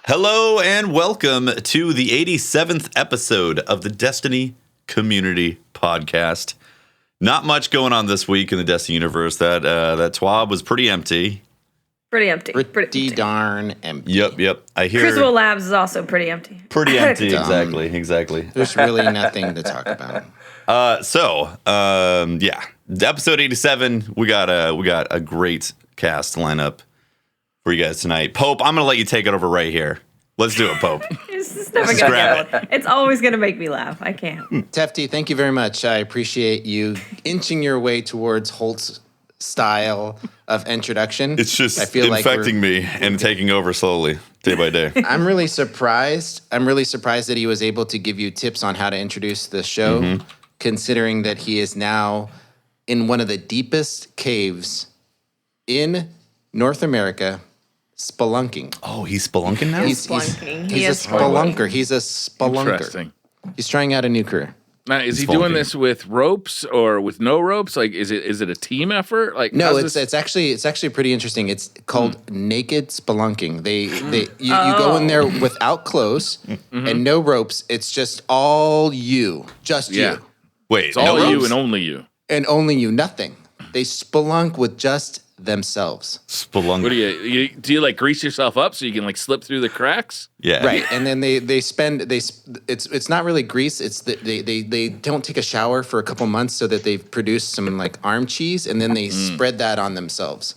Hello and welcome to the 87th episode of the Destiny Community Podcast. Not much going on this week in the Destiny universe. That TWAB was pretty empty. Pretty darn empty. Yep. I hear Crucible Labs is also pretty empty. Pretty empty, exactly. There's really nothing to talk about. Episode 87. We got a great cast lineup for you guys tonight. Pope, I'm gonna let you take it over right here. Let's do it, Pope. It's never gonna go. It's always gonna make me laugh. I can't. Tefty, thank you very much. I appreciate you inching your way towards Holt's style of introduction. It's just infecting me and taking over slowly, day by day. I'm really surprised that he was able to give you tips on how to introduce the show, considering that he is now in one of the deepest caves in North America, spelunking. Oh, he's spelunking now? He's a spelunker. He's a spelunker. Interesting. He's trying out a new career. Now, is he doing this with ropes or with no ropes? Like, is it a team effort? Like, no, it's actually pretty interesting. It's called naked spelunking. You go in there without clothes and no ropes. It's just all you, you. Wait, it's all you and only you, nothing. They spelunk with just themselves. Spelunk. What do you like grease yourself up so you can like slip through the cracks? Yeah, right. And then it's not really grease. It's they don't take a shower for a couple months so that they've produced some like arm cheese and then they spread that on themselves.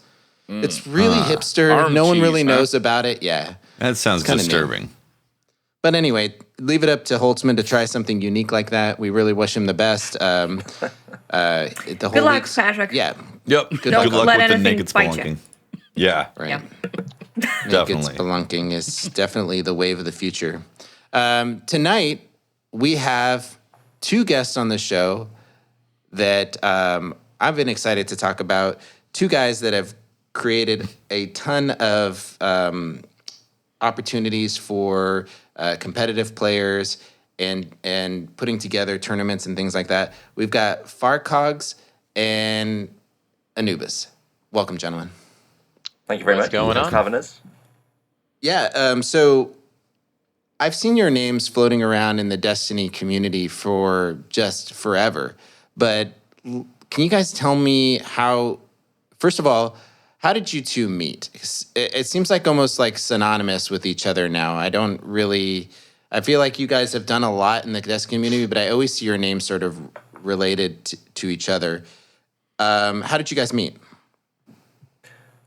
It's really hipster. No one really knows about it. Yeah, that sounds disturbing. New. But anyway, leave it up to Holtzman to try something unique like that. We really wish him the best. Good luck, Patrick. Yeah. Yep. Good luck with the naked spelunking. Yeah. Right. Yep. Naked spelunking is definitely the wave of the future. Tonight, we have two guests on the show that I've been excited to talk about. Two guys that have created a ton of opportunities for competitive players and putting together tournaments and things like that. We've got FarCogs and An00bis. Welcome, gentlemen. Thank you very much for having us. Yeah, so I've seen your names floating around in the Destiny community for just forever. But can you guys tell me first of all, how did you two meet? It seems like almost like synonymous with each other now. I feel like you guys have done a lot in the Destiny community, but I always see your names sort of related to each other. How did you guys meet?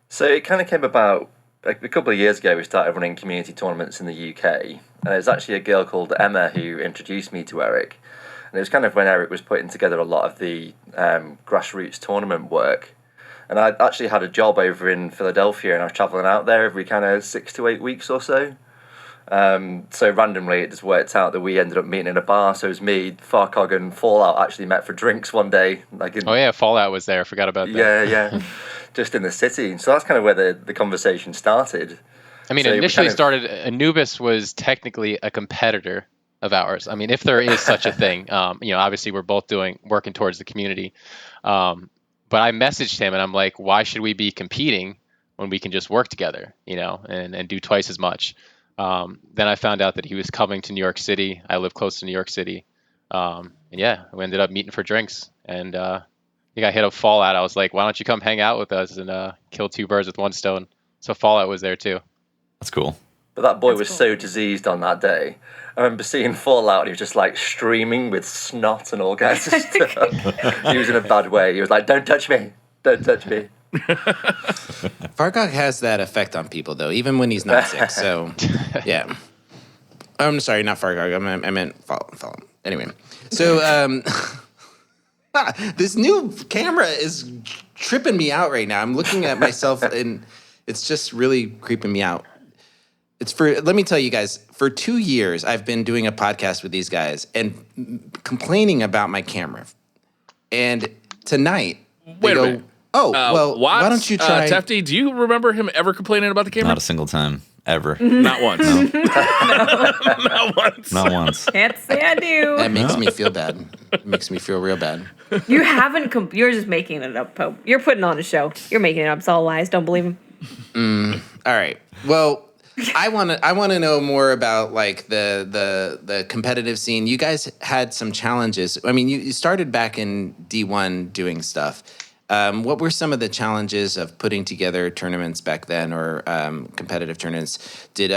So it kind of came about a couple of years ago. We started running community tournaments in the UK, and it was actually a girl called Emma who introduced me to Eric. And it was kind of when Eric was putting together a lot of the grassroots tournament work. And I actually had a job over in Philadelphia, and I was traveling out there every kind of 6 to 8 weeks or so. So randomly, it just worked out that we ended up meeting in a bar. So it was me, FarCog, and Fallout actually met for drinks one day. Fallout was there. I forgot about that. Yeah. Just in the city. So that's kind of where the conversation started. I mean, initially started, An00bis was technically a competitor of ours. I mean, if there is such a thing, obviously we're both working towards the community. But I messaged him and I'm like, why should we be competing when we can just work together, and do twice as much? Then I found out that he was coming to New York City. I live close to New York City. We ended up meeting for drinks. And I hit up Fallout. I was like, why don't you come hang out with us and kill two birds with one stone? So Fallout was there too. That's cool. But that boy was so diseased on that day. I remember seeing Fallout and he was just like streaming with snot and all kinds of stuff. He was in a bad way. He was like, don't touch me. Don't touch me. FarCog has that effect on people, though, even when he's not sick. So, yeah. I'm sorry, not FarCog. I meant Fallout. Anyway, so this new camera is tripping me out right now. I'm looking at myself, and it's just really creeping me out. Let me tell you guys, for 2 years, I've been doing a podcast with these guys and complaining about my camera. And tonight, Wait a minute. Why don't you try... Tefty, do you remember him ever complaining about the camera? Not a single time, ever. Not once. No. Not once. Not once. Can't say I do. That makes me feel bad. It makes me feel real bad. You haven't... You're just making it up, Pope. You're putting on a show. You're making it up. It's all lies. Don't believe him. All right. Well, I want to know more about like the competitive scene. You guys had some challenges. I mean, you started back in D1 doing stuff. What were some of the challenges of putting together tournaments back then, or competitive tournaments? Did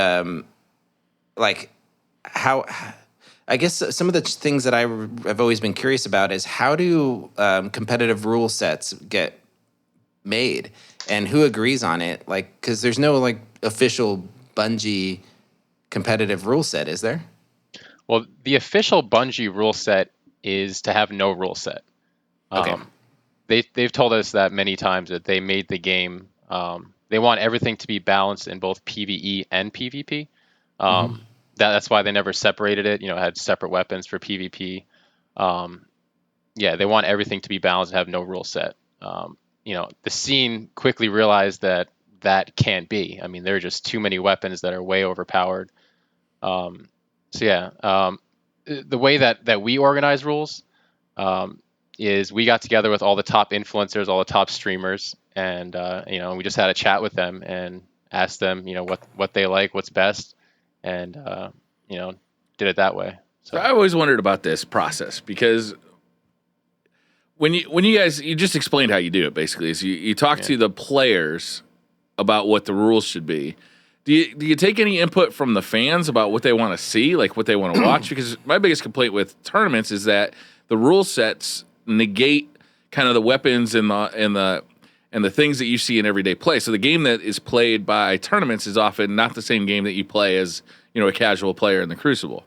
like how? I guess some of the things that I've always been curious about is how do competitive rule sets get made, and who agrees on it? Like, because there's no like official Bungie competitive rule set, is there? Well, the official Bungie rule set is to have no rule set. Okay. They've told us that many times, that they made the game. They want everything to be balanced in both PvE and PvP. That's why they never separated it. Had separate weapons for PvP. They want everything to be balanced and have no rule set. The scene quickly realized that can't be. I mean, there are just too many weapons that are way overpowered. The way that we organize rules is we got together with all the top influencers, all the top streamers, and we just had a chat with them and asked them, what they like, what's best, and did it that way. So I always wondered about this process, because when you guys, you just explained how you do it, basically, is you talk to the players about what the rules should be. Do you take any input from the fans about what they want to see, like what they want to watch? Because my biggest complaint with tournaments is that the rule sets negate kind of the weapons and the things that you see in everyday play. So the game that is played by tournaments is often not the same game that you play as a casual player in the Crucible.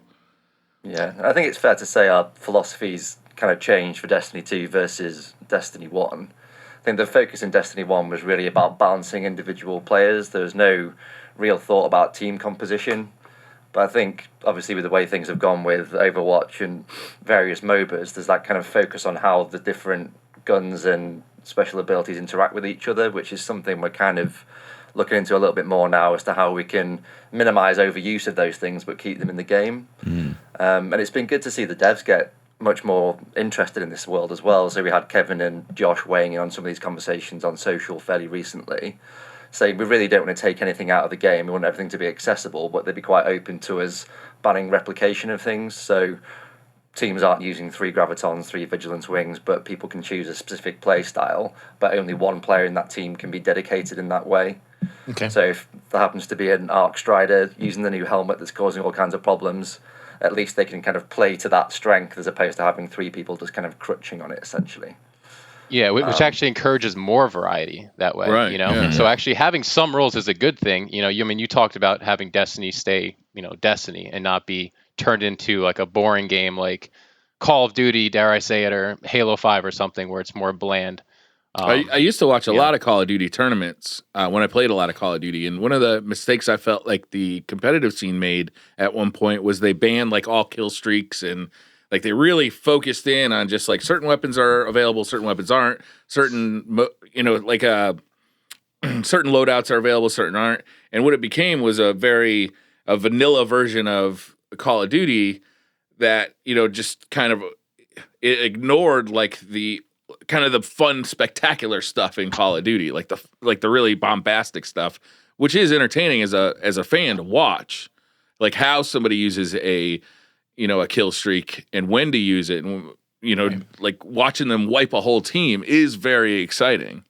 Yeah, I think it's fair to say our philosophies kind of changed for Destiny 2 versus Destiny 1. I think the focus in Destiny 1 was really about balancing individual players. There was no real thought about team composition. But I think, obviously, with the way things have gone with Overwatch and various MOBAs, there's that kind of focus on how the different guns and special abilities interact with each other, which is something we're kind of looking into a little bit more now, as to how we can minimize overuse of those things but keep them in the game. And it's been good to see the devs get much more interested in this world as well. So we had Kevin and Josh weighing in on some of these conversations on social fairly recently, saying we really don't want to take anything out of the game. We want everything to be accessible, but they'd be quite open to us banning replication of things. So teams aren't using 3 Gravitons, 3 Vigilance Wings, but people can choose a specific play style, but only one player in that team can be dedicated in that way. Okay. So if there happens to be an Arc Strider using the new helmet that's causing all kinds of problems, at least they can kind of play to that strength, as opposed to having 3 people just kind of crutching on it, essentially. Yeah, which actually encourages more variety that way. Right, yeah. So actually having some rules is a good thing. You talked about having Destiny stay, Destiny, and not be turned into like a boring game like Call of Duty, dare I say it, or Halo 5 or something, where it's more bland. I used to watch a lot of Call of Duty tournaments when I played a lot of Call of Duty, and one of the mistakes I felt like the competitive scene made at one point was they banned like all kill streaks, and like they really focused in on just like certain weapons are available, certain weapons aren't, certain certain loadouts are available, certain aren't, and what it became was a vanilla version of Call of Duty that just kind of it ignored like the kind of the fun, spectacular stuff in Call of Duty, like the really bombastic stuff, which is entertaining as a fan to watch, like how somebody uses a kill streak and when to use it, and like watching them wipe a whole team is very exciting.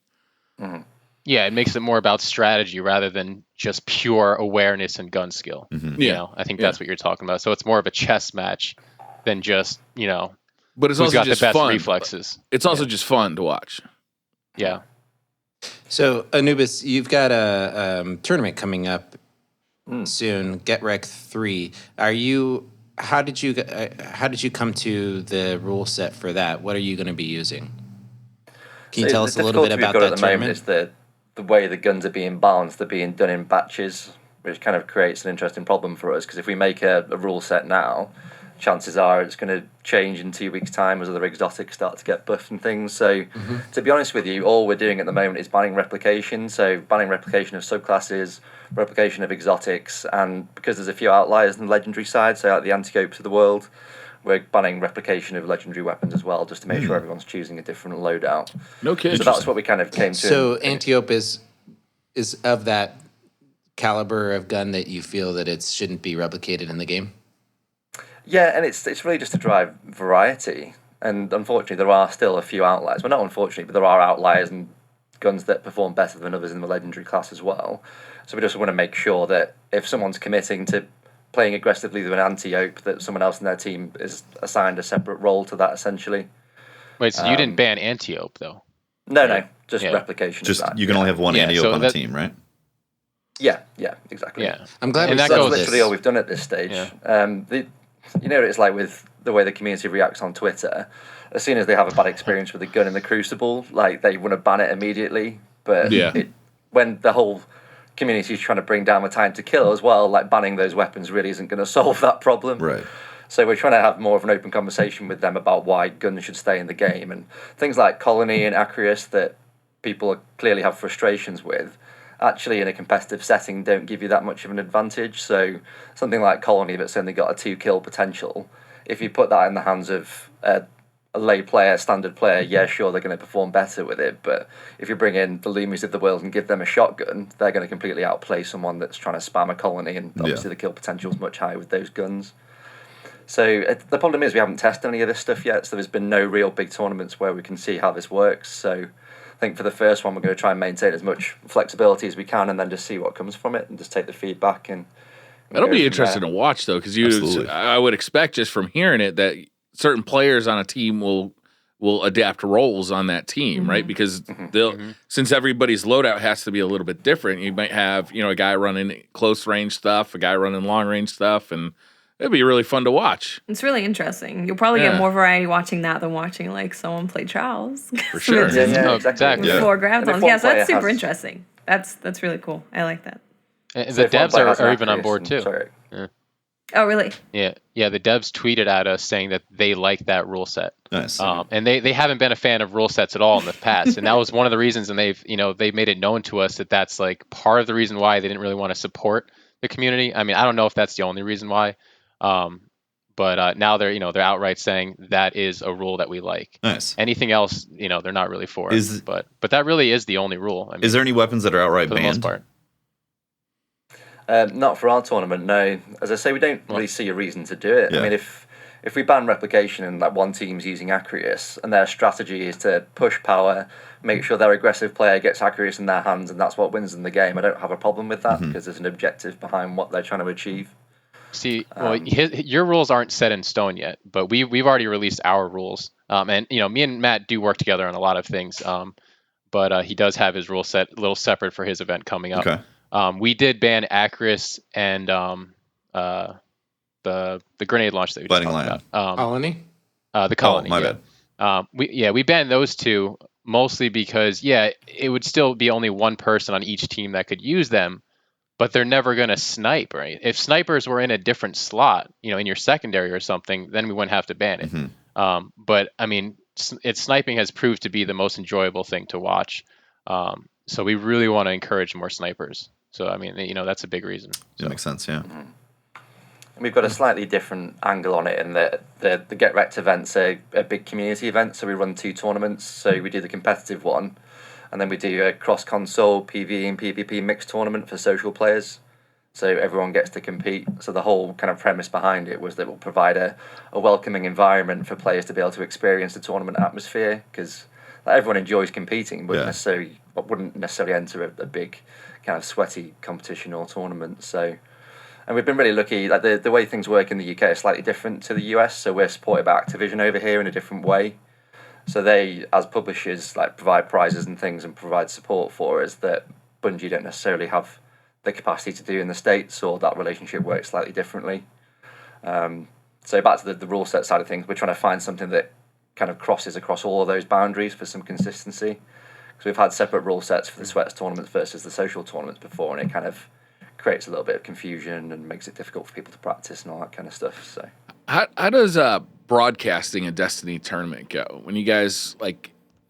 Mm-hmm. Yeah, it makes it more about strategy rather than just pure awareness and gun skill. Mm-hmm. I think that's what you're talking about. So it's more of a chess match than just But it's who's also got just the best fun. reflexes. It's also just fun to watch. Yeah. So An00bis, you've got a tournament coming up soon, Get Wreck 3. How did you come to the rule set for that? What are you going to be using? Can you tell us a little bit about that at the moment tournament? is the way the guns are being balanced. They're being done in batches, which kind of creates an interesting problem for us, because if we make a rule set now, chances are it's going to change in 2 weeks' time as other exotics start to get buffed and things. So, to be honest with you, all we're doing at the moment is banning replication. So, banning replication of subclasses, replication of exotics, and because there's a few outliers on the legendary side, so like the An00bis of the world, we're banning replication of legendary weapons as well, just to make sure everyone's choosing a different loadout. No kidding. So that's what we kind of came to. So An00bis is of that caliber of gun that you feel that it shouldn't be replicated in the game? Yeah, and it's really just to drive variety. And unfortunately, there are still a few outliers. Well, not unfortunately, but there are outliers and guns that perform better than others in the legendary class as well. So we just want to make sure that if someone's committing to playing aggressively with an anti-ope, that someone else in their team is assigned a separate role to that, essentially. Wait, so you didn't ban anti-ope, though? No, just replication. Just of that. you can only have one anti-ope so on a team, right? Yeah, exactly. Yeah. I'm glad And we that said That's goes- this. literally all we've done at this stage. Yeah. You know what it's like with the way the community reacts on Twitter. As soon as they have a bad experience with a gun in the Crucible, like they want to ban it immediately. But when the whole community is trying to bring down the time to kill as well, like banning those weapons really isn't going to solve that problem. Right. So we're trying to have more of an open conversation with them about why guns should stay in the game, and things like Colony and Acreus that people clearly have frustrations with, actually in a competitive setting don't give you that much of an advantage. So something like Colony that's only got a 2-kill potential, if you put that in the hands of a lay player, standard player, yeah, sure, they're going to perform better with it. But if you bring in the Loomies of the world and give them a shotgun, they're going to completely outplay someone that's trying to spam a Colony, and obviously the kill potential is much higher with those guns. So the problem is we haven't tested any of this stuff yet, so there's been no real big tournaments where we can see how this works. So I think for the first one, we're going to try and maintain as much flexibility as we can, and then just see what comes from it, and just take the feedback. And That'll be interesting to watch, though, because I would expect just from hearing it that certain players on a team will adapt roles on that team, right? Because since everybody's loadout has to be a little bit different, you might have a guy running close range stuff, a guy running long range stuff, and it'd be really fun to watch. It's really interesting. You'll probably get more variety watching that than watching like someone play Trials. For sure. Yeah, exactly. Yeah. Four gravitons. Yeah, so that's super has- interesting. That's really cool. I like that. And So the if one devs player has are an even on Acreus board and- too. Sorry. Oh, really? Yeah, the devs tweeted at us saying that they like that rule set. Nice. And they haven't been a fan of rule sets at all in the past, and that was one of the reasons. And they've made it known to us that that's like part of the reason why they didn't really want to support the community. I mean, I don't know if that's the only reason why, but now they're outright saying that is a rule that we like. Nice. Anything else, they're not really for. Is- but that really is the only rule. I mean, Is there any weapons that are outright for the most banned? part? Not for our tournament, no. As I say, we don't really see a reason to do it. Yeah. I mean, if we ban replication and like one team's using Acreus and their strategy is to push power, make sure their aggressive player gets Acreus in their hands, and that's what wins them the game, I don't have a problem with that because there's an objective behind what they're trying to achieve. See, your rules aren't set in stone yet, but we've already released our rules. And me and Matt do work together on a lot of things. But he does have his rule set a little separate for his event coming up. Okay. We did ban Acris and the grenade launch that we just Fighting talked Lion. about. Colony? The colony. my yeah. bad. We banned those two mostly because it would still be only one person on each team that could use them, but they're never going to snipe, right? If snipers were in a different slot, in your secondary or something, then we wouldn't have to ban it. But I mean, sniping has proved to be the most enjoyable thing to watch. So we really want to encourage more snipers. So I mean, that's a big reason. That makes sense. Yeah. And we've got a slightly different angle on it in that the Get Wrecked event's a big community event, so we run 2 tournaments. So we do the competitive one, and then we do a cross-console PvE and PvP mixed tournament for social players. So everyone gets to compete. So the whole kind of premise behind it was that we'll provide a welcoming environment for players to be able to experience the tournament atmosphere, because everyone enjoys competing, wouldn't necessarily enter a big kind of sweaty competition or tournament. So, and we've been really lucky. Like the way things work in the UK is slightly different to the US. So we're supported by Activision over here in a different way. So they, as publishers, provide prizes and things and provide support for us that Bungie don't necessarily have the capacity to do in the States, or that relationship works slightly differently. So back to the rule set side of things, we're trying to find something that kind of crosses across all of those boundaries for some consistency. Because we've had separate rule sets for the Sweats tournaments versus the social tournaments before, and it kind of creates a little bit of confusion and makes it difficult for people to practice and all that kind of stuff. So how does broadcasting a Destiny tournament go? When you guys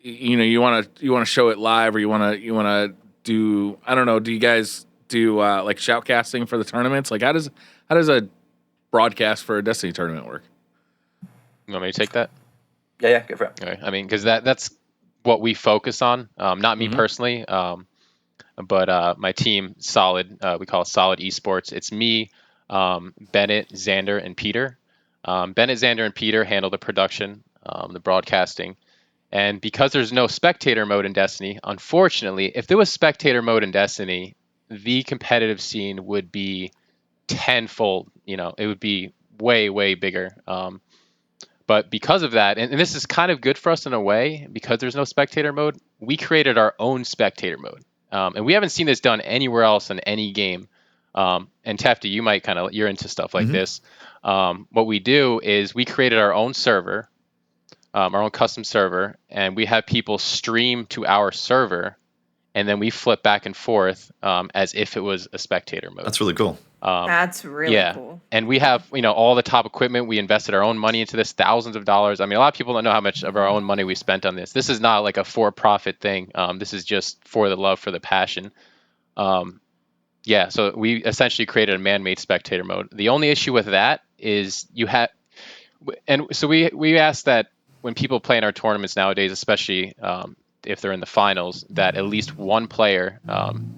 you want to show it live, or you want to do, I don't know, do you guys do shoutcasting for the tournaments? Like how does a broadcast for a Destiny tournament work? You want me to take that? Yeah, go for it. Okay. I mean, because that's what we focus on. Not me personally. But my team, Solid, we call it Solid Esports. It's me, Bennett, Xander, and Peter. Bennett, Xander, and Peter handle the production, the broadcasting. And because there's no spectator mode in Destiny, unfortunately, if there was spectator mode in Destiny, the competitive scene would be tenfold. It would be way, way bigger. But because of that, and this is kind of good for us in a way, because there's no spectator mode, we created our own spectator mode. And we haven't seen this done anywhere else in any game. And Tefty, you might you're into stuff like this. What we do is we created our own server, our own custom server, and we have people stream to our server, and then we flip back and forth as if it was a spectator mode. That's really cool. That's really cool. And we have, all the top equipment. We invested our own money into this, thousands of dollars. I mean, a lot of people don't know how much of our own money we spent on this. This is not like a for-profit thing. This is just for the love, for the passion. So we essentially created a man-made spectator mode. The only issue with that is so we asked that when people play in our tournaments nowadays, especially if they're in the finals, that at least one player,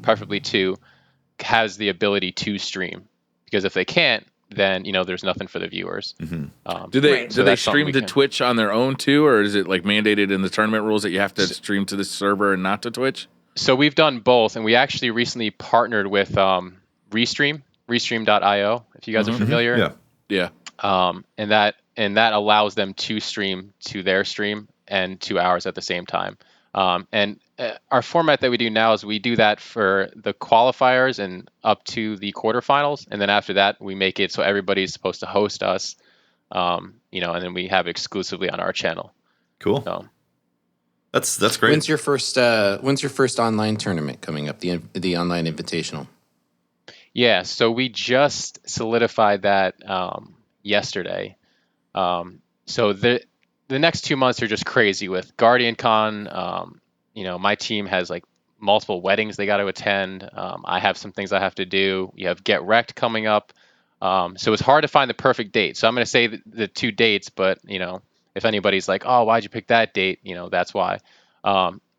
preferably two, has the ability to stream, because if they can't, then there's nothing for the viewers. Do they stream to Twitch on their own too, or is it like mandated in the tournament rules that you have to stream to the server and not to Twitch? So we've done both, and we actually recently partnered with Restream.io, if you guys are familiar. Yeah. And that allows them to stream to their stream and to ours at the same time. And our format that we do now is we do that for the qualifiers and up to the quarterfinals, and then after that we make it so everybody's supposed to host us, and then we have it exclusively on our channel. Cool. So, that's great. When's your first online tournament coming up? The online invitational. Yeah, so we just solidified that yesterday. So the next 2 months are just crazy with Guardian Con. My team has like multiple weddings they got to attend. I have some things I have to do. You have Get Wrecked coming up. So it's hard to find the perfect date. So I'm going to say the two dates, but if anybody's like, oh, why'd you pick that date? That's why.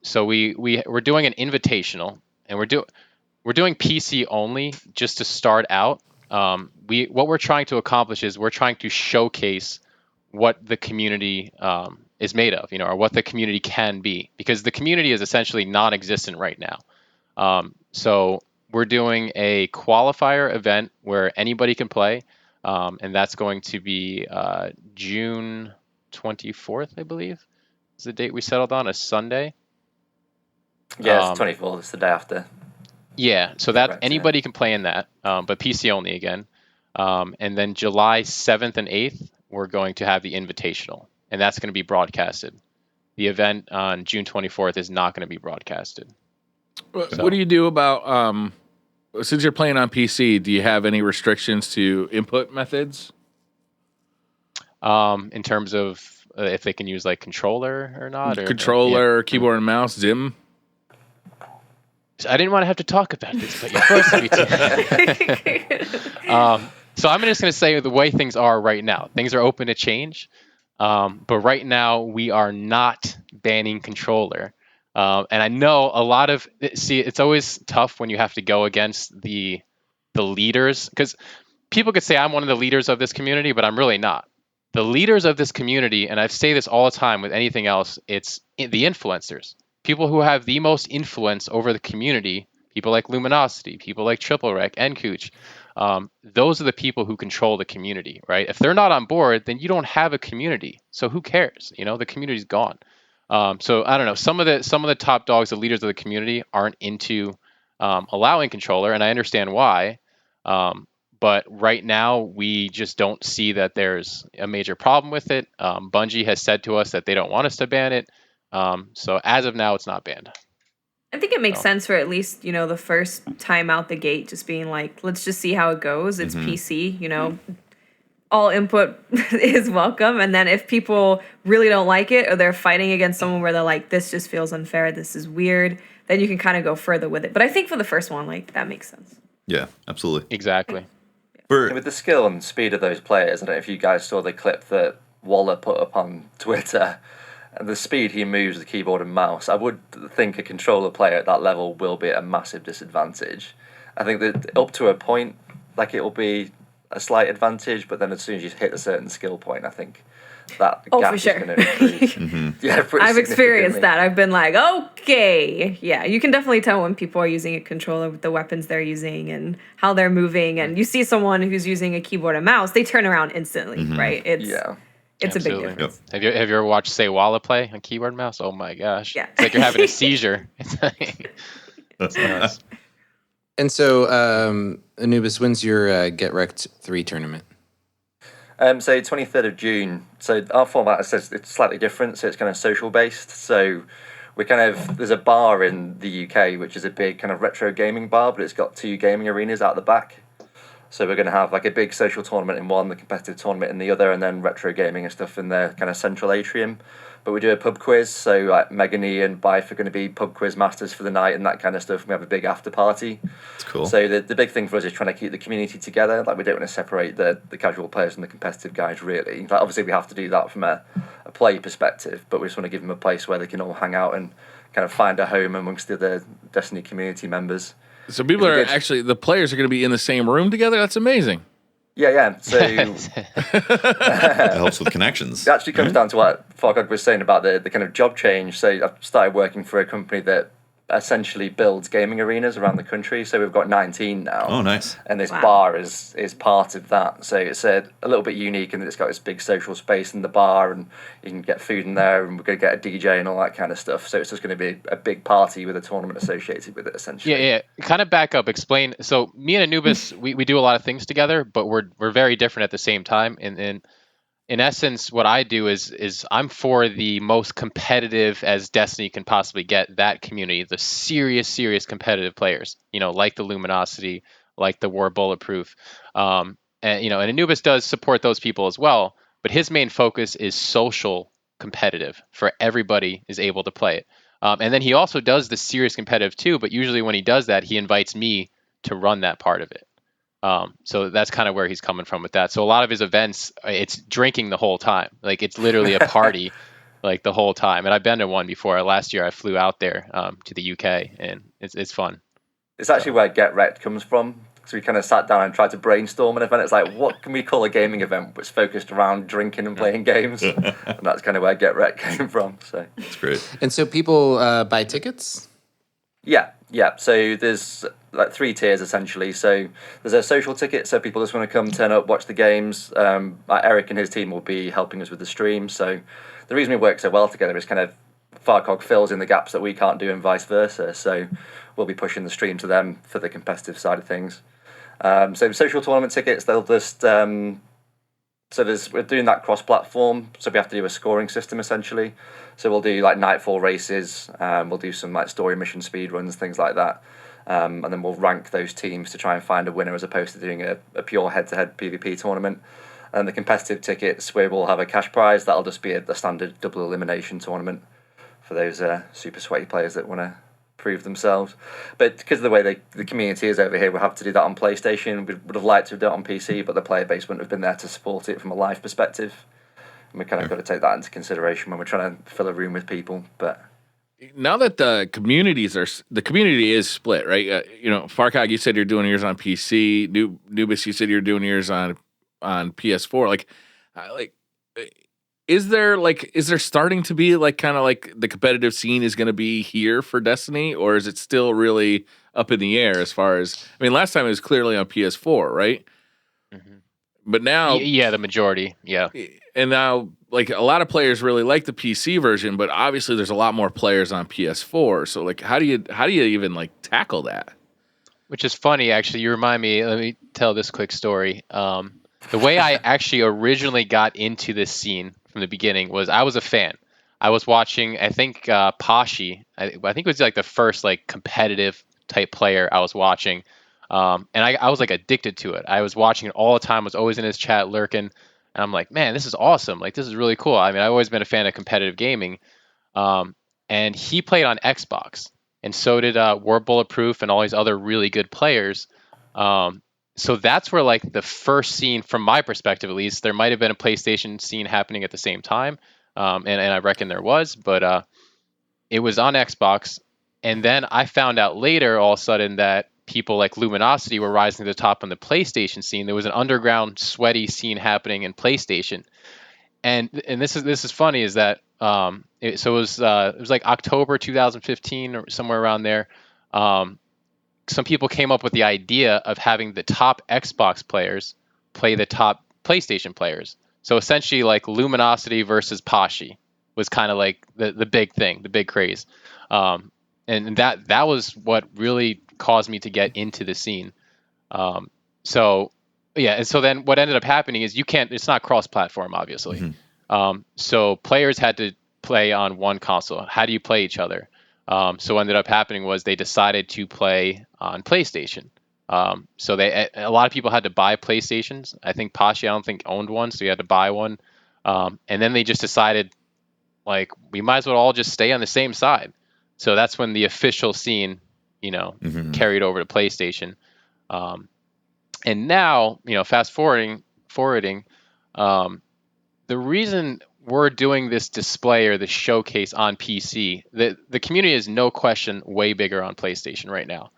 So we're doing an invitational, and we're doing PC only just to start out. What we're trying to accomplish is we're trying to showcase what the community is made of, or what the community can be, because the community is essentially non-existent right now. So we're doing a qualifier event where anybody can play, and that's going to be June 24th, I believe, is the date we settled on, a Sunday. Yeah, it's 24th. It's the day after. Yeah, so that anybody can play in that, but PC only again. And then July 7th and 8th, we're going to have the invitational, and that's going to be broadcasted. The event on June 24th is not going to be broadcasted. So. What do you do about, since you're playing on PC, do you have any restrictions to input methods? In terms of if they can use like controller or not? Controller, keyboard and mouse, Zim? I didn't want to have to talk about this, but you're forcing me to. So I'm just going to say the way things are right now. Things are open to change, but right now we are not banning controller. And I know a lot of it's always tough when you have to go against the leaders, because people could say I'm one of the leaders of this community, but I'm really not. The leaders of this community, and I say this all the time with anything else, it's the influencers. People who have the most influence over the community, people like Luminosity, people like Triple Rec, and Cooch, those are the people who control the community, right? If they're not on board, then you don't have a community. So who cares? The community's gone. So I don't know. Some of the top dogs, the leaders of the community, aren't into allowing controller, and I understand why. But right now, we just don't see that there's a major problem with it. Bungie has said to us that they don't want us to ban it. So as of now, it's not banned. I think it makes sense for at least, the first time out the gate, just being like, let's just see how it goes. It's PC, all input is welcome. And then if people really don't like it, or they're fighting against someone where they're like, this just feels unfair, this is weird, then you can kind of go further with it. But I think for the first one, like, that makes sense. Yeah, absolutely. Exactly. With the skill and speed of those players, I don't know if you guys saw the clip that Waller put up on Twitter. and the speed he moves the keyboard and mouse, I would think a controller player at that level will be at a massive disadvantage. I think that up to a point, like it will be a slight advantage, but then as soon as you hit a certain skill point, I think that gap for is sure. going to increase. Yeah, I've experienced that. I've been like, okay, yeah, you can definitely tell when people are using a controller with the weapons they're using and how they're moving. And you see someone who's using a keyboard and mouse, they turn around instantly, right? It's a big difference. Have you ever watched Say Walla play on keyboard and mouse? Oh my gosh, Yeah. it's like you're having a seizure. That's nuts. And so, An00bis, when's your Get Wrecked 3 tournament? So 23rd of June. So our format says it's slightly different. So it's kind of social based. So we there's a bar in the UK which is a big kind of retro gaming bar, but it's got 2 gaming arenas out the back. So we're going to have like a big social tournament in one, the competitive tournament in the other, and then retro gaming and stuff in the kind of central atrium. But we do a pub quiz, so like Megan E and Bife are going to be pub quiz masters for the night and that kind of stuff. We have a big after party. That's cool. So the big thing for us is trying to keep the community together. Like we don't want to separate the casual players from the competitive guys, really. Like obviously we have to do that from a play perspective, but we just want to give them a place where they can all hang out and kind of find a home amongst the other Destiny community members. So people are actually, the players are going to be in the same room together? That's amazing. Yeah. So That helps with connections. it actually comes down to what FarCog was saying about the kind of job change. So I've started working for a company that essentially builds gaming arenas around the country. So we've got 19 now. Oh, nice. And this bar is part of that. So it's a little bit unique in that it's got this big social space in the bar and you can get food in there and we're going to get a DJ and all that kind of stuff. So it's just going to be a big party with a tournament associated with it, essentially. Yeah. Kind of back up, explain. So me and An00bis, we do a lot of things together, but we're very different at the same time. And in essence, what I do is I'm for the most competitive as Destiny can possibly get, that community, the serious competitive players, like the Luminosity, like the War Bulletproof. And An00bis does support those people as well, but his main focus is social competitive for everybody is able to play it. And then he also does the serious competitive too, but usually when he does that, he invites me to run that part of it. So that's kind of where he's coming from with that. So a lot of his events, it's drinking the whole time. Like it's literally a party like the whole time. And I've been to one before. Last year I flew out there to the UK and it's fun. It's actually where Get Wrecked comes from. So we kind of sat down and tried to brainstorm an event. It's like, what can we call a gaming event that's focused around drinking and playing games? And that's kind of where Get Wrecked came from. So That's great. And so people buy tickets? Yeah. So there's like 3 tiers essentially. So there's a social ticket, so people just want to come, turn up, watch the games. Eric and his team will be helping us with the stream. So the reason we work so well together is kind of FarCog fills in the gaps that we can't do and vice versa. So we'll be pushing the stream to them for the competitive side of things. So social tournament tickets, they'll just we're doing that cross-platform, so we have to do a scoring system essentially. So we'll do like nightfall races, we'll do some like story mission speed runs, things like that, and then we'll rank those teams to try and find a winner as opposed to doing a pure head-to-head PvP tournament. And the competitive tickets, we will have a cash prize that'll just be a standard double elimination tournament for those super sweaty players that want to prove themselves. But because of the way the community is over here, we'll have to do that on PlayStation. We would have liked to have done it on PC, but the player base wouldn't have been there to support it from a live perspective. And we kind of got to take that into consideration when we're trying to fill a room with people. But now that the community is split, right? FarCog, you said you're doing yours on PC. An00bis, you said you're doing yours on PS4. Is there starting to be kind of the competitive scene is going to be here for Destiny, or is it still really up in the air as far as, last time it was clearly on PS4, right? Mm-hmm. But now, the majority, yeah. And now, a lot of players really like the PC version, but obviously there's a lot more players on PS4. So, how do you even tackle that? Which is funny, actually. You remind me. Let me tell this quick story. The way I actually originally got into this scene from the beginning was I was a fan. I was watching, I think, Pashi. I think it was the first competitive type player I was watching. And I was addicted to it. I was watching it all the time. I was always in his chat lurking. And I'm like, man, this is awesome. This is really cool. I've always been a fan of competitive gaming. And he played on Xbox. And so did War Bulletproof and all these other really good players. So that's where the first scene, from my perspective at least, there might have been a PlayStation scene happening at the same time. and I reckon there was, but it was on Xbox. And then I found out later, all of a sudden, that people like Luminosity were rising to the top on the PlayStation scene. There was an underground, sweaty scene happening in PlayStation. And this is funny, is that it was like October 2015 or somewhere around there. Some people came up with the idea of having the top Xbox players play the top PlayStation players. So essentially, like Luminosity versus Pashi was kind of like the big thing, the big craze. And that was what really caused me to get into the scene. So yeah, and so then what ended up happening is it's not cross-platform, obviously. So players had to play on one console. How do you play each other? So what ended up happening was they decided to play on PlayStation. So a lot of people had to buy PlayStations. I think Pashi, I don't think, owned one, so you had to buy one. And then they just decided, like, we might as well all just stay on the same side. So that's when the official scene, carried over to PlayStation. And now, fast forwarding, the reason we're doing this display or this showcase on PC, the community is no question way bigger on PlayStation right now,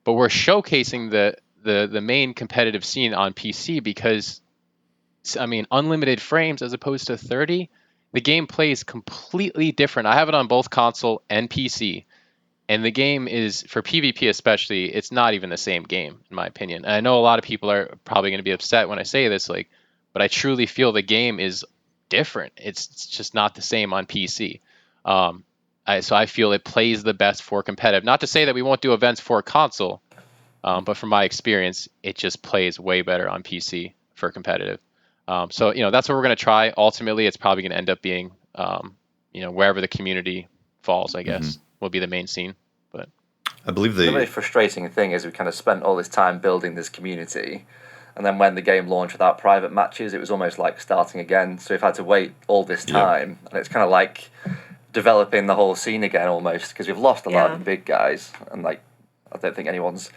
but we're showcasing the main competitive scene on PC because, I mean, unlimited frames as opposed to 30, the game plays completely different. I have it on both console and PC, and the game is, for PvP especially, it's not even the same game, in my opinion. And I know a lot of people are probably going to be upset when I say this, but I truly feel the game is different. It's just not the same on PC. So I feel it plays the best for competitive. Not to say that we won't do events for console, but from my experience, it just plays way better on PC for competitive. So that's what we're going to try. Ultimately, it's probably going to end up being wherever the community falls, I guess, will be the main scene. But I believe the really frustrating thing is we kind of spent all this time building this community, and then when the game launched without private matches, it was almost like starting again. So we've had to wait all this time, and it's kind of like developing the whole scene again almost, because we've lost a lot of the big guys, and I don't think anyone's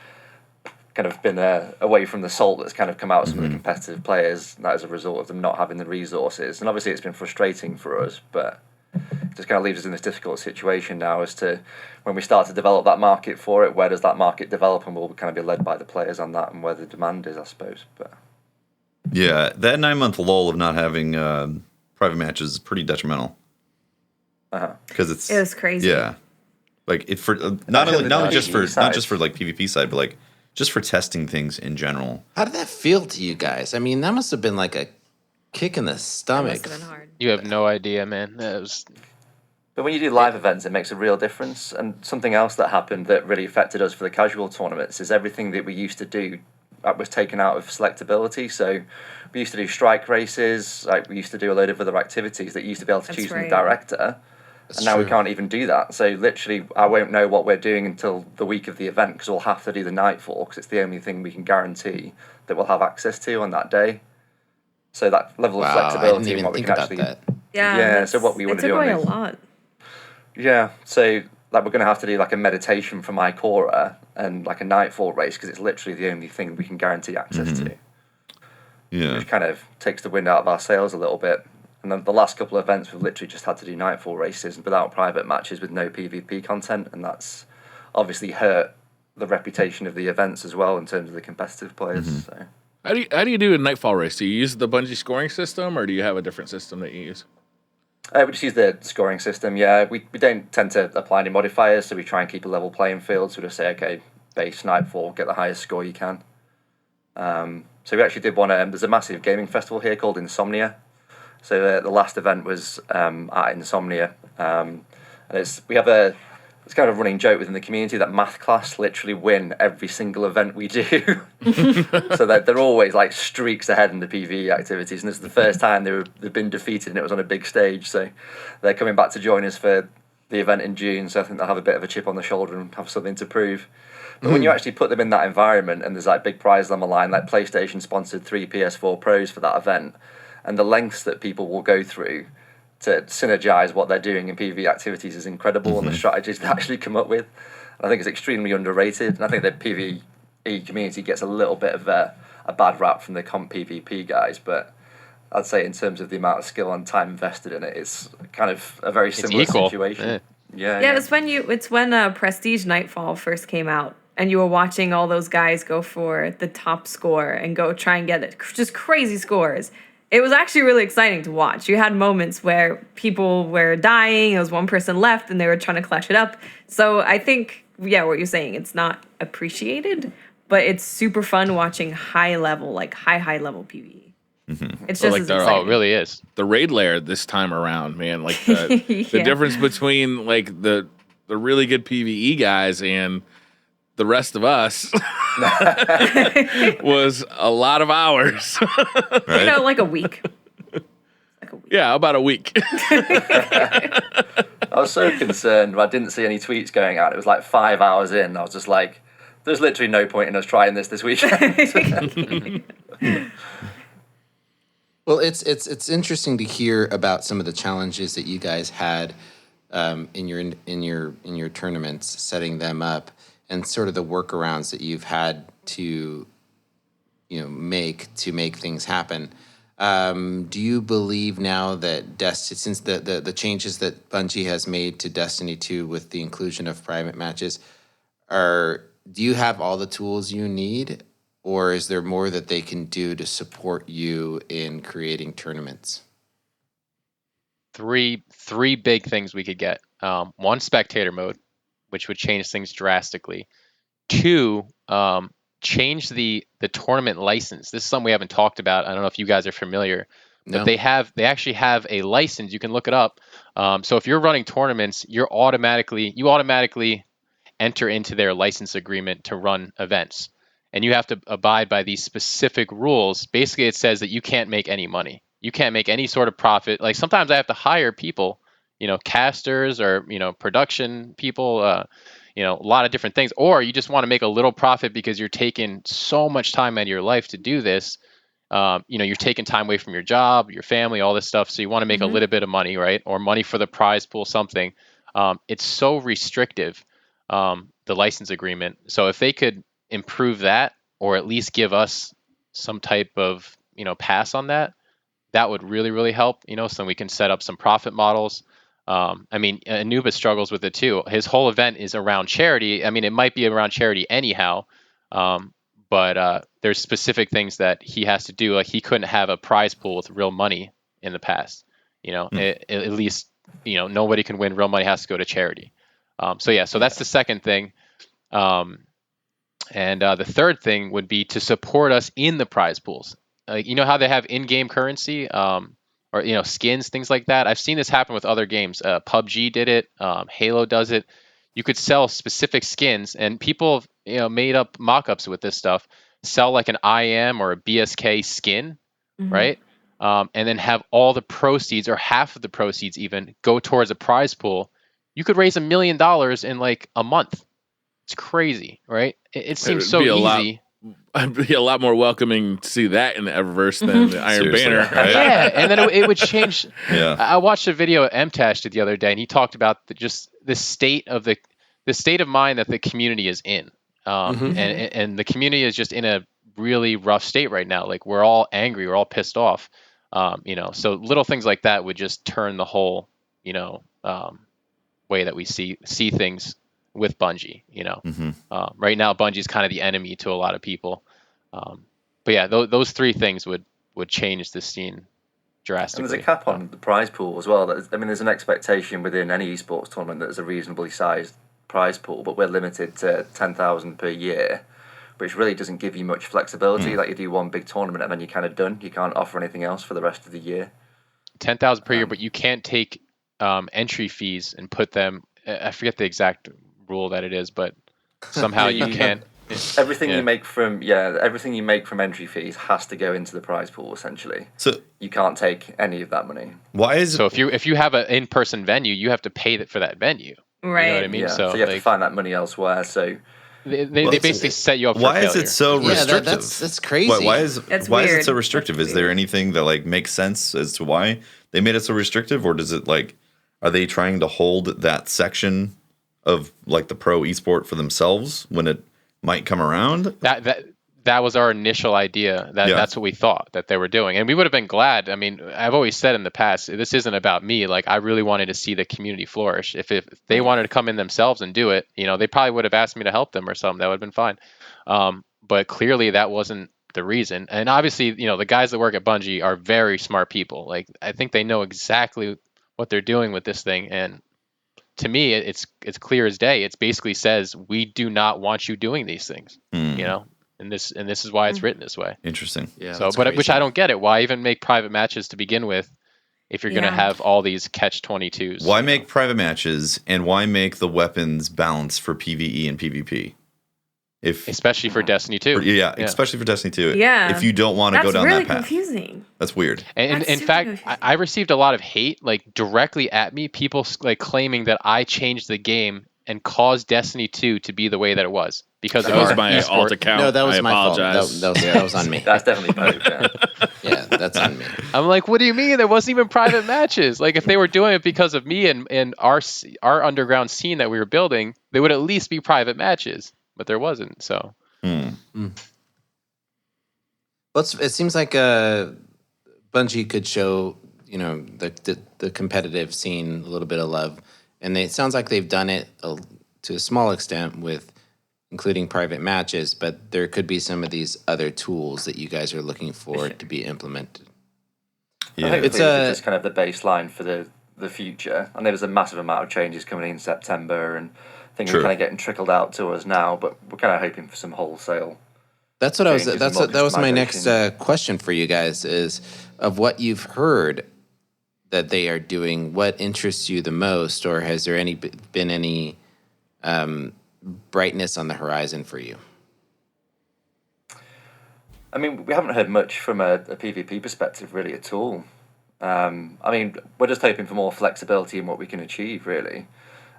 kind of been away from the salt that's kind of come out of some of the competitive players, and that as a result of them not having the resources. And obviously it's been frustrating for us, but it just kind of leaves us in this difficult situation now as to when we start to develop that market for it, where does that market develop, and we'll kind of be led by the players on that and where the demand is, I suppose. But yeah, that 9-month lull of not having private matches is pretty detrimental. Because it was crazy. Yeah, like it for not just for like PvP side, but like just for testing things in general. How did that feel to you guys? I mean, that must have been like a kick in the stomach. That must have been hard. You have no idea, man. But when you do live events, it makes a real difference. And something else that happened that really affected us for the casual tournaments is everything that we used to do that was taken out of selectability. So we used to do strike races, like we used to do a load of other activities that you used to be able to choose from the director. And now we can't even do that. So literally, I won't know what we're doing until the week of the event, because we'll have to do the Nightfall, because it's the only thing we can guarantee that we'll have access to on that day. So that level of flexibility and what we can actually... Yeah, so what we want to do on a lot. Yeah, so we're going to have to do like a meditation for my Cora and like a Nightfall race, because it's literally the only thing we can guarantee access to. Yeah. Which kind of takes the wind out of our sails a little bit. And then the last couple of events, we've literally just had to do Nightfall races without private matches with no PvP content, and that's obviously hurt the reputation of the events as well in terms of the competitive players. So. How do you do a Nightfall race? Do you use the Bungie scoring system, or do you have a different system that you use? We just use the scoring system, yeah. We don't tend to apply any modifiers, so we try and keep a level playing field. So we just say, okay, base Nightfall, get the highest score you can. So we actually did one, there's a massive gaming festival here called Insomnia. So the last event was at Insomnia. And we have it's kind of a running joke within the community that math class literally win every single event we do. So they're always like streaks ahead in the PvE activities, and this is the first time they've been defeated, and it was on a big stage. So they're coming back to join us for the event in June, so I think they'll have a bit of a chip on the shoulder and have something to prove. But when you actually put them in that environment, and there's like big prizes on the line, like PlayStation sponsored 3 PS4 Pros for that event, and the lengths that people will go through to synergize what they're doing in PvE activities is incredible, and the strategies they actually come up with. And I think it's extremely underrated, and I think the PvE community gets a little bit of a bad rap from the comp PvP guys, but I'd say in terms of the amount of skill and time invested in it, it's kind of a very similar equal. situation. Yeah, it's when Prestige Nightfall first came out, and you were watching all those guys go for the top score and go try and get it, just crazy scores. It was actually really exciting to watch. You had moments where people were dying, there was one person left, and they were trying to clutch it up. So I think, yeah, what you're saying, it's not appreciated, but it's super fun watching high level PvE. It's just as exciting. Oh, it really is. The raid layer this time around, man. Like the difference between like the really good PvE guys and the rest of us was a lot of hours. Right? Like a week. Yeah, about a week. I was so concerned when I didn't see any tweets going out. It was like 5 hours in. I was just like, there's literally no point in us trying this weekend. Well, it's interesting to hear about some of the challenges that you guys had in your tournaments, setting them up, and sort of the workarounds that you've had to make things happen. Do you believe now that since the changes that Bungie has made to Destiny 2 with the inclusion of private matches, do you have all the tools you need? Or is there more that they can do to support you in creating tournaments? Three big things we could get. One, spectator mode, which would change things drastically. Two, change the tournament license. This is something we haven't talked about. I don't know if you guys are familiar, but they actually have a license. You can look it up. So if you're running tournaments, you automatically enter into their license agreement to run events. And you have to abide by these specific rules. Basically, it says that you can't make any money. You can't make any sort of profit. Like sometimes I have to hire people, casters or, production people, a lot of different things. Or you just want to make a little profit because you're taking so much time out of your life to do this. You're taking time away from your job, your family, all this stuff. So you want to make a little bit of money, right? Or money for the prize pool, something. It's so restrictive, the license agreement. So if they could improve that, or at least give us some type of pass on that would really, really help, so we can set up some profit models. An00bis struggles with it too. His whole event is around charity. It might be around charity anyhow, but there's specific things that he has to do. Like he couldn't have a prize pool with real money in the past. At least nobody can win real money, has to go to charity. So that's the second thing. And the third thing would be to support us in the prize pools. How they have in-game currency, or skins, things like that. I've seen this happen with other games. PUBG did it. Halo does it. You could sell specific skins, and people made up mock-ups with this stuff. Sell like an IM or a BSK skin, right? And then have all the proceeds, or half of the proceeds even, go towards a prize pool. You could raise $1 million in like a month. It's crazy, right? It seems so easy. I'd be a lot more welcoming to see that in the Eververse than the Iron Banner. Right? Yeah, and then it would change. Yeah. I watched a video MTash did the other day, and he talked about just the state of mind that the community is in, and the community is just in a really rough state right now. Like we're all angry, we're all pissed off, So little things like that would just turn the whole, way that we see things with Bungie, right now Bungie's kind of the enemy to a lot of people, but yeah, those three things would change the scene drastically. And there's a cap on the prize pool as well. There's an expectation within any esports tournament that there's a reasonably sized prize pool, but we're limited to 10,000 per year, which really doesn't give you much flexibility. Like you do one big tournament and then you're kind of done. You can't offer anything else for the rest of the year. 10,000 per year, but you can't take entry fees and put them. I forget the exact rule that it is, but somehow you can't. Everything you make from entry fees has to go into the prize pool essentially. So you can't take any of that money. Why is so if you have an in-person venue, you have to pay for that venue. Right. You know what I mean? Yeah. So you have to find that money elsewhere. So they basically set you up. Why for is it so restrictive? That's crazy. Why is it so restrictive? Is there anything that like makes sense as to why they made it so restrictive, or does it like are they trying to hold that section of like the pro esport for themselves when it might come around? that was our initial idea. That's what we thought that they were doing, and we would have been glad. I mean, I've always said in the past, this isn't about me. Like, I really wanted to see the community flourish. If they wanted to come in themselves and do it, they probably would have asked me to help them or something. That would have been fine. But clearly that wasn't the reason. And obviously, the guys that work at Bungie are very smart people. Like, I think they know exactly what they're doing with this thing. And to me, it's clear as day. It basically says, we do not want you doing these things, and this is why it's written this way. Interesting. Yeah. So, which I don't get it. Why even make private matches to begin with if you're going to have all these catch-22s? Why make private matches, and why make the weapons balanced for PvE and PvP? Especially for Destiny 2. Especially for Destiny 2. Yeah. If you don't want to go down really that path. Confusing. That's weird. And in fact, I received a lot of hate, like, directly at me, people like claiming that I changed the game and caused Destiny 2 to be the way that it was. Because that was my alt account. No, that was my fault. Apologize. That was on me. That's definitely both. Yeah. Yeah, that's on me. I'm like, what do you mean? There wasn't even private matches. Like, if they were doing it because of me and our underground scene that we were building, they would at least be private matches. But there wasn't, so. Well, it seems like Bungie could show, the competitive scene a little bit of love, and it sounds like they've done it to a small extent with including private matches. But there could be some of these other tools that you guys are looking for to be implemented. Yeah, it's just kind of the baseline for the future. I know there's a massive amount of changes coming in September, and things are kind of getting trickled out to us now, but we're kind of hoping for some wholesale. That was my next question for you guys, is of what you've heard that they are doing, what interests you the most, or has there been any brightness on the horizon for you? I mean, we haven't heard much from a PvP perspective really at all. I mean, we're just hoping for more flexibility in what we can achieve, really.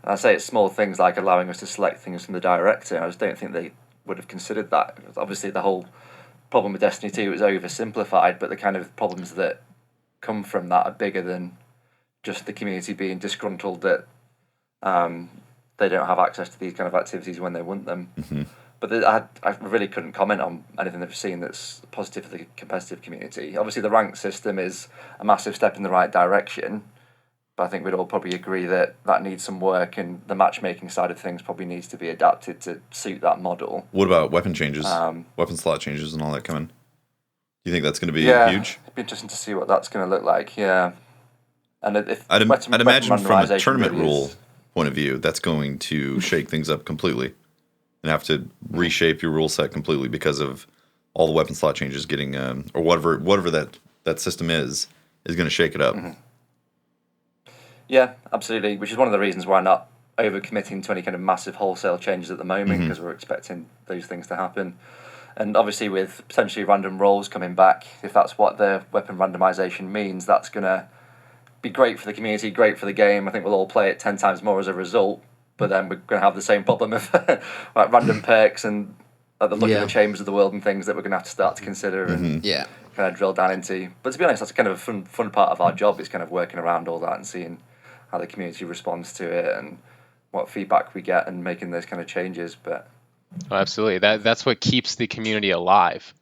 And I say it's small things like allowing us to select things from the director. I just don't think they would have considered that. Obviously, the whole problem with Destiny 2 is oversimplified, but the kind of problems that come from that are bigger than just the community being disgruntled that they don't have access to these kind of activities when they want them. Mm-hmm. But I really couldn't comment on anything they've seen that's positive for the competitive community. Obviously, the rank system is a massive step in the right direction, but I think we'd all probably agree that needs some work, and the matchmaking side of things probably needs to be adapted to suit that model. What about weapon changes, weapon slot changes and all that coming? Do you think that's going to be huge? It'd be interesting to see what that's going to look like, yeah. And I'd imagine from a tournament rule point of view, that's going to shake things up completely and have to reshape your rule set completely because of all the weapon slot changes getting, or whatever that system is going to shake it up. Mm-hmm. Yeah, absolutely. Which is one of the reasons why I'm not overcommitting to any kind of massive wholesale changes at the moment, because we're expecting those things to happen. And obviously, with potentially random rolls coming back, if that's what the weapon randomization means, that's going to be great for the community, great for the game. I think we'll all play it 10 times more as a result. But then we're going to have the same problem of like random perks and the looking chambers of the world and things that we're going to have to start to consider and kind of drill down into. But to be honest, that's kind of a fun part of our job, is kind of working around all that and seeing how the community responds to it and what feedback we get and making those kind of changes. But absolutely, that's what keeps the community alive,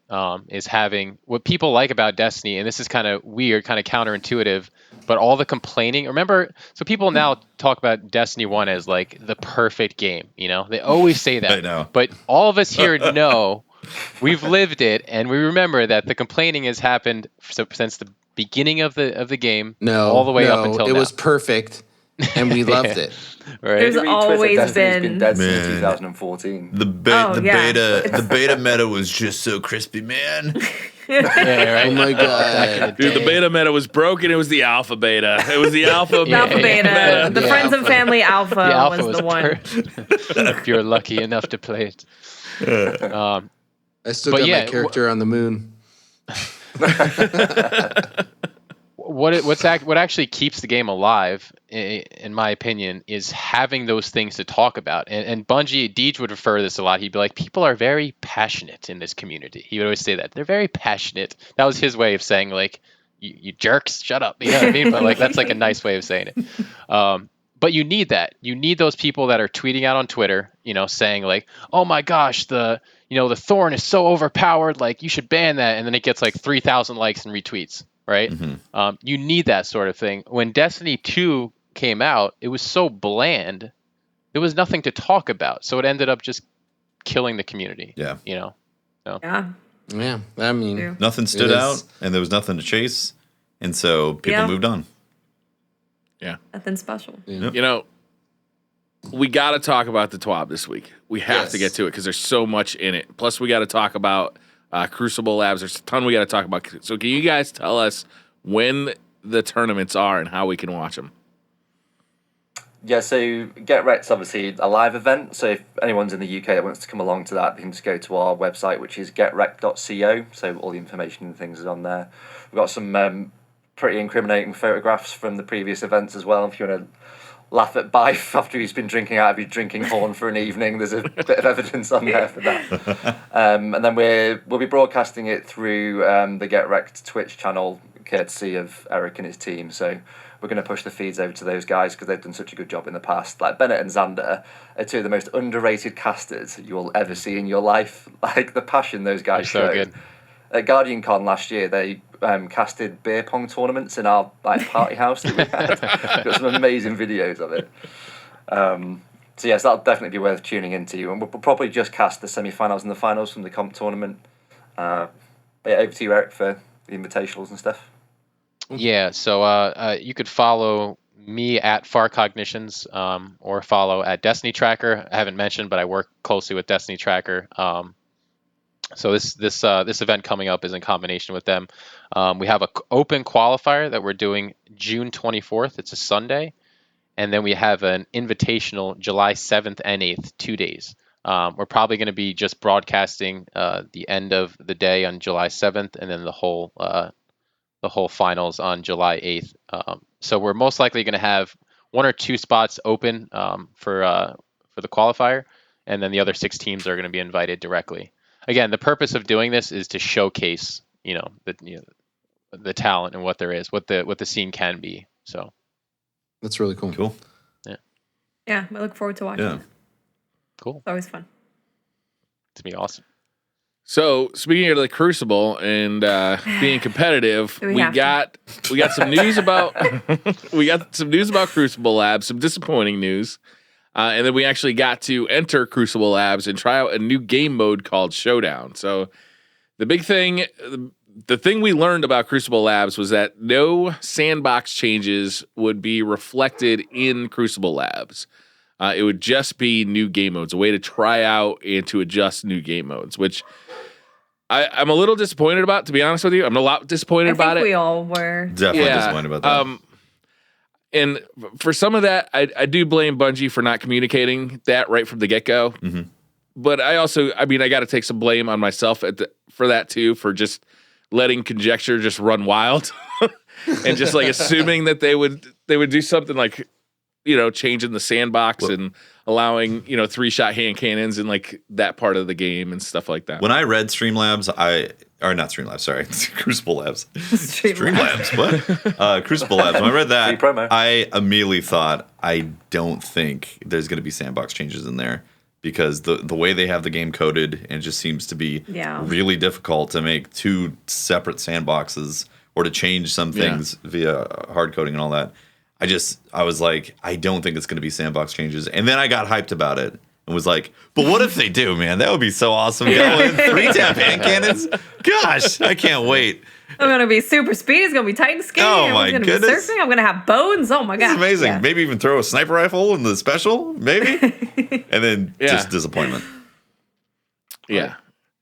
is having what people like about Destiny. And this is kind of weird, kind of counterintuitive, but all the complaining. Remember, so people now talk about Destiny 1 as like the perfect game. They always say that. I know. But all of us here know, we've lived it, and we remember that the complaining has happened since the beginning of the game, all the way up until now. It was perfect, and we loved it. Right. There's always been dead since 2014. The beta meta was just so crispy, man. Right. Oh my god, dude! The beta meta was broken. It was the alpha beta. It was the alpha. Alpha beta. The Friends and Family alpha, the alpha was the one. If you're lucky enough to play it. I still got my character on the moon. What actually keeps the game alive, in my opinion, is having those things to talk about. And Bungie, Deej would refer to this a lot. He'd be like, people are very passionate in this community. He would always say that. They're very passionate. That was his way of saying, like, you jerks, shut up. You know what I mean? But like, that's like a nice way of saying it. But you need that. You need those people that are tweeting out on Twitter, saying like, "Oh my gosh, the Thorn is so overpowered. Like, you should ban that." And then it gets like 3,000 likes and retweets, right? You need that sort of thing. When Destiny 2 came out, it was so bland. There was nothing to talk about, so it ended up just killing the community. Yeah. So. Yeah. I mean, nothing stood out, and there was nothing to chase, and so people moved on. Yeah. Nothing special. Yeah. We got to talk about the TWAB this week. We have to get to it because there's so much in it. Plus, we got to talk about Crucible Labs. There's a ton we got to talk about. So, can you guys tell us when the tournaments are and how we can watch them? Yeah, so Get Wreck's obviously a live event. So if anyone's in the UK that wants to come along to that, they can just go to our website, which is getrec.co. So all the information and things is on there. We've got some pretty incriminating photographs from the previous events as well. If you want to laugh at Bife after he's been drinking out of his drinking horn for an evening, there's a bit of evidence on there for that. And then we'll be broadcasting it through the Get Wrecked Twitch channel, courtesy of Eric and his team. So we're going to push the feeds over to those guys because they've done such a good job in the past. Like Bennett and Xander are two of the most underrated casters you'll ever see in your life. Like the passion those guys so showed. good. At Guardian Con last year, they casted beer pong tournaments in our party house that we had. Got some amazing videos of it. So yes, that'll definitely be worth tuning into. And we'll probably just cast the semi-finals and the finals from the comp tournament. But yeah, over to you, Eric, for the invitationals and stuff. Yeah, so you could follow me at FarCognitions or follow at Destiny Tracker. I haven't mentioned, but I work closely with Destiny Tracker. So this event coming up is in combination with them. We have an open qualifier that we're doing June 24th. It's a Sunday. And then we have an invitational July 7th and 8th, 2 days. We're probably going to be just broadcasting the end of the day on July 7th and then the whole finals on July 8th. So we're most likely going to have 1 or 2 spots open for the qualifier, and then the other 6 teams are going to be invited directly. Again, the purpose of doing this is to showcase, the talent and what there is, what the scene can be. So that's really cool. Cool. Yeah, I look forward to watching it. Cool. It's always fun. It's gonna be awesome. So speaking of the Crucible and being competitive, we got some news about Crucible Labs, some disappointing news, and then we actually got to enter Crucible Labs and try out a new game mode called Showdown. So the big thing, the thing we learned about Crucible Labs was that no sandbox changes would be reflected in Crucible Labs. It would just be new game modes, a way to try out and to adjust new game modes, which I'm a little disappointed about, to be honest with you. I'm a lot disappointed about it. I think we all were. Definitely disappointed about that. And for some of that, I do blame Bungie for not communicating that right from the get-go. Mm-hmm. But I got to take some blame on myself for that too, for just letting conjecture just run wild and just like assuming that they would do something like, changing the sandbox and allowing, 3-shot hand cannons in like that part of the game and stuff like that. When I read Crucible Labs, Crucible Labs. What? Crucible Labs. When I read that, I immediately thought, I don't think there's going to be sandbox changes in there because the way they have the game coded, and it just seems to be really difficult to make 2 separate sandboxes or to change some things via hard coding and all that. I was like, I don't think it's going to be sandbox changes. And then I got hyped about it and was like, but what if they do, man? That would be so awesome. Go in 3-tap hand cannons. Gosh, I can't wait. I'm going to be super speedy. It's going to be tight and skinny. Oh, my goodness. Be surfing. I'm going to have bones. Oh, my God. It's amazing. Yeah. Maybe even throw a sniper rifle in the special, maybe. And then just disappointment. Yeah.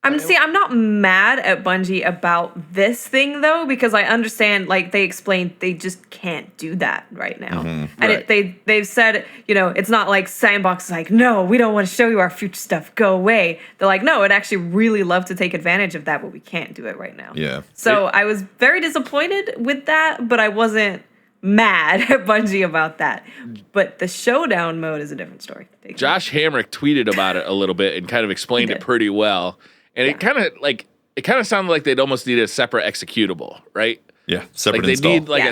I'm not mad at Bungie about this thing though, because I understand, like they explained, they just can't do that right now. Mm-hmm. And they've said, it's not like Sandbox is like, no, we don't want to show you our future stuff. Go away. They're like, no, I'd actually really love to take advantage of that, but we can't do it right now. Yeah. So I was very disappointed with that, but I wasn't mad at Bungie about that. But the Showdown mode is a different story. Josh Hamrick tweeted about it a little bit and kind of explained it pretty well. And it kind of sounded like they'd almost need a separate executable, right? Yeah, separate install. They need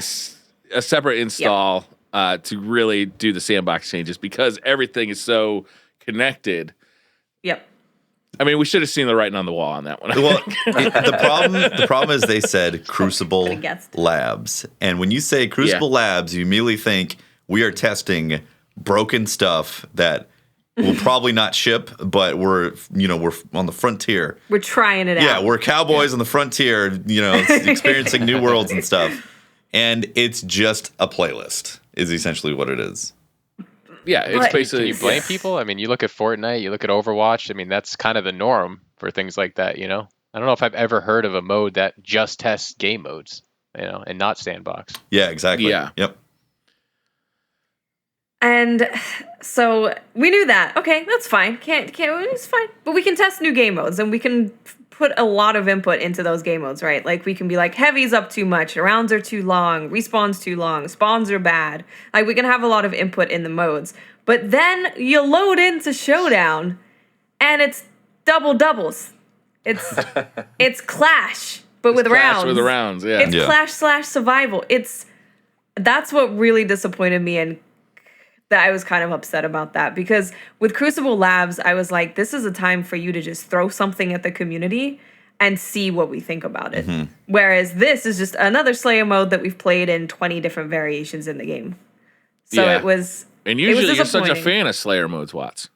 a separate install to really do the sandbox changes because everything is so connected. Yep. I mean, we should have seen the writing on the wall on that one. Well, the problem is they said Crucible Labs, and when you say Crucible Labs, you immediately think we are testing broken stuff that will probably not ship, but we're on the frontier. We're trying it out. Yeah, we're cowboys on the frontier, experiencing new worlds and stuff. And it's just a playlist, is essentially what it is. Yeah, it's basically. Can you blame people? I mean, you look at Fortnite, you look at Overwatch. I mean, that's kind of the norm for things like that. I don't know if I've ever heard of a mode that just tests game modes, and not sandbox. Yeah, exactly. Yeah. Yep. And so we knew that. Okay, that's fine. It's fine. But we can test new game modes, and we can put a lot of input into those game modes, right? Like, we can be like, heavy's up too much, rounds are too long, respawns too long, spawns are bad. Like, we can have a lot of input in the modes. But then you load into Showdown, and it's doubles. It's Clash, but with Clash rounds. with the rounds, yeah. It's Clash/Survival. That's what really disappointed me, and that I was kind of upset about that, because with Crucible Labs, I was like, this is a time for you to just throw something at the community and see what we think about it. Mm-hmm. Whereas this is just another Slayer mode that we've played in 20 different variations in the game. So it was. And usually you're such a fan of Slayer modes, Watts.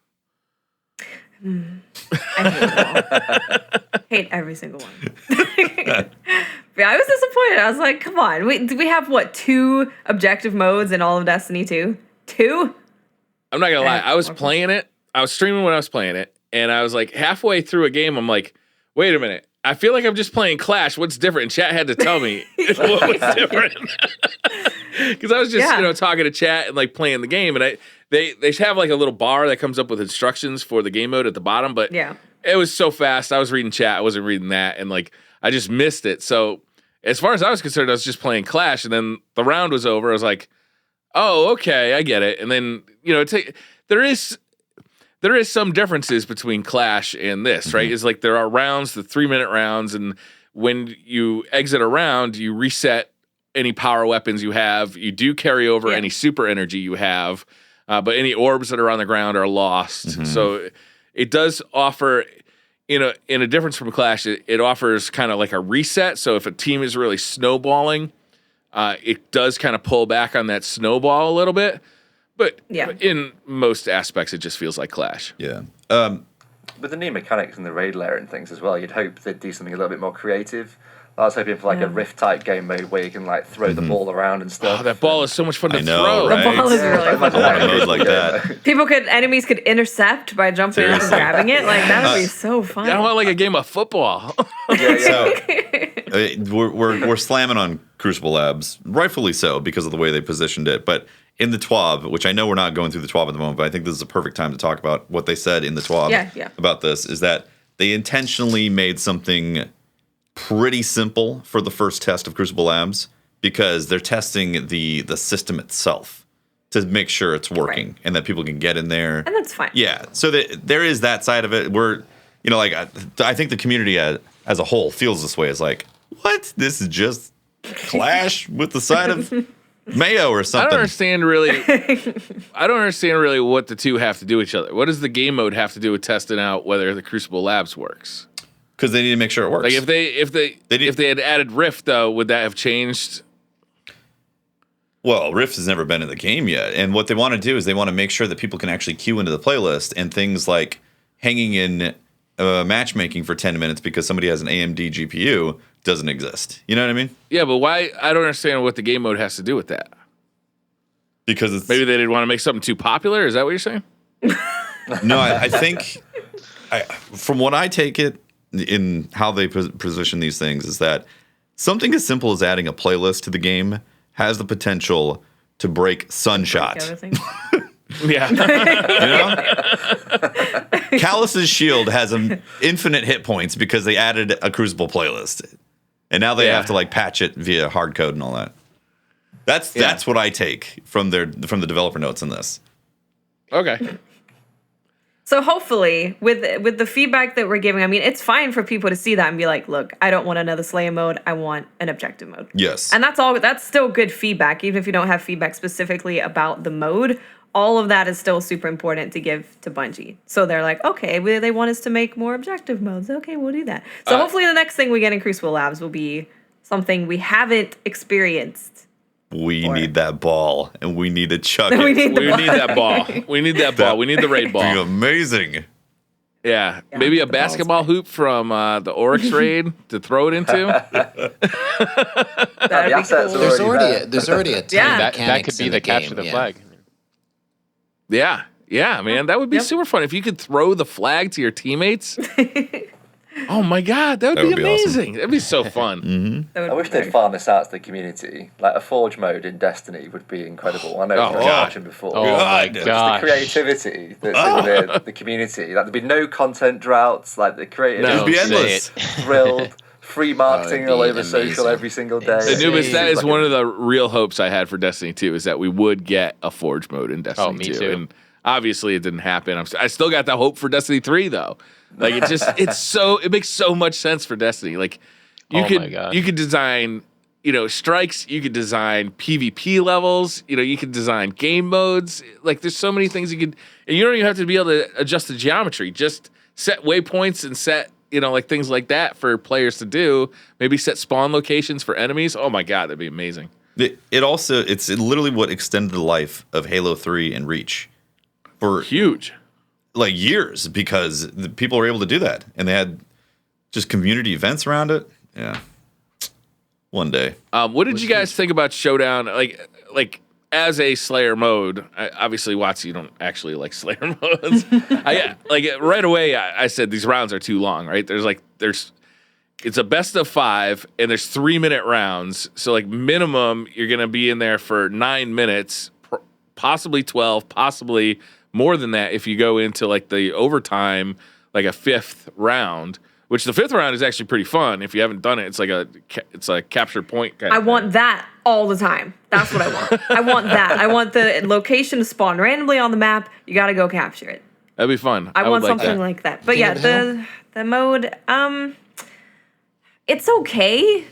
I hate them all. Hate every single one. Yeah, I was disappointed. I was like, come on. We have, 2 objective modes in all of Destiny 2? 2? I'm not gonna lie. I was playing it. I was streaming when I was playing it, and I was like halfway through a game. I'm like, wait a minute. I feel like I'm just playing Clash. What's different? And chat had to tell me what was different because I was just talking to chat and like playing the game, and they have like a little bar that comes up with instructions for the game mode at the bottom, but it was so fast. I was reading chat. I wasn't reading that, and like I just missed it. So as far as I was concerned, I was just playing Clash, and then the round was over. I was like, oh, okay, I get it. And then, there is some differences between Clash and this, right? It's like there are rounds, the 3-minute rounds, and when you exit a round, you reset any power weapons you have. You do carry over any super energy you have, but any orbs that are on the ground are lost. Mm-hmm. So it does offer, in a difference from Clash, it offers kind of like a reset. So if a team is really snowballing, it does kind of pull back on that snowball a little bit, but in most aspects, it just feels like Clash. Yeah. With the new mechanics and the raid layer and things as well, you'd hope they'd do something a little bit more creative. I was hoping for like a Rift type game mode where you can like throw the ball around and stuff. Oh, that ball is so much fun to throw. Right? The ball is really fun. Mode like that. Enemies could intercept by jumping up and grabbing it. Like, that would be so fun. I want like a game of football. So we're slamming on Crucible Labs, rightfully so, because of the way they positioned it. But in the TWAB, which I know we're not going through the TWAB at the moment, but I think this is a perfect time to talk about what they said in the TWAB about this, is that they intentionally made something pretty simple for the first test of Crucible Labs, because they're testing the system itself to make sure it's working and that people can get in there. And that's fine. Yeah. So there is that side of it. We're, I think the community as a whole feels this way. It's like, what? This is just Clash with the side of mayo or something. I don't understand really what the two have to do with each other. What does the game mode have to do with testing out whether the Crucible Labs works? Because they need to make sure it works. Like if they had added Rift, though, would that have changed? Well, Rift has never been in the game yet, and what they want to do is they want to make sure that people can actually queue into the playlist, and things like hanging in matchmaking for 10 minutes because somebody has an AMD GPU doesn't exist. You know what I mean? Yeah, but why? I don't understand what the game mode has to do with that. Because it's maybe they didn't want to make something too popular. Is that what you're saying? No, I think from what I take it in how they position these things is that something as simple as adding a playlist to the game has the potential to break Sunshot. Yeah. Callus's shield has infinite hit points because they added a Crucible playlist. And now they have to like patch it via hard code and all that. That's what I take from the developer notes in this. Okay. So hopefully, with the feedback that we're giving, I mean, it's fine for people to see that and be like, "Look, I don't want another Slayer mode. I want an objective mode." Yes. And that's all. That's still good feedback, even if you don't have feedback specifically about the mode. All of that is still super important to give to Bungie. So they're like, "Okay, they want us to make more objective modes. Okay, we'll do that." So hopefully, the next thing we get in Crucible Labs will be something we haven't experienced. We need that ball, and we need to chuck it. We need that ball. We need that ball. We need the raid Be ball. amazing. Yeah. Maybe a basketball hoop from the Oryx raid to throw it into. That'd be assets cool. are There's already a ton Yeah. of That mechanics could be in the capture game, the yeah. flag. Yeah, man. That would be Yep. super fun. If you could throw the flag to your teammates. Oh my God, that would be would be awesome. amazing. That'd be so fun. That would I be wish very they'd farm this out to the community. Like a Forge mode in Destiny would be incredible. I know Oh, it's been God. mentioned before. Oh my God. The gosh. creativity that's in the community. Like there'd be no content droughts. Like the creative No. It'd be Say endless. it. thrilled. Free marketing it'd all be over social amazing. every single day. Anubis, that Seems is like one a- of the real hopes I had for Destiny 2 is that we would get a Forge mode in Destiny me 2. too. And obviously it didn't happen. I still got that hope for Destiny 3 though. Like it makes so much sense for Destiny. Like Oh my gosh. you could design, strikes, you could design PvP levels, you could design game modes. Like there's so many things you could, and you don't even have to be able to adjust the geometry. Just set waypoints and set, like things like that for players to do. Maybe set spawn locations for enemies. Oh my God, that'd be amazing. It's literally what extended the life of Halo 3 and Reach for Huge. like years, because the people were able to do that, and they had just community events around it. Yeah. One day. What did you guys think about Showdown? Like as a Slayer mode, obviously, Watts, you don't actually like Slayer modes. Right away, I said these rounds are too long, right? It's a best of 5, and there's 3-minute rounds. So like minimum, you're gonna be in there for 9 minutes, possibly 12, possibly more than that if you go into like the overtime, like a 5th round. Which the 5th round is actually pretty fun. If you haven't done it, it's a capture point kind I of want that all the time. That's what I want. I want that. I want the location to spawn randomly on the map. You got to go capture it. That'd be fun. I want would like something that. like that. But King yeah, of the the mode, it's okay.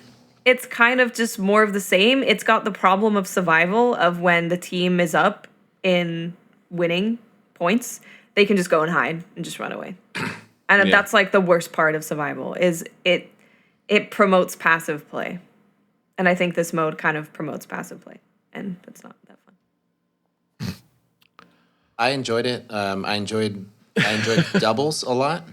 It's kind of just more of the same. It's got the problem of survival of when the team is up in winning points, they can just go and hide and just run away. And Yeah. that's like the worst part of survival is it promotes passive play. And I think this mode kind of promotes passive play. And that's not that fun. I enjoyed it. I enjoyed doubles a lot.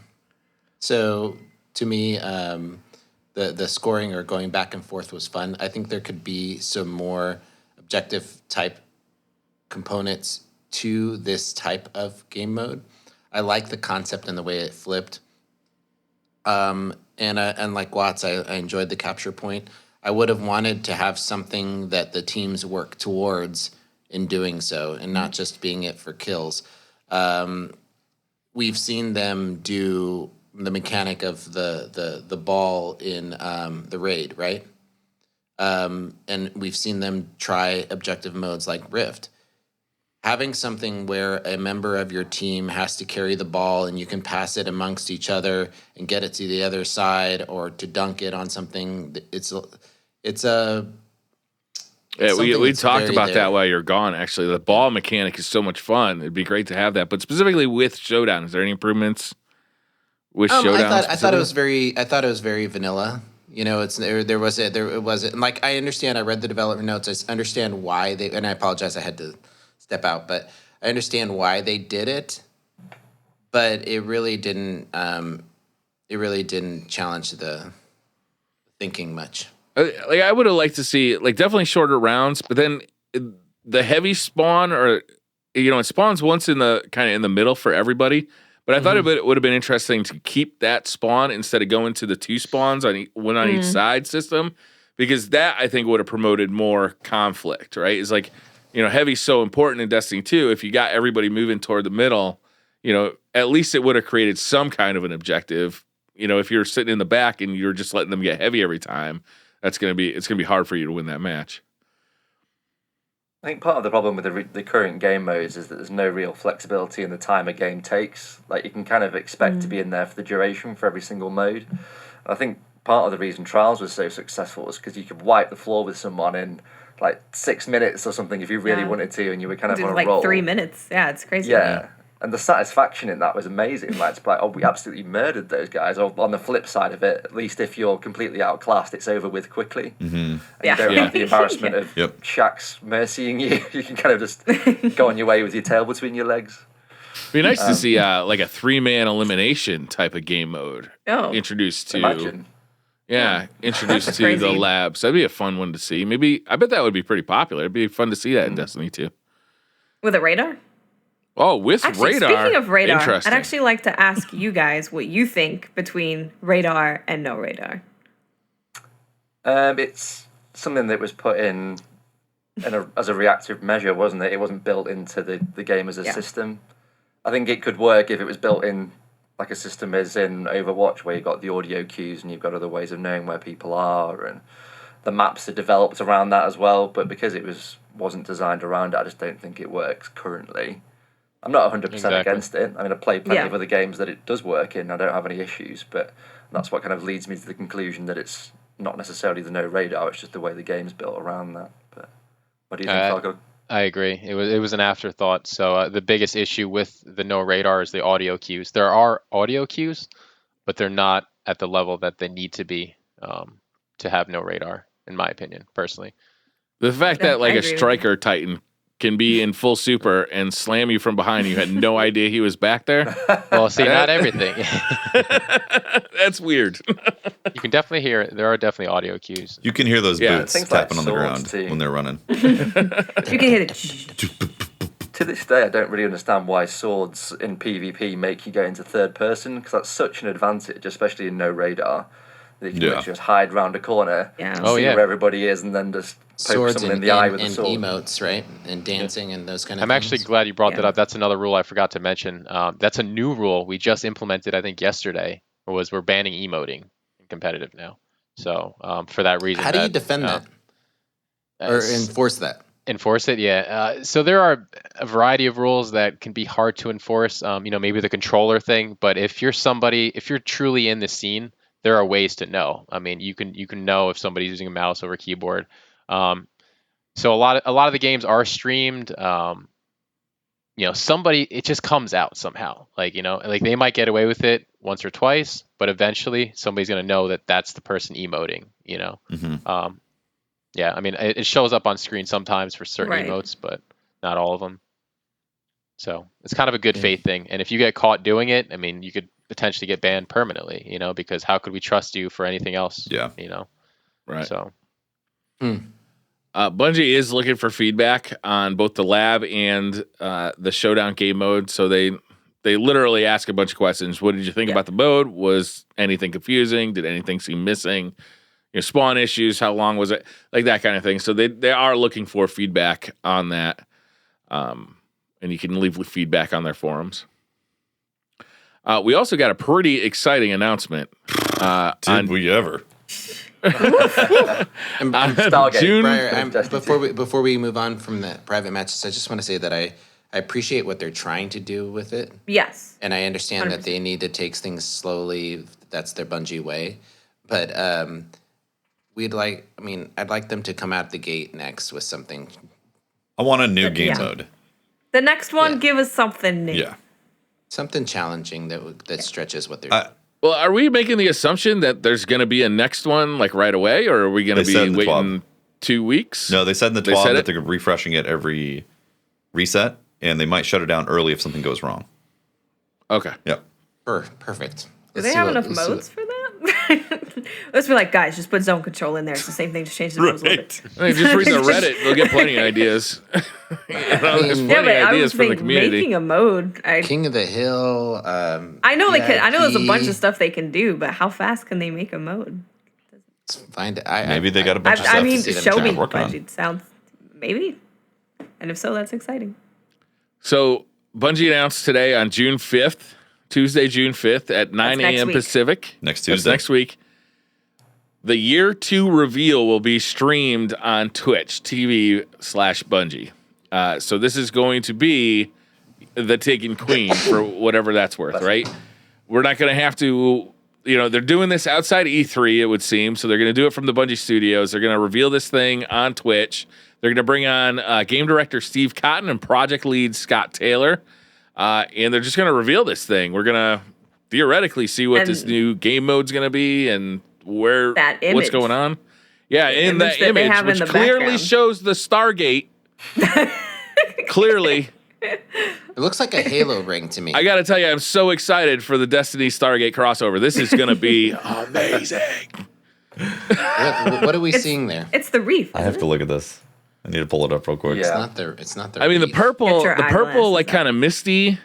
So to me, the scoring or going back and forth was fun. I think there could be some more objective type components to this type of game mode. I like the concept and the way it flipped. And like Watts, I enjoyed the capture point. I would have wanted to have something that the teams work towards in doing so, and not just being it for kills. We've seen them do the mechanic of the ball in the raid, right? And we've seen them try objective modes like Rift. Having something where a member of your team has to carry the ball and you can pass it amongst each other and get it to the other side or to dunk it on something, it's a Yeah, we something that's talked very about there. that while you're gone. Actually, the ball mechanic is so much fun. It'd be great to have that. But specifically with Showdown, is there any improvements with Showdown? I thought it was very vanilla. There wasn't like I understand. I read the development notes. I understand why they, and I apologize. I had to step out, but I understand why they did it. But it really didn't. It really didn't challenge the thinking much. Like I would have liked to see like definitely shorter rounds, but then the heavy spawn or it spawns once in the kind of in the middle for everybody. But I thought it would have been interesting to keep that spawn instead of going to the 2 spawns one on each side system, because that I think would have promoted more conflict. Right? It's like heavy's so important in Destiny 2. If you got everybody moving toward the middle, at least it would have created some kind of an objective. If you're sitting in the back and you're just letting them get heavy every time, it's gonna be hard for you to win that match. think part of the problem with the current game modes is that there's no real flexibility in the time a game takes. Like, you can kind of expect to be in there for the duration for every single mode. I think part of the reason Trials was so successful was because you could wipe the floor with someone in like 6 minutes or something if you really wanted to, and you were kind of on a like roll. 3 minutes. Yeah, it's crazy. Yeah. And the satisfaction in that was amazing. Like, it's like, oh, we absolutely murdered those guys. Or on the flip side of it, at least if you're completely outclassed, it's over with quickly. Mm-hmm. And you don't have the embarrassment of Shaq's mercying you. You can kind of just go on your way with your tail between your legs. It'd be nice to see like a 3-man elimination type of game mode introduced to. Imagine. Yeah, introduced to crazy. the labs. That'd be a fun one to see. Maybe I bet that would be pretty popular. It'd be fun to see that in Destiny 2. With a radar? Oh, with radar. Speaking of radar, I'd Interesting. actually like to ask you guys what you think between radar and no radar. It's something that was put in as a reactive measure, wasn't it? It wasn't built into the game as a system. I think it could work if it was built in like a system is in Overwatch, where you've got the audio cues and you've got other ways of knowing where people are, and the maps are developed around that as well. But because it wasn't designed around it, I just don't think it works currently. I'm not 100% against it. I mean, I've played plenty of other games that it does work in. I don't have any issues, but that's what kind of leads me to the conclusion that it's not necessarily the no radar, it's just the way the game's built around that. But what do you think, FarCog? I agree. It was an afterthought. So the biggest issue with the no radar is the audio cues. There are audio cues, but they're not at the level that they need to be to have no radar, in my opinion, personally. The fact that like a striker titan can be in full super and slam you from behind, you had no idea he was back there. Well, see, not everything. That's weird. You can definitely hear it. There are definitely audio cues. You can hear those boots things tapping like on the ground swords too. when they're running. You can hear it. To this day, I don't really understand why swords in PvP make you go into third person, because that's such an advantage, especially in no radar. That you can just hide round a corner, and see where everybody is, and then just poke Swords someone in the eye with a and sword. emotes, right? And dancing and those kind of I'm things. actually glad you brought that up. That's another rule I forgot to mention. That's a new rule we just implemented, I think, yesterday, was we're banning emoting in competitive now. So for that reason. How do you defend that? Or enforce that? Enforce it, yeah. So there are a variety of rules that can be hard to enforce. Maybe the controller thing, but if you're truly in the scene, there are ways to know. I mean, you can know if somebody's using a mouse over keyboard. So a lot of the games are streamed. It just comes out somehow. Like they might get away with it once or twice, but eventually somebody's gonna know that that's the person emoting. Mm-hmm. Yeah, I mean, it shows up on screen sometimes for certain emotes, but not all of them. So it's kind of a good faith thing. And if you get caught doing it, I mean, you could potentially get banned permanently, because how could we trust you for anything else? Yeah. Right. So. Bungie is looking for feedback on both the lab and the showdown game mode. So they literally ask a bunch of questions. What did you think about the mode? Was anything confusing? Did anything seem missing? Spawn issues, how long was it? Like that kind of thing. So they are looking for feedback on that. And you can leave feedback on their forums. We also got a pretty exciting announcement. Did we ever? June. Before we move on from the private matches, I just want to say that I appreciate what they're trying to do with it. Yes. And I understand 100%. that they need to take things slowly. That's their Bungie way. But I'd like them to come out the gate next with something. I want a new game mode. The next one, give us something new. Yeah. Something challenging that stretches what they're doing. Well, are we making the assumption that there's going to be a next one like right away, or are we going to be waiting 2 weeks? No, they said in the TWAB that they're refreshing it every reset, and they might shut it down early if something goes wrong. Okay. Yep. Perfect. Do they have enough modes for that? Let's be like, guys, just put zone control in there. It's the same thing. Just change the modes a little bit. I mean, just read the Reddit. They'll get plenty of ideas. There's plenty of ideas from the community. Making a mode. King of the Hill. I know they can. I know there's a bunch of stuff they can do, but how fast can they make a mode? Maybe they got a bunch of stuff. I mean, to show me work on. budget. Sounds maybe, and if so, that's exciting. So Bungie announced today on June 5th, Tuesday, June 5th at 9 a.m. Pacific. Next Tuesday. That's next week. The year 2 reveal will be streamed on Twitch TV /Bungie. So this is going to be the Taken Queen for whatever that's worth, right? We're not going to have to, they're doing this outside E3, it would seem. So they're going to do it from the Bungie studios. They're going to reveal this thing on Twitch. They're going to bring on game director Steve Cotton and project lead Scott Taylor. And they're just going to reveal this thing. We're going to theoretically see what this new game mode's going to be and what's going on. Yeah, in that image, which clearly shows the Stargate. Clearly. It looks like a Halo ring to me. I got to tell you, I'm so excited for the Destiny Stargate crossover. This is going to be amazing. What are we seeing there? It's the reef. I have to look at this. I need to pull it up real quick. Yeah. It's not the I mean, the reef. purple, like kind of misty,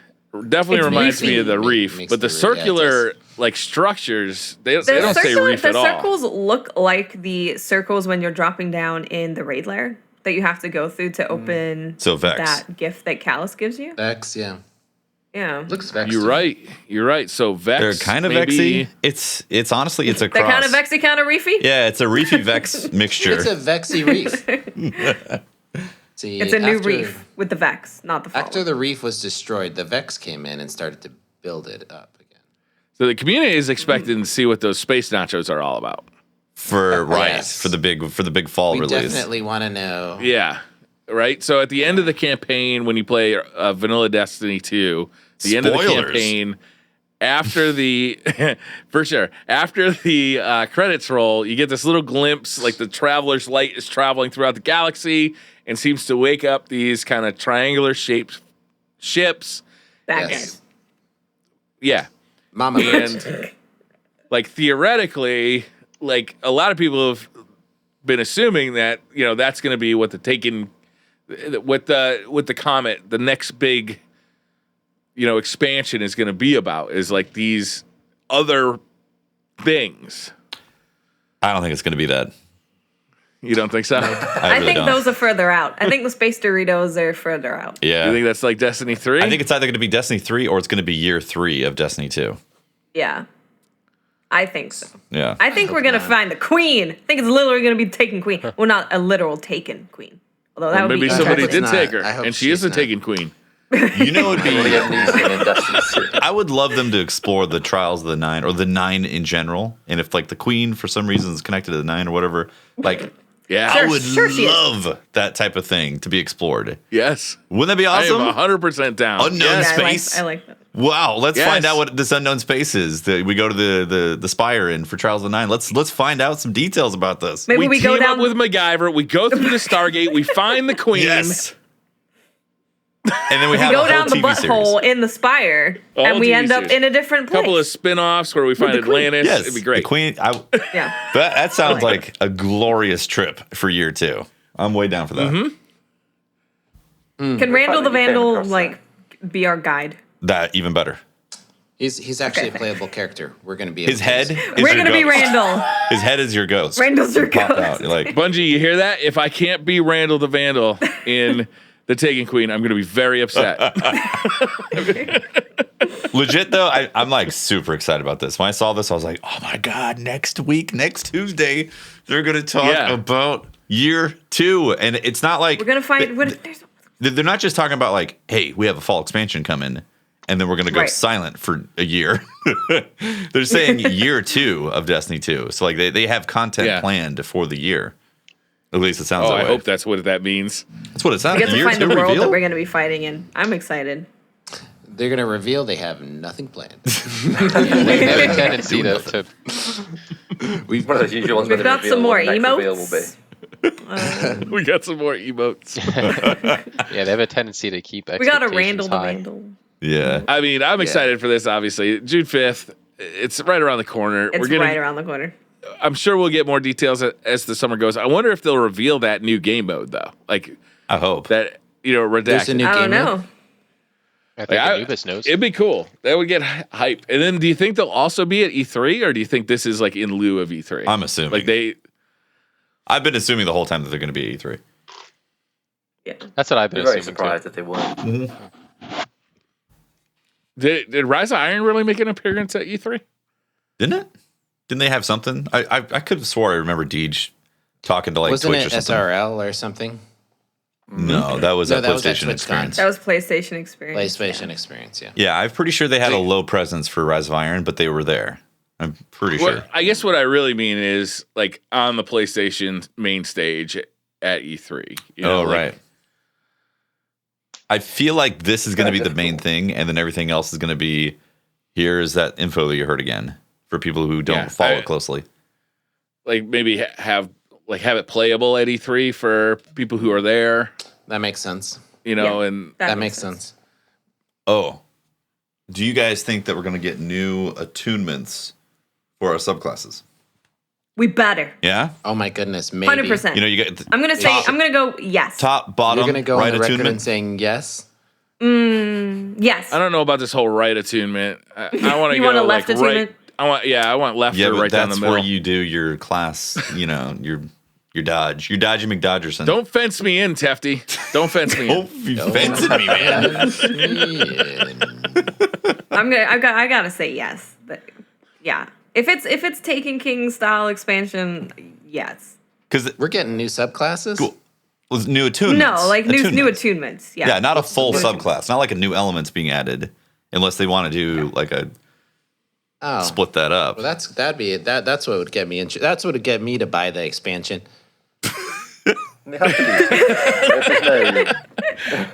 definitely reminds me of the reef. But the circular, structures, they don't say reef at all. The circles look like the circles when you're dropping down in the raid lair that you have to go through to open Vex. that gift that Callus gives you. Vex, yeah. Yeah. Looks Vex. You're right. So Vex. They're kind of maybe, vexy. It's honestly, it's a cross. They're kind of vexy, kind of reefy? Yeah, it's a reefy Vex mixture. It's a Vexy reef. See, It's a new reef with the Vex, not the follow. After the reef was destroyed, the Vex came in and started to build it up again. So the community is expecting to see what those space nachos are all about. For Yes. for the big fall We release. definitely want to know. Yeah. Right. So at the end of the campaign, when you play Vanilla Destiny 2, the end of the Spoilers. campaign, after the for sure, after the credits roll, you get this little glimpse, like the Traveler's Light is traveling throughout the galaxy and seems to wake up these kind of triangular shaped ships. Bad Yes. guys. Yeah. Mama birds. And like theoretically, like a lot of people have been assuming that that's going to be what the Taken with the Comet, the next big expansion is going to be about, is like these other things. I don't think it's going to be that. You don't think so? I really think don't. those are further out. I think the Space Doritos are further out. Yeah. You think that's like Destiny 3? I think it's either going to be Destiny 3 or it's going to be year 3 of Destiny 2. Yeah. I think so. Yeah. I think we're going to find the queen. I think it's literally going to be Taken Queen. Well, not a literal Taken Queen. Although that would maybe be somebody hope did it's take not. her, I hope and she she's is a not. Taken Queen. You know, it'd We'll be. get news in Destiny 2. I would love them to explore the Trials of the Nine or the Nine in general, and if like the Queen for some reason is connected to the Nine or whatever, like Yeah. I would Sure she is. love that type of thing to be explored. Yes. Wouldn't that be I awesome? am 100% down. Unknown Yes. space. I like that. Wow, let's Yes. find out what this unknown space is that we go to the Spire in for Trials of the Nine. Let's find out some details about this. Maybe we go team down up with MacGyver. We go through the Stargate. We find the Queen. Yes. And then we we have go a whole down the TV butthole series. in the spire, A whole and we TV end up series. in a different A place. couple of spin-offs where we find the Queen. Atlantis. Yes, It'd be great. The Queen. Yeah. That sounds like a glorious trip for year 2. I'm way down for that. Can Randall the Finally came Vandal across like be our guide? That even better. He's actually a playable character. We're going to be His head. Is We're your gonna be ghost. Randall. His head is your ghost. Randall's your Pop ghost. out. You're like, Bungie, you hear that? If I can't be Randall the Vandal in the Taken Queen, I'm going to be very upset. legit though, I'm like super excited about this. When I saw this, I was like, oh my god! Next week, next Tuesday, they're gonna talk about year 2, and it's not like We're gonna find. they're not just talking about like, hey, we have a fall expansion coming, and then we're gonna go Right. silent for a year. They're saying year 2 of Destiny 2, so like they have content planned for the year. At least it sounds that I way. hope that's what that means. That's what it sounds We like. get to Year find 2 the world reveal? that we're gonna be fighting in. I'm excited. They're going to reveal they have nothing planned. We have a tendency to One of those usual ones. where We've they got reveal some more what the next reveal will emotes. be. We got some more emotes. yeah, they have a tendency to keep We got a expectations Randall the high. Vandal. Yeah. I mean, I'm excited for this, obviously. June 5th. It's right around the corner. It's right around the corner. I'm sure we'll get more details as the summer goes. I wonder if they'll reveal that new game mode, though. Like, I hope. that, redacted. There's a new I don't game mode? know. I think Like, An00bis knows. It'd be cool. That would get hype. And then do you think they'll also be at E3, or do you think this is like in lieu of E3? I'm assuming. Like I've been assuming the whole time that they're going to be at E3. Yeah. That's what I've I'd been be very assuming surprised too. if they weren't. did Rise of Iron really make an appearance at E3? Didn't it? Didn't they have something? I could have swore I remember Deej talking to like Wasn't Twitch it or something. SRL or something? No, that was No, a that was at PlayStation TwitchCon. experience. That was PlayStation experience. PlayStation experience, yeah. Yeah, I'm pretty sure they had a low presence for Rise of Iron, but they were there. I'm pretty sure. I guess what I really mean is like on the PlayStation main stage at E3. You know, like, right. I feel like this is going to be the main thing, and then everything else is going to be, here's that info that you heard again, for people who don't follow it closely. Like maybe have it playable at E3 for people who are there. That makes sense. You know, Yeah, and That makes sense. Oh, do you guys think that we're going to get new attunements for our subclasses? We better. Yeah? Oh my goodness, maybe. 100%. You know, you get I'm gonna go yes. top, bottom, You're gonna go right on the record attunement. and saying yes. Yes. I don't know about this whole right attunement. I want to You go want a like left attunement? right. I want left Yeah, or but right down the that's middle. where you do your class, you know, your dodge. Your dodgy McDodgerson. Don't fence me in, Tefty. Don't fence me in. Don't be fencing me, man. I gotta say yes. But yeah. If it's Taken King style expansion, yes. Because We're getting new subclasses. cool. Was new attunements. No, like new attunements. Yeah. Yeah, not a full subclass. Not like a new elements being added, unless they want to do like a Oh, split that up. well, that'd be it. That's what would get me. That's what would get me to buy the expansion. They have to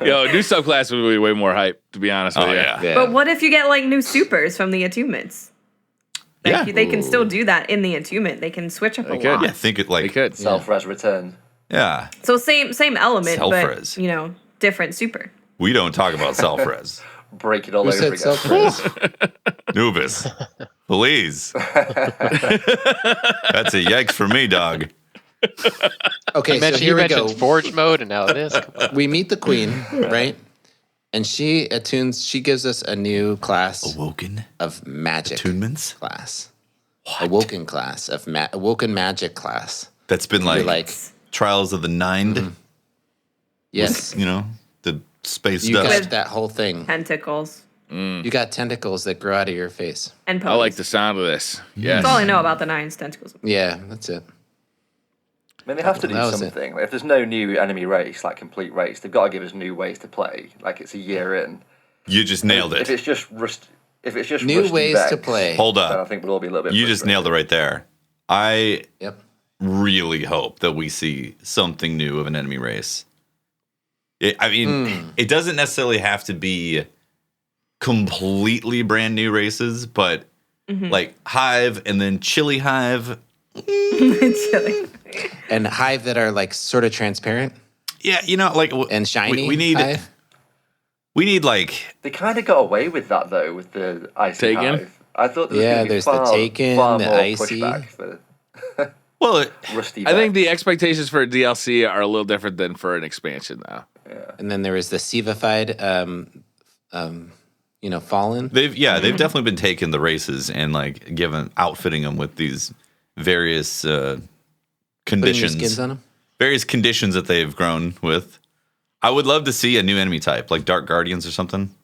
do. Yo, new subclass would be way more hype, to be honest with you. Yeah. But what if you get like new supers from the attunements? Like, Yeah. they can still do that in the attunement. They can switch up a could. lot. Yeah, think it They like could. Self-res return. yeah. So same element, Self-res. but different super. We don't talk about self-res. Break it all Who over said again. self-res? Anubis, please. That's a yikes for me, dog. Okay, so You here we go. mentioned forge mode, and now it is. We meet the queen, right? And she attunes. She gives us a new class Awoken of magic attunements. class. Awoken class of awoken magic class. That's been You're like, like, Trials of the Nine. yes, You know, the space you dust. got that whole thing. Tentacles You got tentacles that grow out of your face. and ponies. I like the sound of this. Yes. That's all I know about the Nine's tentacles. Yeah, that's it. I mean, they have to do That was it. something. Like, if there's no new enemy race, like complete race, they've got to give us new ways to play. Like it's a year in. You just nailed If it. it's just New Rusty ways Vex, to play. Hold then I up. think we'll all be a little bit. You just nailed it right there. I Yep. really hope that we see something new of an enemy race. It doesn't necessarily have to be completely brand new races, but like Hive and then Chili Hive. Chili. And hive that are like sort of transparent Yeah, you know, like and shiny. We need hive. we need like They kind of got away with that though with the icy Taken? hive. I thought there was Yeah, gonna be there's the far, Taken, far the more icy. pushback for well, Rusty. I think Vex. the expectations for a DLC are a little different than for an expansion, though. And then there was the Sivified, Fallen. they've definitely been taking the races and like outfitting them with these various Putting new conditions. skins on them. Various conditions that they've grown with. I would love to see a new enemy type, like Dark Guardians or something.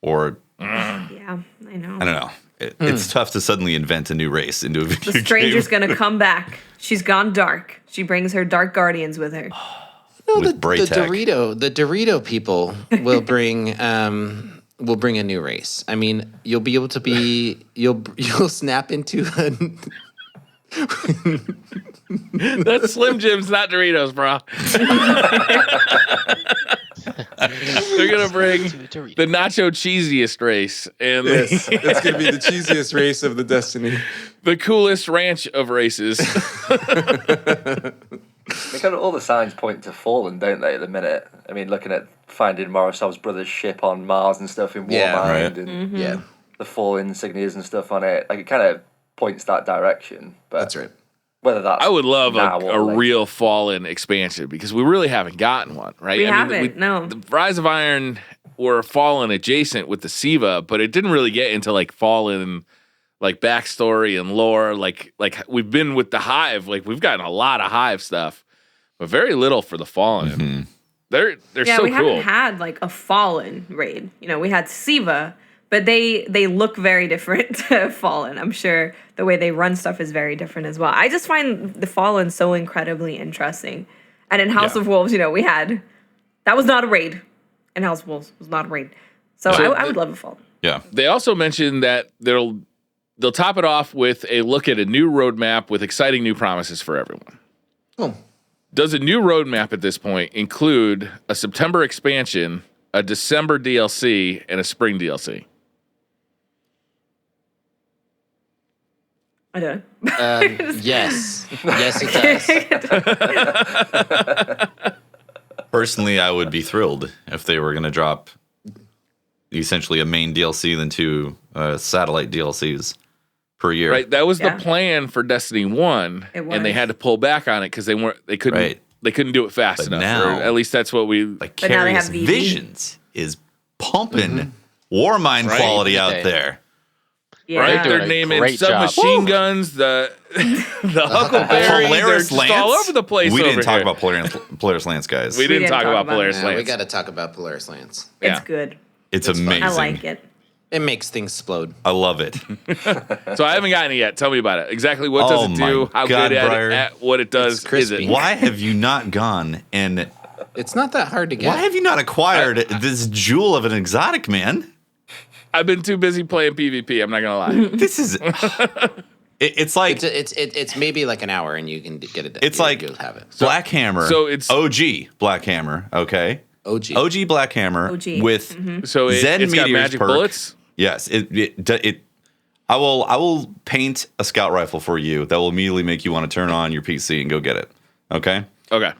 Or Yeah, I know. I don't know. It's tough to suddenly invent a new race into a video The stranger's game. gonna come back. She's gone dark. She brings her dark guardians with her. No, With the Braytech. Dorito people will bring a new race. I mean, you'll be able to be you'll snap into a That's Slim Jims, not Doritos, bro. They're gonna bring the nacho cheesiest race and it's gonna be the cheesiest race of the Destiny. the coolest ranch of races. They got all the signs point to Fallen, don't they? At the minute, I mean, looking at finding Morozov's brother's ship on Mars and stuff in Warmind, Yeah, right. and Yeah, the Fallen insignias and stuff on it. Like it kind of points that direction. But that's right. whether that's I would love now a or later. real Fallen expansion because we really haven't gotten one, right? We haven't, no. The Rise of Iron were Fallen adjacent with the Siva, but it didn't really get into like Fallen, like backstory and lore. Like we've been with the Hive, like we've gotten a lot of Hive stuff, but very little for the Fallen. Mm-hmm. They're Yeah, so we cool. haven't had like a fallen raid. We had Siva, but they look very different to Fallen. I'm sure the way they run stuff is very different as well. I just find the Fallen so incredibly interesting. And in House Yeah. of Wolves, we had That was not a raid. And House of Wolves was not a raid. So I would love a fall. Yeah. They also mentioned that they'll top it off with a look at a new roadmap with exciting new promises for everyone. Oh. Does a new roadmap at this point include a September expansion, a December DLC, and a spring DLC? I don't know. Yes. Yes, it does. Personally, I would be thrilled if they were going to drop essentially a main DLC than 2 satellite DLCs per year. Right, that was the plan for Destiny 1, and they had to pull back on it because they couldn't do it fast enough. Now, or at least that's what we like But now they Curious have VV. Visions is pumping Warmind quality out there. Yeah. right. doing They're a naming great job. submachine guns, the Huckleberry. They're Polaris just all Lance? over the place. We didn't over talk here. about Polaris Lance, guys. We didn't talk about Polaris Yeah, Lance. we got to talk about Polaris Lance. It's Yeah. good. It's fun. amazing. I like it. It makes things explode. I love it. So I haven't gotten it yet. Tell me about it. Exactly what does it my do? How God, good Briar. at what it does It's is crispy. it? Why have you not gone and It's not that hard to get. why have you not acquired this jewel of an exotic, man? I've been too busy playing PvP. I'm not gonna lie. This is it's like It's maybe like an hour and you can get it. it's like you'll have it. Black Hammer. so it's- OG Black Hammer, okay? OG. OG Black Hammer OG. with So Zen it's got Meteor's magic perk. bullets. Yes, it I will paint a scout rifle for you that will immediately make you want to turn on your PC and go get it. Okay? Okay.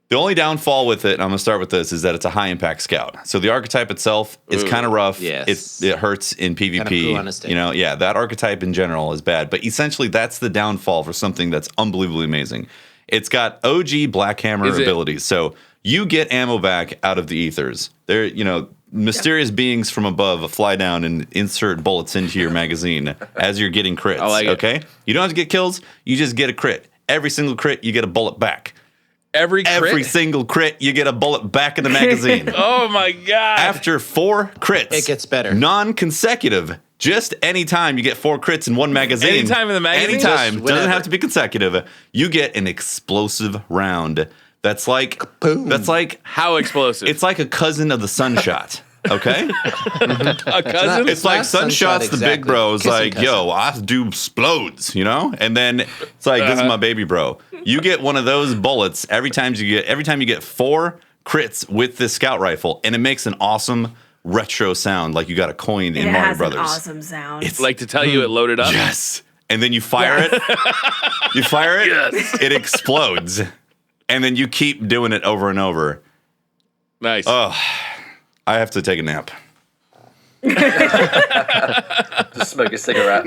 The only downfall with it, and I'm going to start with this, is that it's a high impact scout. So the archetype itself is kind of rough. Yes. It hurts in PvP. poo on a stick. You know, yeah, that archetype in general is bad. But essentially, that's the downfall for something that's unbelievably amazing. It's got OG Black Hammer Is it- abilities. So you get ammo back out of the ethers. They're, mysterious beings from above fly down and insert bullets into your magazine as you're getting crits. I like it. Okay? You don't have to get kills, you just get a crit. Every single crit, you get a bullet back. Every crit. Every single crit, you get a bullet back in the magazine. Oh my god. After 4 crits, It gets better. Non-consecutive. Just anytime you get 4 crits in one magazine. Anytime in the magazine? Anytime. Just Doesn't whenever. have to be consecutive. You get an explosive round. That's like Boom. That's like How explosive? it's like a cousin of the Sunshot. Okay? a cousin. It's like not Sunshot Sunshot's the big exactly. bro. It's Kissing like, cousin. yo, I do explodes, And then it's like, this is my baby bro. You get one of those bullets every time you get 4 crits with this scout rifle, and it makes an awesome retro sound, like you got a coin in It Mario has Brothers. an awesome sound. It's like to tell you it loaded up. yes. And then you fire it. You fire it. Yes. It explodes. And then you keep doing it over and over. Nice. I have to take a nap. Just smoke a cigarette.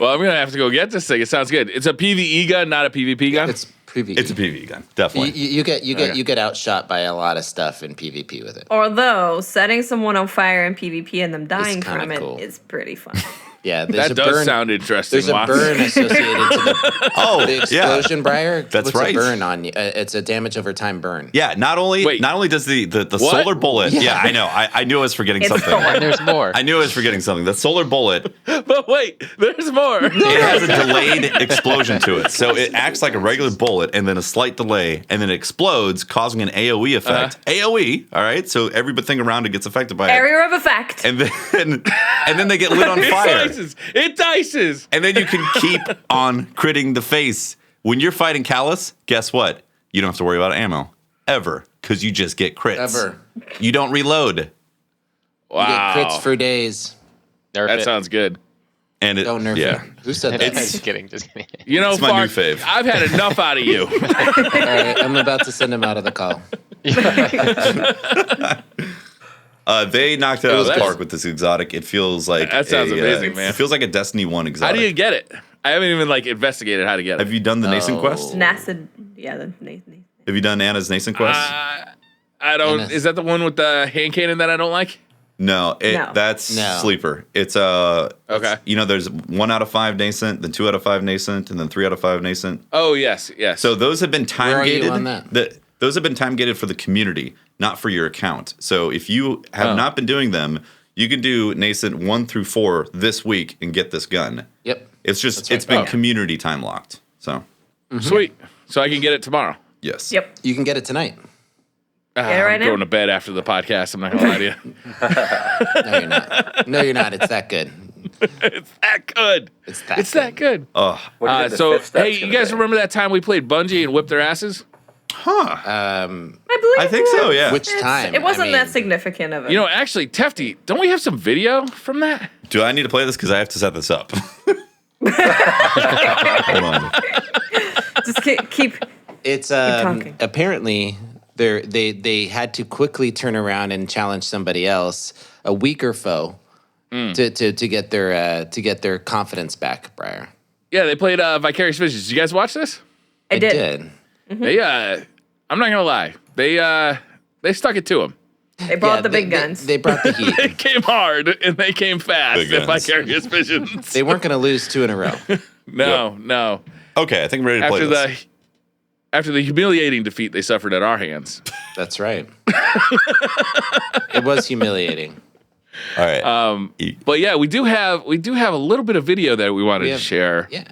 Well, I'm gonna have to go get this thing. It sounds good. It's a PvE gun, not a PvP gun. It's PvP. It's a PvE gun, you, definitely. you get outshot by a lot of stuff in PvP with it. Although setting someone on fire in PvP and them dying kinda from cool. it is pretty fun. Yeah, there's that a does burn. sound interesting. There's a Watts. burn associated to the Oh, the explosion, Briar. That's puts right. A burn on you. It's a damage over time burn. Yeah, not only Wait. does the What? solar bullet. Yeah. Yeah, I know. I knew I was forgetting It's something. Thor. And there's more. I knew I was forgetting something. The solar bullet, But wait, there's more. it has a delayed explosion to it. So it acts like a regular bullet and then a slight delay, and then it explodes, causing an AoE effect. AoE, all right? So everything around it gets affected by it. Area of effect. And then they get lit on fire. It dices. And then you can keep on critting the face. When you're fighting Callus, guess what? You don't have to worry about ammo. Ever. Because you just get crits. Ever. You don't reload. You Wow. get crits for days. Nerf That it. sounds good. And it, Don't nerf yeah. it. Who said that? Just kidding. Just kidding. You know, It's my new Fark, fave. I've had enough out of you. All right, I'm about to send him out of the call. They knocked it out of the that's- park with this exotic. It feels like That sounds amazing, man. It feels like a Destiny 1 How exotic. do you get it? I haven't even investigated how to get it. Have you done the Nascent Quest? NASA. Yeah, the Nathan. Have you done Anna's Nascent Quest? I don't. Goodness. Is that the one with the hand cannon that I don't like? No, No. that's No. Sleeper. It's Okay. there's 1 out of 5 Nascent, then 2 out of 5 Nascent, and then 3 out of 5 Nascent. Oh yes. So those have been time Where are you gated. on that? Those have been time gated for the community, not for your account. So if you have Oh. not been doing them, you can do Nascent 1 through 4 this week and get this gun. Yep. It's just right. it's been Oh. community time locked. So sweet. So I can get it tomorrow. Yes. Yep. You can get it tonight. Get it right I'm now. going to bed after the podcast. I'm not going to lie to you. No, you're not. No, you're not. It's that good. It's that good. It's that It's that good. Oh, What do you think the So, fifth step's hey, you gonna guys be? remember that time we played Bungie and whipped their asses? huh. I believe I think so, yeah. Which time? It wasn't I mean, that significant of it. You know, actually, Tefty, don't we have some video from that? Do I need to play this? Because I have to set this up. Hold on. just keep. It's talking. apparently they had to quickly turn around and challenge somebody else, a weaker foe, to get their confidence back, Briar. Yeah, they played Vicarious Visions. Did you guys watch this? I did. They, I'm not going to lie. They stuck it to them. They brought the big guns. They brought the heat. They came hard and they came fast Big at guns. Vicarious Visions. They weren't going to lose 2 in a row. No. Okay, I think I'm ready to play this. After the humiliating defeat they suffered at our hands. That's right. It was humiliating. All right. But yeah, we do have a little bit of video that we wanted to share. Yeah.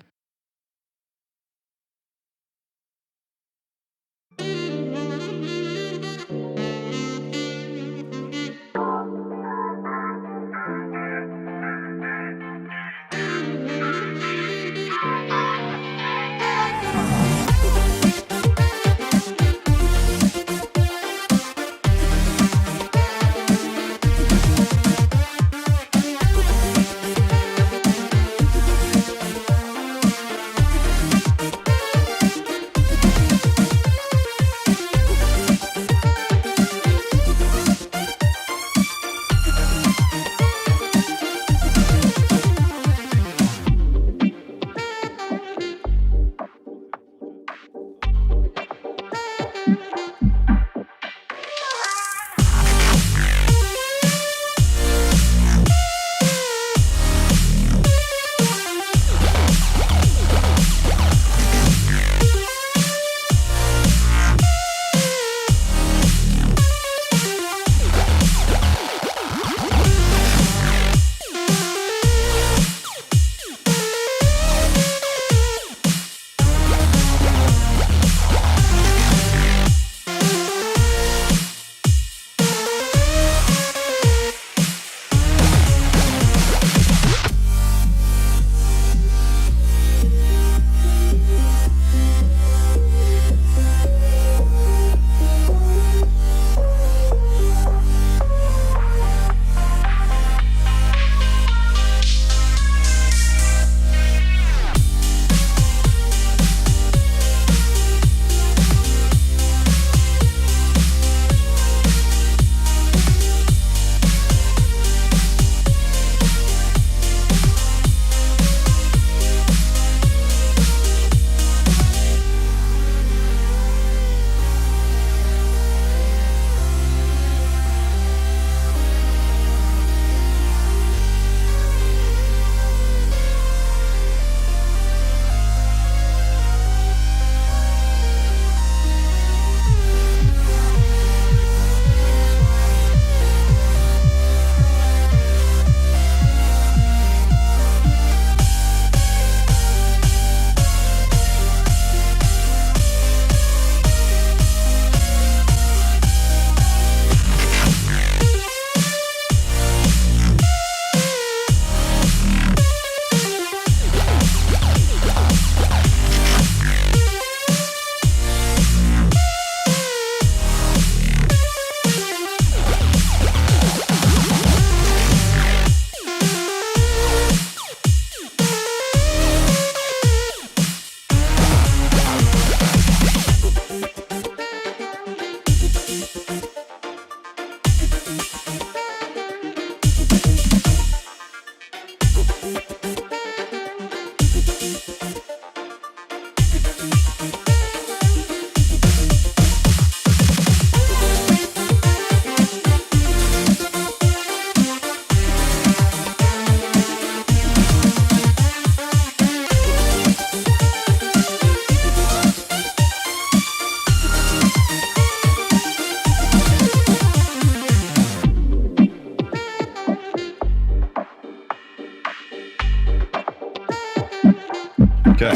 Okay.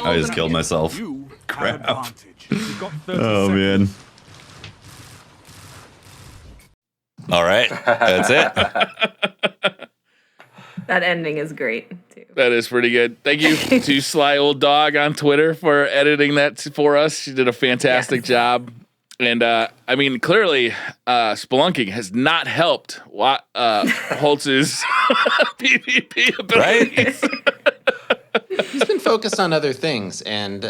I just killed myself. crap. Oh, man. All right. That's it. That ending is great too. That is pretty good. Thank you to Sly Old Dog on Twitter for editing that for us. She did a fantastic job. And, I mean, clearly, spelunking has not helped Holtz's PvP abilities. Right? He's been focused on other things, and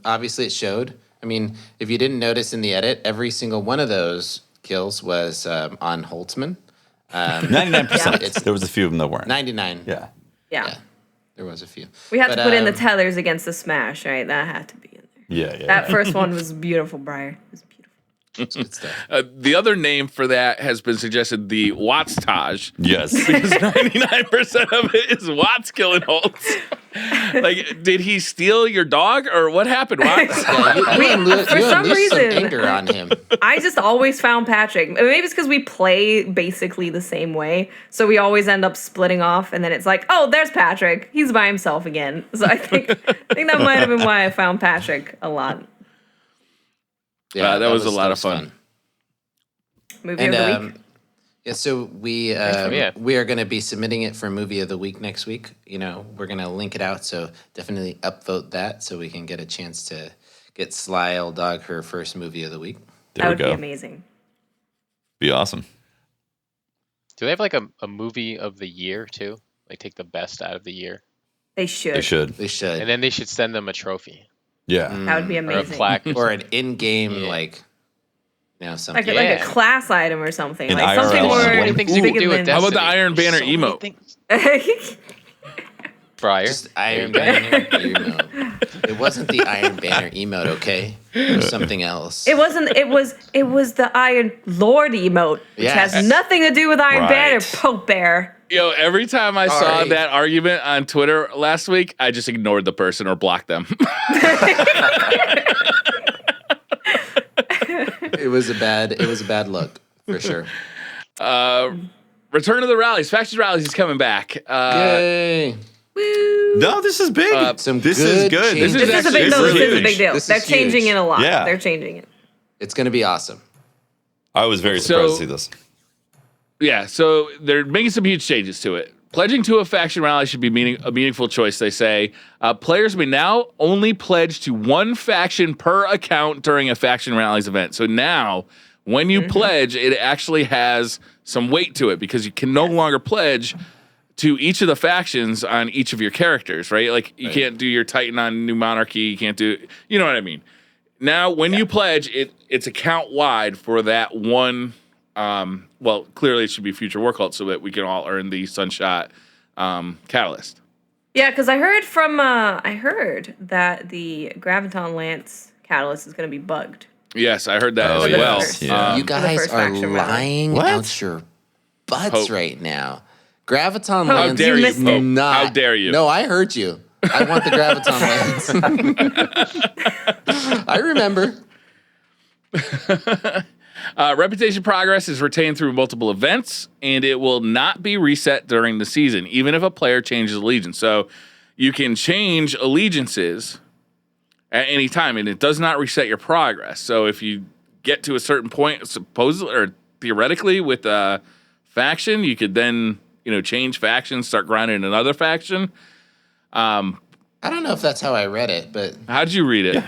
obviously it showed. I mean, if you didn't notice in the edit, every single one of those kills was on Holtzman. 99%. There was a few of them that weren't. 99. Yeah. There was a few. We had to put in the tethers against the smash, right? That had to be in there. Yeah. That first one was beautiful, Briar. It was beautiful. It's good stuff. The other name for that has been suggested, the Watts-tage. Yes. Because 99% of it is Watts killing Holtz. Like, did he steal your dog, or what happened, Watts? Yeah, you unleashed some reason- some anger on him. I just always found Patrick. Maybe it's because we play basically the same way, so we always end up splitting off, and then it's like, oh, there's Patrick. He's by himself again. So I think that might have been why I found Patrick a lot. Yeah, that was a lot of fun. Movie of the week. Yeah, so we are going to be submitting it for Movie of the Week next week. You know, we're going to link it out, so definitely upvote that so we can get a chance to get Sly Old Dog her first Movie of the Week. There That we would go. be amazing. Be awesome. Do they have like a movie of the year too? Like take the best out of the year, They should. They should. They should. and then they should send them a trophy Yeah. That would be or a amazing. plaque. or an in-game, Yeah. like, you know, something. Like a Yeah. class item or something. An Like something IRL. more So many things you can big do with than- Destiny. How about the Iron Banner So many emote? things. Briar. Just Iron Banner emote. It wasn't the Iron Banner emote, okay? It was something else. It wasn't. It was the Iron Lord emote, which Yes. has nothing to do with Iron Right. Banner. Poke Bear. Yo, every time I saw Sorry. that argument on Twitter last week, I just ignored the person or blocked them. It was a bad look for sure. Return of the Rallies. Faction Rallies is coming back. Yay! No, this is big. Some this good is good. changes. This is This is a actually big. No, this really is a big deal. This They're is changing huge. it a lot. Yeah. They're changing it. It's going to be awesome. I was very surprised to see this. Yeah, so they're making some huge changes to it. Pledging to a faction rally should be a meaningful choice, they say. Players may now only pledge to one faction per account during a Faction Rallies event. So now, when you pledge, it actually has some weight to it because you can no longer pledge to each of the factions on each of your characters, right? Like, you can't do your Titan on New Monarchy. You can't do, you know what I mean? Now, when you pledge, it's account-wide for that one. Well, clearly it should be Future War Cult so that we can all earn the Sunshot Catalyst. Yeah, because I heard that the Graviton Lance Catalyst is going to be bugged. Yes, I heard that Oh, as yes. well. Yeah. You guys first are faction rally. lying What? out your butts Pope. right now. Graviton How Lance dare you, is Pope. not. How dare you. No, I heard you. I want the Graviton Lance. I remember. Reputation progress is retained through multiple events, and it will not be reset during the season, even if a player changes allegiance. So you can change allegiances at any time, and it does not reset your progress. So if you get to a certain point, supposedly or theoretically, with a faction, you could then change factions, start grinding another faction. I don't know if that's how I read it, but How'd you read it? Yeah.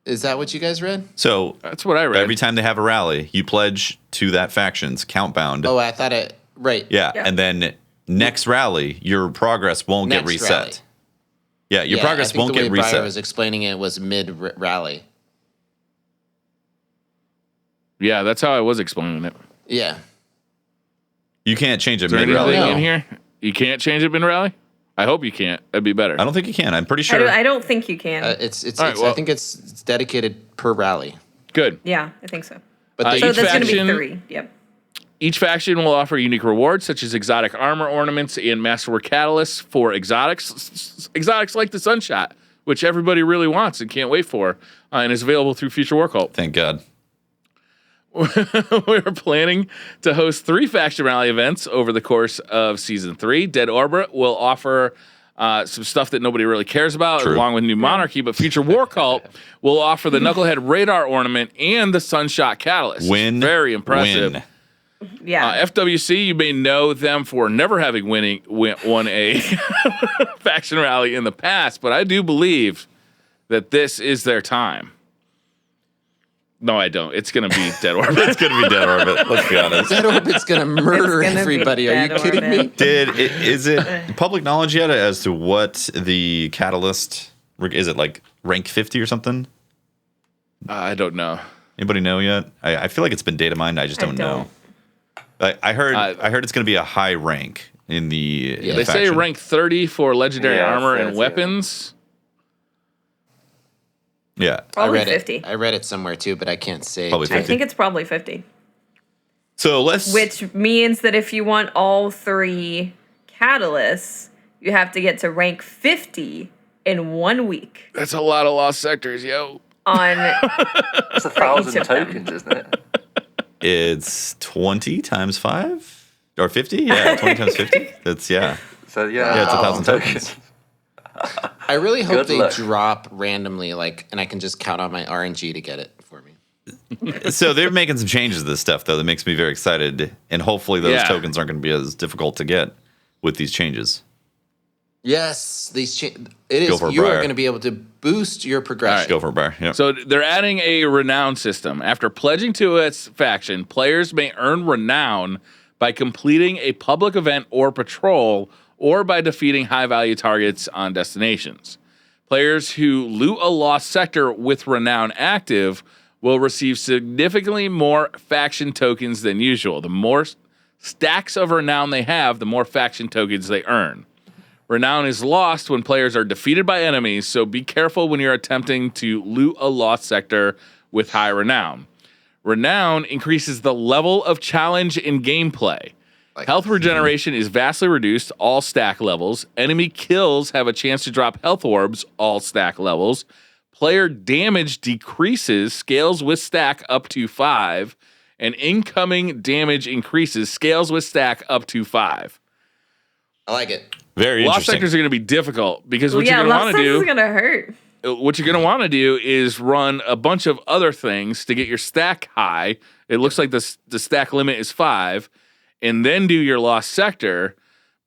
is that what you guys read? So That's what I read. every time they have a rally, you pledge to that faction's count bound. Oh, I thought it. Right. Yeah. Yeah. And then next rally, your progress won't get Next reset. rally. Yeah, your progress I think won't the way get Briar reset. was explaining it was mid rally. Yeah, that's how I was explaining it. Yeah. You can't change it Is there mid anything rally. No. in here? You can't change it mid-rally? I hope you can't. That'd be better. I don't think you can. I'm pretty sure. I don't think you can. It's. All right, I well- think it's dedicated per rally. Good. Yeah, I think so. But they, So Each that's going to be faction- 3. Yep. Each faction will offer unique rewards, such as exotic armor ornaments and masterwork catalysts for exotics. Exotics like the Sunshot, which everybody really wants and can't wait for, and is available through Future War Cult. Thank God. We're planning to host 3 Faction Rally events over the course of Season 3. Dead Orbit will offer some stuff that nobody really cares about, True. along with New Monarchy. But Future War Cult will offer the Knucklehead Radar Ornament and the Sunshot Catalyst. Win. Very impressive. Win. Yeah. FWC, you may know them for never having won a faction rally in the past, but I do believe that this is their time. No, I don't. It's going to be Dead Orbit. It's going to be Dead Orbit. Let's be honest. Dead Orbit's gonna murder It's gonna be everybody. Are you Dead kidding me? Orbit. Is it public knowledge yet as to what the catalyst is? It like rank 50 or something? I don't know. Anybody know yet? I feel like it's been data mined. I just don't know. I heard it's going to be a high rank in the. They say rank 30 for legendary armor and 30, weapons. Yeah. Probably I read 50. it. I read it somewhere too, but I can't say. Probably I 50. think it's probably 50. So let's. Which means that if you want all 3 catalysts, you have to get to rank 50 in 1 week That's a lot of lost sectors, yo. on It's 1,000 of them. tokens, isn't it? It's 20 times 5 or 50. Yeah, 20 times 50. That's yeah. So yeah, Yeah, it's 1,000 tokens. I really hope Good they luck. drop randomly, and I can just count on my RNG to get it for me. So they're making some changes to this stuff though that makes me very excited, and hopefully those Yeah. tokens aren't going to be as difficult to get with these changes. Yes, it is. Go for it, You are Briar. going to be able to boost your progression. Go for a bar. Yeah. So they're adding a renown system. After pledging to its faction, players may earn renown by completing a public event or patrol, or by defeating high-value targets on destinations. Players who loot a lost sector with renown active will receive significantly more faction tokens than usual. The more stacks of renown they have, the more faction tokens they earn. Renown is lost when players are defeated by enemies, so be careful when you're attempting to loot a lost sector with high renown. Renown increases the level of challenge in gameplay. Health regeneration is vastly reduced, all stack levels. Enemy kills have a chance to drop health orbs, all stack levels. Player damage decreases, scales with stack up to 5. And incoming damage increases, scales with stack up to 5. I like it. Very Lost interesting. sectors are going to be difficult because Well, what you're yeah, going to lost want to sectors do is gonna hurt. what you're going to want to do is run a bunch of other things to get your stack high. It looks like the stack limit is 5, and then do your lost sector.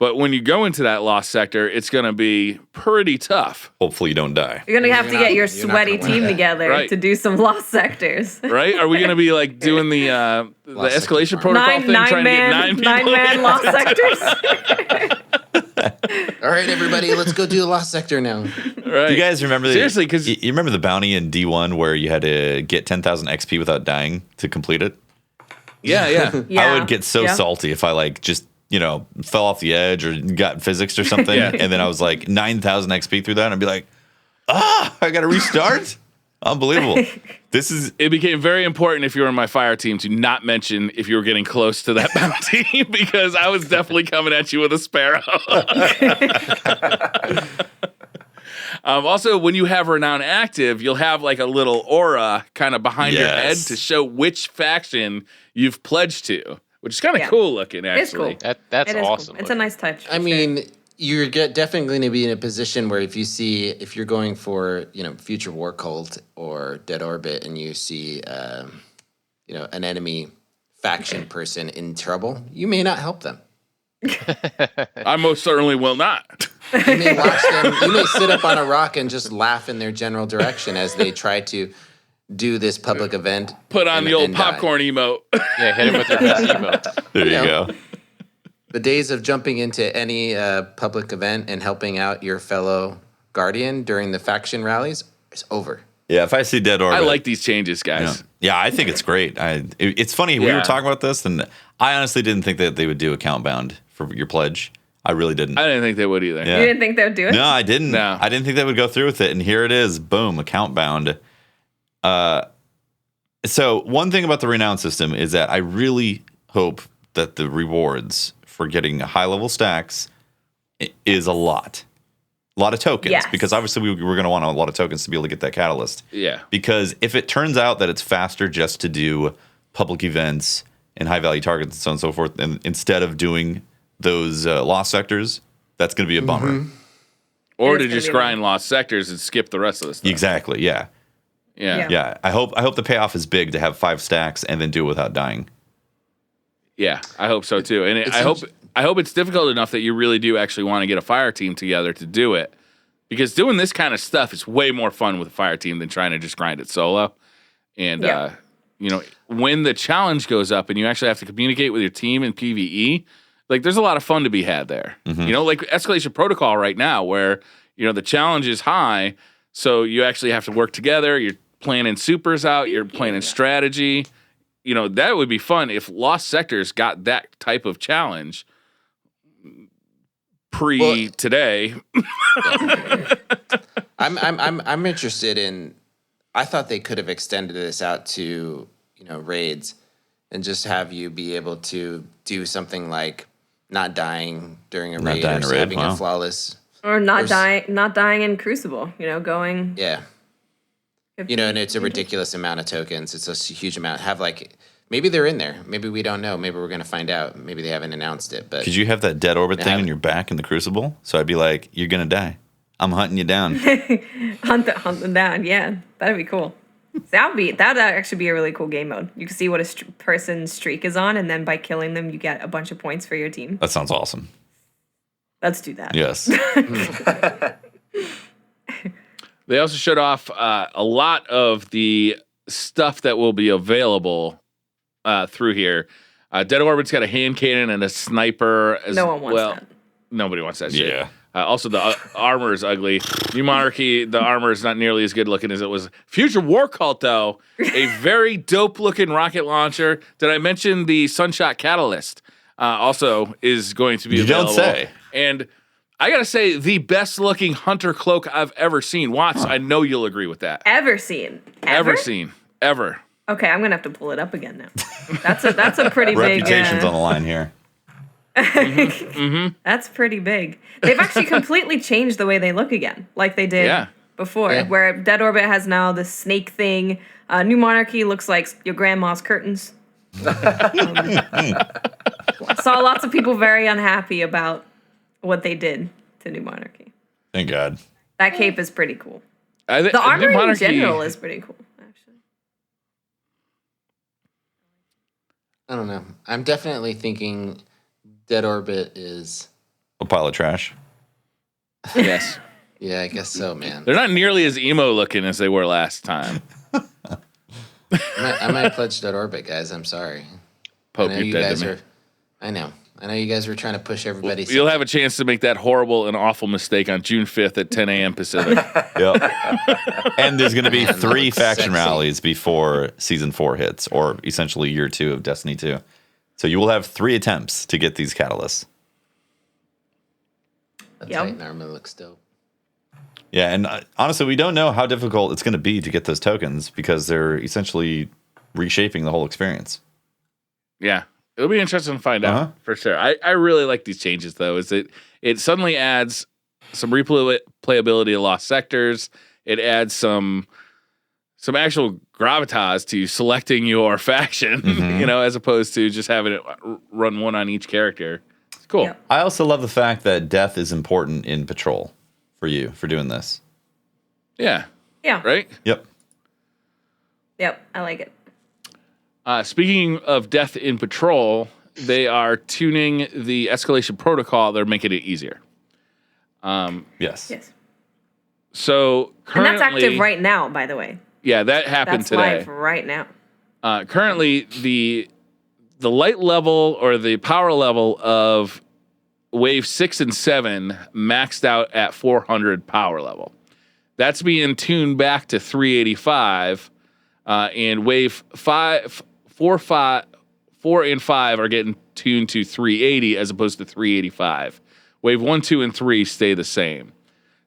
But when you go into that lost sector, it's going to be pretty tough, Hopefully you don't die. You're gonna have to get your you're not sweaty gonna win team that. together Right. to do some lost sectors. right? Are we going to be like doing the Lost sector escalation farm. protocol thing, trying to get 9 people? nine man lost sectors. All right, everybody, let's go do the lost sector now. Right. Do you guys remember Seriously, 'cause- you remember the bounty in D1 where you had to get 10,000 XP without dying to complete it? Yeah, yeah. Yeah. I would get so Yeah. salty if I like just, fell off the edge or got physics or something. Yeah. And then I was like 9,000 XP through that. And I'd be like, I got to restart. Unbelievable. This is It became very important if you were in my fire team to not mention if you were getting close to that bounty because I was definitely coming at you with a sparrow. Also, when you have renown active, you'll have like a little aura kind of behind your head Yes. to show which faction you've pledged to, which is kind of Yeah. cool looking, It's actually. cool. That's It is awesome. Cool. It's a nice touch. I mean, you're definitely going to be in a position where if you're going for, Future War Cult or Dead Orbit and you see, an enemy faction person in trouble, you may not help them. I most certainly will not. You may watch them, you may sit up on a rock and just laugh in their general direction as they try to do this public event. Put on and- the old and die. popcorn emote. Yeah, hit him with your best emote. there you Yeah. go. The days of jumping into any public event and helping out your fellow Guardian during the faction rallies is over. Yeah, if I see Dead Orbit. I like these changes, guys. Yeah, I think it's great. It's funny. We Yeah. were talking about this, and I honestly didn't think that they would do account bound for your pledge. I really didn't. I didn't think they would either. Yeah. You didn't think they would do it? No, I didn't. No. I didn't think they would go through with it, and here it is. Boom, account bound. So one thing about the renown system is that I really hope that the rewards for getting high level stacks is a lot of tokens, Yes. because obviously we're going to want a lot of tokens to be able to get that catalyst. Yeah. Because if it turns out that it's faster just to do public events and high value targets and so on and so forth, and instead of doing those lost sectors, that's going to be a bummer. Or It to is gonna just be grind lost sectors and skip the rest of the stuff. Exactly. Yeah. Yeah. Yeah. I hope the payoff is big to have 5 stacks and then do it without dying. Yeah, I hope so too. And I hope it's difficult enough that you really do actually want to get a fire team together to do it. Because doing this kind of stuff is way more fun with a fire team than trying to just grind it solo. And when the challenge goes up and you actually have to communicate with your team in PvE, like there's a lot of fun to be had there. Like Escalation Protocol right now, where the challenge is high, so you actually have to work together. You're planning supers out. You're planning strategy. That would be fun if Lost Sectors got that type of challenge today. I'm interested in. I thought they could have extended this out to raids, and just have you be able to do something like not dying during a raid, or having a flawless, or not dying in Crucible. Going. Yeah. And it's a ridiculous amount of tokens. It's a huge amount. Maybe they're in there. Maybe we don't know. Maybe we're going to find out. Maybe they haven't announced it. But could you have that dead orbit thing on your back in the Crucible? So I'd be like, you're going to die. I'm hunting you down. Hunt them down. Yeah, that'd be cool. That'd actually be a really cool game mode. You can see what a person's streak is on, and then by killing them, you get a bunch of points for your team. That sounds awesome. Let's do that. Yes. They also showed off a lot of the stuff that will be available through here. Dead Orbit's got a hand cannon and a sniper. No one wants that. Nobody wants that shit. Yeah. Also, the armor is ugly. New Monarchy, the armor is not nearly as good looking as it was. Future War Cult, though, a very dope looking rocket launcher. Did I mention the Sunshot Catalyst? Also is going to be available. You don't say. And I gotta say, the best looking hunter cloak I've ever seen. Watts, I know you'll agree with that. Ever seen? Ever seen? Ever. Okay, I'm gonna have to pull it up again now. That's a pretty big. Reputation's on the line here. That's pretty big. They've actually completely changed the way they look again, like they did before. Yeah. Where Dead Orbit has now the snake thing. New Monarchy looks like your grandma's curtains. Saw lots of people very unhappy about what they did to New Monarchy. Thank God. That cape is pretty cool. The armor in general is pretty cool, actually. I don't know. I'm definitely thinking Dead Orbit is A pile of trash. Yes. Yeah, I guess so, man. They're not nearly as emo looking as they were last time. I might pledge Dead Orbit, guys. I'm sorry. Pope, I know you're you dead guys to me. are. I know you guys were trying to push everybody. You'll have a chance to make that horrible and awful mistake on June 5th at 10 a.m. Pacific. Yep. And there's going to be Man, that 3 looks faction sexy. rallies before season 4 hits, or essentially year 2 of Destiny 2. So you will have 3 attempts to get these catalysts. The Yep. Titan armor looks dope. Yeah, and honestly, we don't know how difficult it's going to be to get those tokens because they're essentially reshaping the whole experience. Yeah. It'll be interesting to find out for sure. I really like these changes though. It suddenly adds some replayability of Lost Sectors. It adds some actual gravitas to selecting your faction, as opposed to just having it run one on each character. It's cool. Yep. I also love the fact that death is important in patrol for you for doing this. Yeah. Yeah. Right? Yep. Yep. I like it. Speaking of death in patrol, they are tuning the escalation protocol. They're making it easier. Yes. Yes. So And currently, that's active right now, by the way. Yeah, that happened That's today. live right now. Currently, the light level or the power level of wave 6 and 7 maxed out at 400 power level. That's being tuned back to 385, and wave 4 and 5 are getting tuned to 380 as opposed to 385. Wave 1, 2, and 3 stay the same.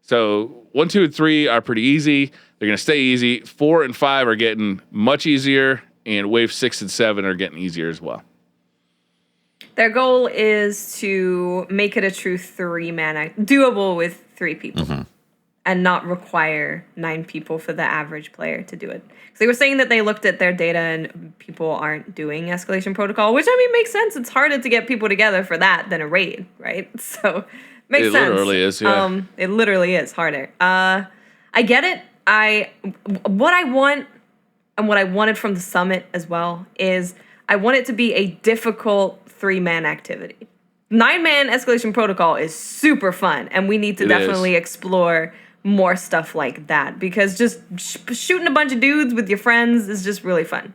So 1, 2, and 3 are pretty easy. They're going to stay easy. 4 and 5 are getting much easier, and wave 6 and 7 are getting easier as well. Their goal is to make it a true 3-man act, doable with 3 people, and not require 9 people for the average player to do it. So they were saying that they looked at their data and people aren't doing escalation protocol, which I mean makes sense. It's harder to get people together for that than a raid, right? So Makes sense. It literally is, yeah. It literally is harder. I get it. What I want and what I wanted from the summit as well is I want it to be a difficult 3-man activity. 9-man escalation protocol is super fun, and we need to definitely explore more stuff like that, because just shooting a bunch of dudes with your friends is just really fun.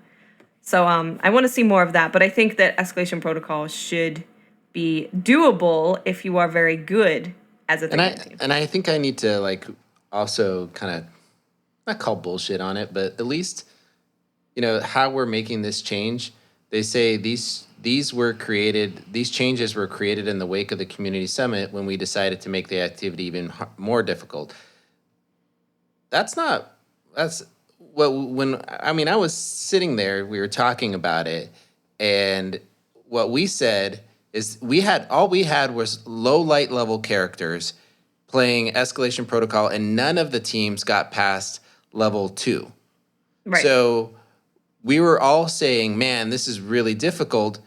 So I want to see more of that, but I think that escalation protocol should be doable if you are very good as a team. And I think I need to like also kind of not call bullshit on it, but at least how we're making this change. They say these changes were created in the wake of the community summit when we decided to make the activity even more difficult. I was sitting there, we were talking about it, and what we said is all we had was low light level characters playing escalation protocol, and none of the teams got past level 2. Right. So we were all saying, man, this is really difficult.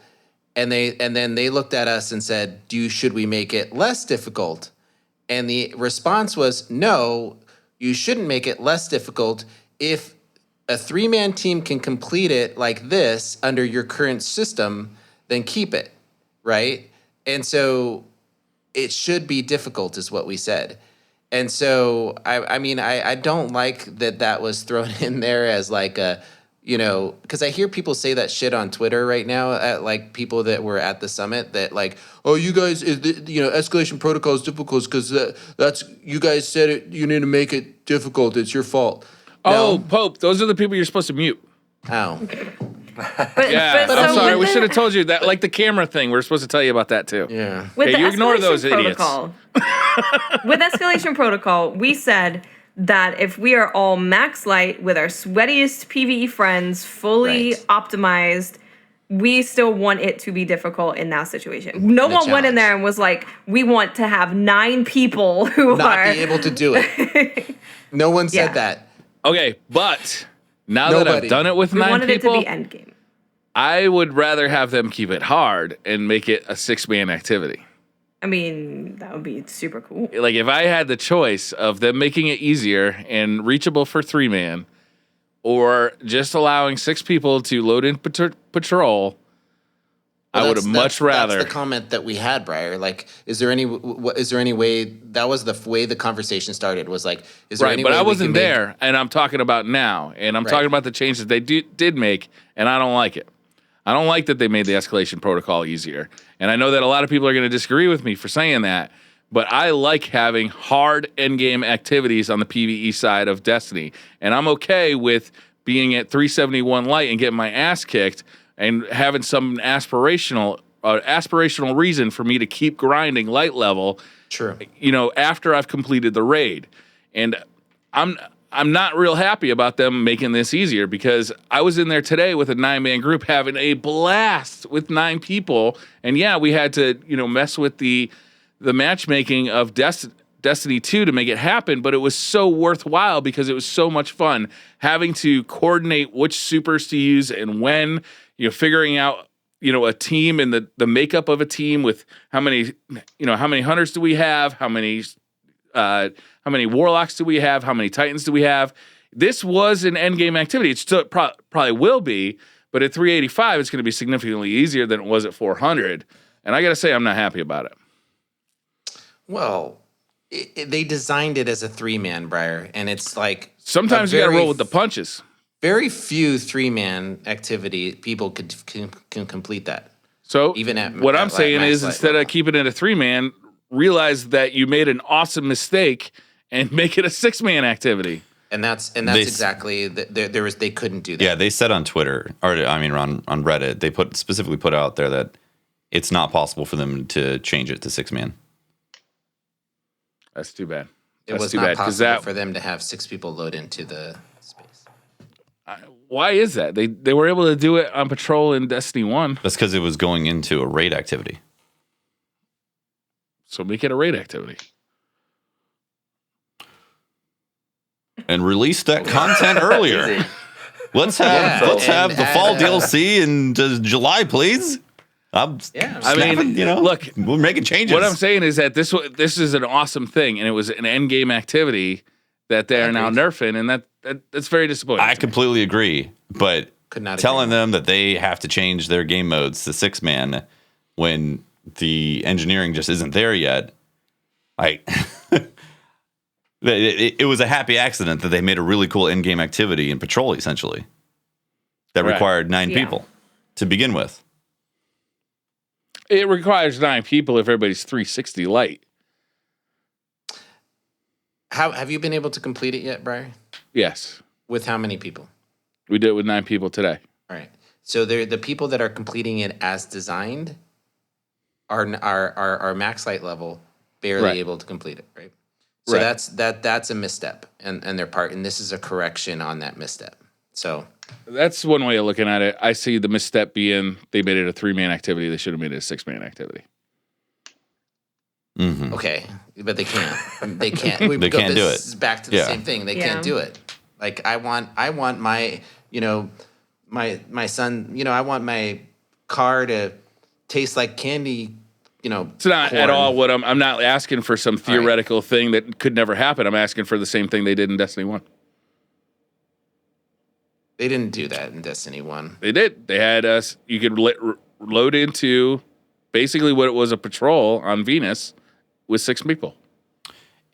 And then they looked at us and said, should we make it less difficult? And the response was, no, you shouldn't make it less difficult. If a 3-man team can complete it like this under your current system, then keep it, right? And so it should be difficult is what we said. And so, I don't like that was thrown in there as like a, because I hear people say that shit on Twitter right now at like people that were at the summit that like, oh, you guys, escalation protocol is difficult because that's, you guys said it, you need to make it difficult. It's your fault. Oh, no. Pope, those are the people you're supposed to mute. Oh. I'm sorry. We should have told you that, like the camera thing. We're supposed to tell you about that too. Yeah. With you ignore those idiots. With escalation protocol, we said that if we are all max light with our sweatiest PvE friends fully optimized, we still want it to be difficult in that situation. No one went in there and was like, we want to have 9 people who not be able to do it. No one said that. Okay, but now that I've done it with 9 people, we wanted it to be endgame. I would rather have them keep it hard and make it a 6-man activity. I mean, that would be super cool. Like, if I had the choice of them making it easier and reachable for 3-man, or just allowing 6 people to load in patrol, I would have much rather. That's the comment that we had, Briar. Like, is there any way? That was the way the conversation started. Was like, is there any way? Right, but I wasn't there, and I'm talking about now, and I'm talking about the change that they did make, and I don't like it. I don't like that they made the escalation protocol easier. And I know that a lot of people are going to disagree with me for saying that, but I like having hard endgame activities on the PvE side of Destiny. And I'm okay with being at 371 light and getting my ass kicked and having some aspirational reason for me to keep grinding light level. Sure. After I've completed the raid. And I'm not real happy about them making this easier, because I was in there today with a 9-man group having a blast with 9 people. And yeah, we had to, mess with the matchmaking of Destiny 2 to make it happen, but it was so worthwhile because it was so much fun having to coordinate which supers to use and when, figuring out, a team and the makeup of a team with how many hunters do we have, how many warlocks do we have? How many titans do we have? This was an endgame activity. It still probably will be, but at 385, it's going to be significantly easier than it was at 400. And I got to say, I'm not happy about it. Well, they designed it as a 3-man, Briar, and it's like sometimes you got to roll with the punches. Very few 3-man activity people can complete that. So even what I'm saying is, instead of keeping it a 3-man, realize that you made an awesome mistake and make it a 6-man activity. And that's exactly they couldn't do that. Yeah, they said on Twitter, or on Reddit, they specifically put out there that it's not possible for them to change it to 6-man. That's too bad. It was not possible for them to have 6 people load into the space. Why is that? They were able to do it on patrol in Destiny 1. That's because it was going into a raid activity. So make it a raid activity. And release that content earlier. Let's have the fall DLC in July, please. I'm Yeah. I mean, snapping, look, we're making changes. What I'm saying is that this is an awesome thing, and it was an end game activity that they're now nerfing, and that's very disappointing. I completely agree, but Could not telling agree them that they have to change their game modes to 6-man when the engineering just isn't there yet, it was a happy accident that they made a really cool in-game activity in Patrol, essentially, that required 9 people to begin with. It requires 9 people if everybody's 360 light. Have you been able to complete it yet, Briar? Yes. With how many people? We did it with 9 people today. All right. So the people that are completing it as designed are max light level, barely able to complete it, right? So that's a misstep and their part, and this is a correction on that misstep. So that's one way of looking at it. I see the misstep being they made it a 3-man activity. They should have made it a 6-man activity. Mm-hmm. Okay, but they can't. They can't. They can't do it. This is back to the same thing. They can't do it. Like I want my my son. I want my car to taste like candy. It's not corn. at all what I'm not asking for some theoretical thing that could never happen. I'm asking for the same thing they did in Destiny 1. They didn't do that in Destiny 1. They did. They had us. You could load into basically what it was a patrol on Venus with 6 people.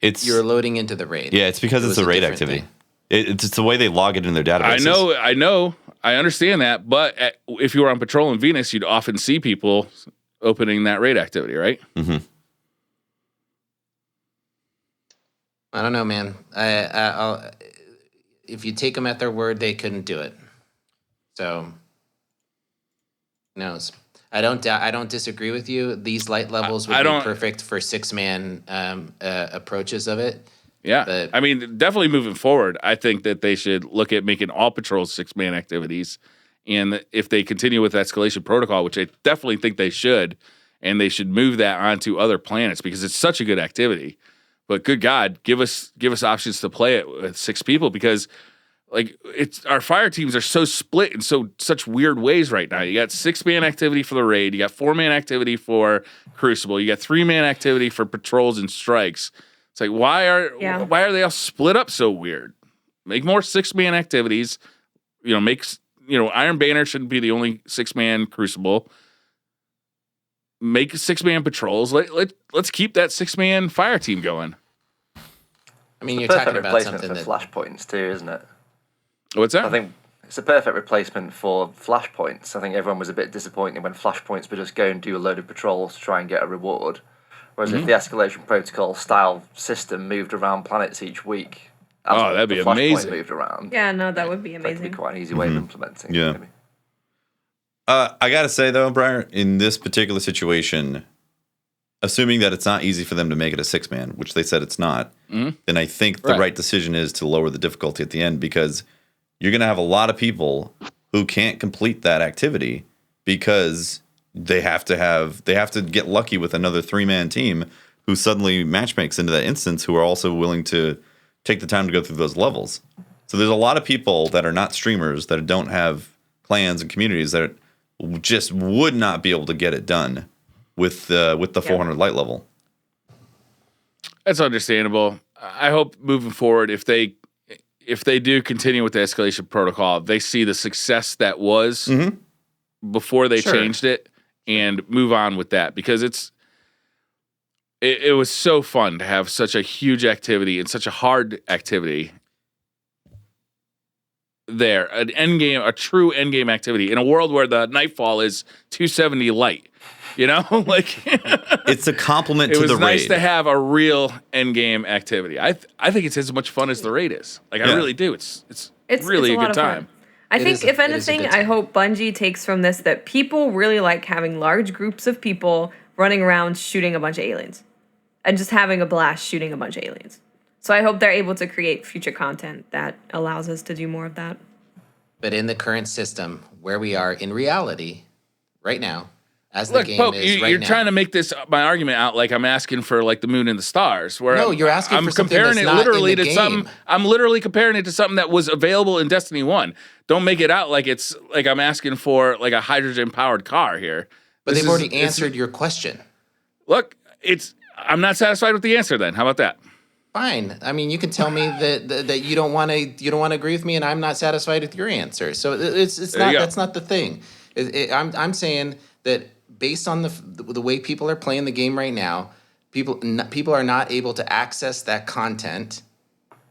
You're loading into the raid. Yeah, it's because it's a raid activity. It's the way they log it in their databases. I know. I understand that. But if you were on patrol in Venus, you'd often see people opening that raid activity, right? Mm-hmm. I don't know, man. I'll if you take them at their word, they couldn't do it. So, who knows? I don't disagree with you. These light levels would be perfect for 6-man approaches of it. Yeah, but, I mean, definitely moving forward, I think that they should look at making all patrols 6-man activities. And if they continue with escalation protocol, which I definitely think they should, and they should move that onto other planets because it's such a good activity. But good God, give us options to play it with 6 people because our fire teams are so split in such weird ways right now. You got 6-man activity for the raid, you got 4-man activity for Crucible, you got 3-man activity for patrols and strikes. It's like why are they all split up so weird? Make more 6-man activities. Iron Banner shouldn't be the only 6-man Crucible. Make 6-man patrols. Let's keep that 6-man fire team going. I mean, you're talking about something for flashpoints too, isn't it? What's that? I think it's a perfect replacement for flashpoints. I think everyone was a bit disappointed when flashpoints would just go and do a load of patrols to try and get a reward. Whereas if the escalation protocol style system moved around planets each week, that'd be amazing. Moved around. Yeah, no, that would be amazing. That could be quite an easy way of implementing. Yeah. Maybe. I gotta say though, Briar, in this particular situation, assuming that it's not easy for them to make it a 6-man, which they said it's not, then I think the right decision is to lower the difficulty at the end because you're gonna have a lot of people who can't complete that activity because they have to get lucky with another 3-man team who suddenly matchmakes into that instance who are also willing to take the time to go through those levels. So there's a lot of people that are not streamers that don't have clans and communities that just would not be able to get it done with the 400 light level. That's understandable. I hope moving forward, if they do continue with the escalation protocol, they see the success that was before they changed it and move on with that because it was so fun to have such a huge activity and such a hard activity there, a true end game activity in a world where the nightfall is 270 light. It's a compliment to the raid. It was nice to have a real end game activity. I think it's as much fun as the raid is. I really do. It's really a good time. I think if anything, I hope Bungie takes from this that people really like having large groups of people running around shooting a bunch of aliens and just having a blast shooting a bunch of aliens. So I hope they're able to create future content that allows us to do more of that. But in the current system, where we are in reality right now, as the game Pope, is right now. You're trying to make my argument out like I'm asking for like the moon and the stars. Where you're asking for something comparing that's it not literally in the to game. something. I'm literally comparing it to something that was available in Destiny 1. Don't make it out like it's like I'm asking for like a hydrogen powered car here. But they've already answered your question. Look, I'm not satisfied with the answer then. How about that? Fine. I mean, you can tell me that you don't want to agree with me, and I'm not satisfied with your answer. So it's not that's not the thing. I'm saying that based on the way people are playing the game right now, people are not able to access that content,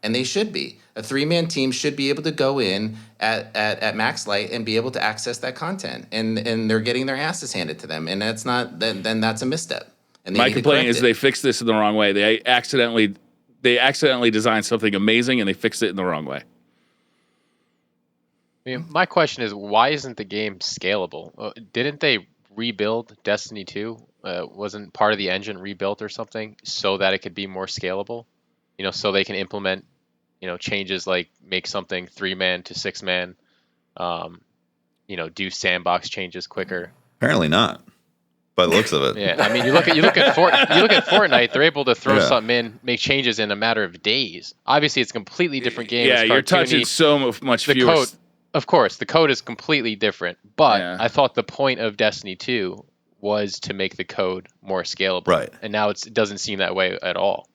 and they should be. A 3-man team should be able to go in at max light and be able to access that content, and they're getting their asses handed to them, and that's not then that's a misstep. And my complaint is they fixed this in the wrong way. They accidentally designed something amazing and they fixed it in the wrong way. I mean, my question is, why isn't the game scalable? Didn't they rebuild Destiny 2? Wasn't part of the engine rebuilt or something so that it could be more scalable? So they can implement, changes like make something 3-man to 6-man, do sandbox changes quicker. Apparently not. By the looks of it. Yeah, I mean, you look at Fortnite. They're able to throw something in, make changes in a matter of days. Obviously, it's a completely different game. Yeah, you're touching so much fewer. Code, of course, the code is completely different. But I thought the point of Destiny 2 was to make the code more scalable. Right. And now it doesn't seem that way at all.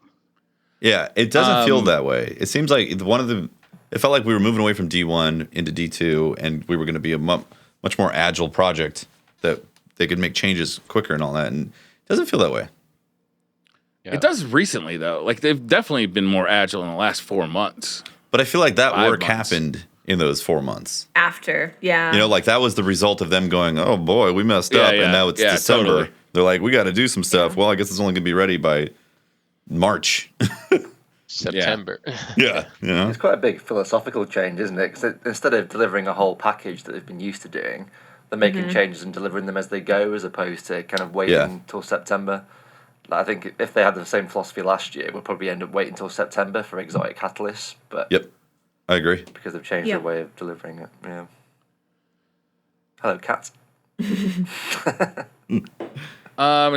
Yeah, it doesn't feel that way. It seems like it felt like we were moving away from D1 into D2, and we were going to be a much more agile project that they could make changes quicker and all that, and it doesn't feel that way. Yeah. It does recently, though. Like, they've definitely been more agile in the last 4 months. But I feel like that work happened in those 4 months. After, yeah. Like that was the result of them going, oh boy, we messed up, and now it's December. Totally. They're like, we got to do some stuff. Well, I guess it's only going to be ready by March. September. Yeah. It's quite a big philosophical change, isn't it? Because instead of delivering a whole package that they've been used to doing, they're making changes and delivering them as they go, as opposed to kind of waiting until September. Like, I think if they had the same philosophy last year, we'll probably end up waiting until September for exotic catalysts. But I agree. Because they've changed their way of delivering it. Yeah. Hello, cat. Is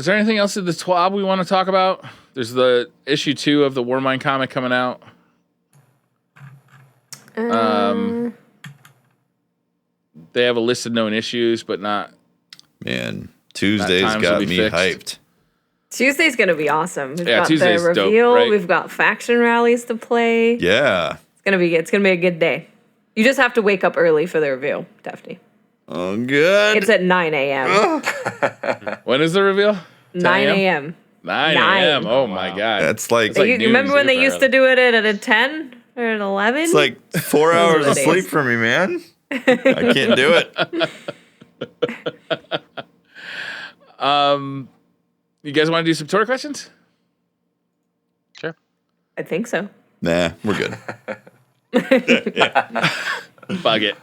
there anything else in the TWAB we want to talk about? There's the issue 2 of the Warmind comic coming out. They have a list of known issues, but not. Man, Tuesday's got me hyped. Tuesday's gonna be awesome. We've got Tuesday's the reveal. Dope, right? We've got faction rallies to play. Yeah, it's gonna be a good day. You just have to wake up early for the reveal, Daphne. Oh, good. It's at 9 a.m. When is the reveal? 9 a.m. 9 a.m. Oh my god, that's like. You remember when they used to do it at a 10 or an 11? It's like 4 hours of sleep for me, man. I can't do it. You guys want to do some Twitter questions? Sure. I think so. Nah, we're good. Bug it.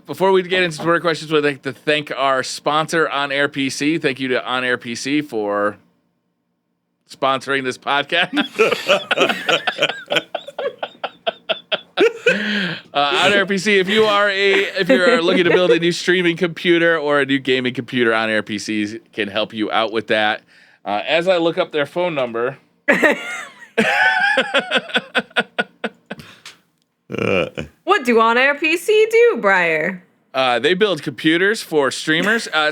Before we get into Twitter questions, we'd like to thank our sponsor, On-Air PC. Thank you to On-Air PC for sponsoring this podcast. On-Air PC, if you are looking to build a new streaming computer or a new gaming computer, On-Air PCs can help you out with that. As I look up their phone number. What do On-Air PC do, Briar? They build computers for streamers. I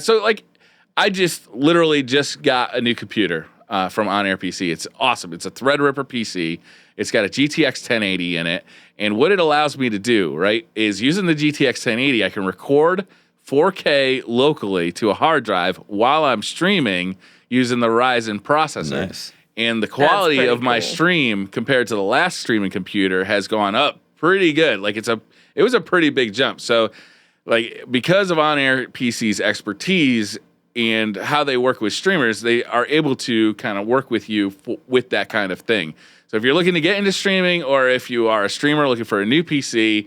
literally just got a new computer from On-Air PC. It's awesome. It's a Threadripper PC. It's got a GTX 1080 in it. And what it allows me to do, right, is using the GTX 1080, I can record 4K locally to a hard drive while I'm streaming using the Ryzen processor. Nice. And the quality of my stream compared to the last streaming computer has gone up pretty good. Like it was a pretty big jump. So because of On-Air PC's expertise and how they work with streamers, they are able to kind of work with you with that kind of thing. So if you're looking to get into streaming, or if you are a streamer looking for a new PC,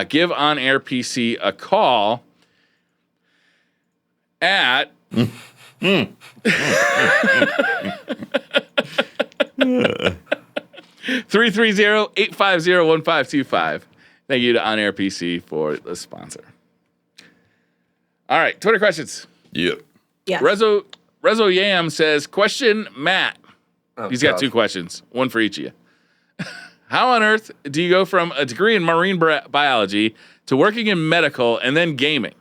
give On-Air PC a call at 330-850-1525. Thank you to On-Air PC for the sponsor. All right, Twitter questions. Yep. Yeah. Rezo Yam says, question Matt. Oh, He's got 2 questions, one for each of you. How on earth do you go from a degree in marine biology to working in medical and then gaming?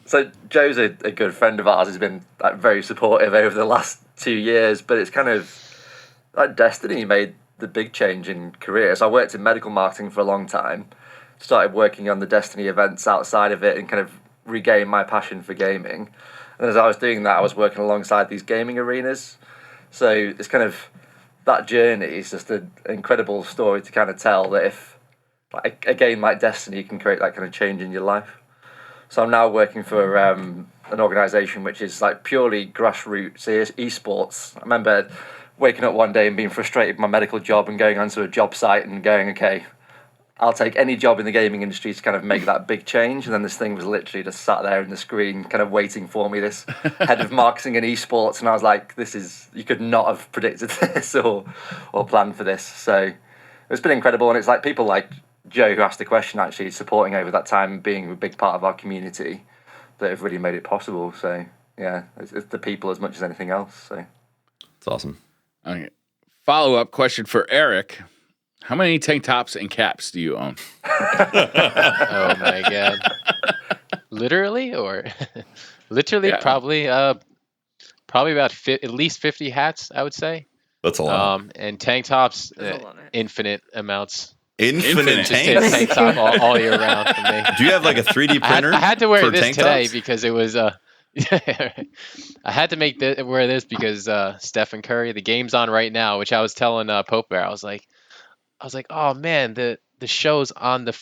So Joe's a good friend of ours. He's been very supportive over the last 2 years, but it's kind of like Destiny made the big change in career. So I worked in medical marketing for a long time, started working on the Destiny events outside of it and kind of regained my passion for gaming. And as I was doing that, I was working alongside these gaming arenas. So it's kind of, that journey is just an incredible story to kind of tell, that if like a game like Destiny can create that kind of change in your life. So I'm now working for an organisation which is like purely grassroots esports. I remember waking up one day and being frustrated with my medical job and going onto a job site and going, okay, I'll take any job in the gaming industry to kind of make that big change. And then this thing was literally just sat there in the screen kind of waiting for me, this head of marketing and esports. And I was like, you could not have predicted this or planned for this. So it's been incredible. And it's like people like Joe, who asked the question, actually supporting over that time, being a big part of our community, that have really made it possible. So yeah, it's the people as much as anything else. So it's awesome. Okay. Follow-up question for Eric. How many tank tops and caps do you own? Oh my god! Literally or literally? Yeah. Probably about at least 50 hats, I would say. That's a lot. And tank tops, That's a lot. infinite amounts. Infinite Just hit tanks. tank top all year round for me. Do you have like a 3D printer? I had to wear for this tank today tops? because it was I had to wear this because Stephen Curry, the game's on right now, which I was telling Pope Bear, I was like, oh man, the show's on the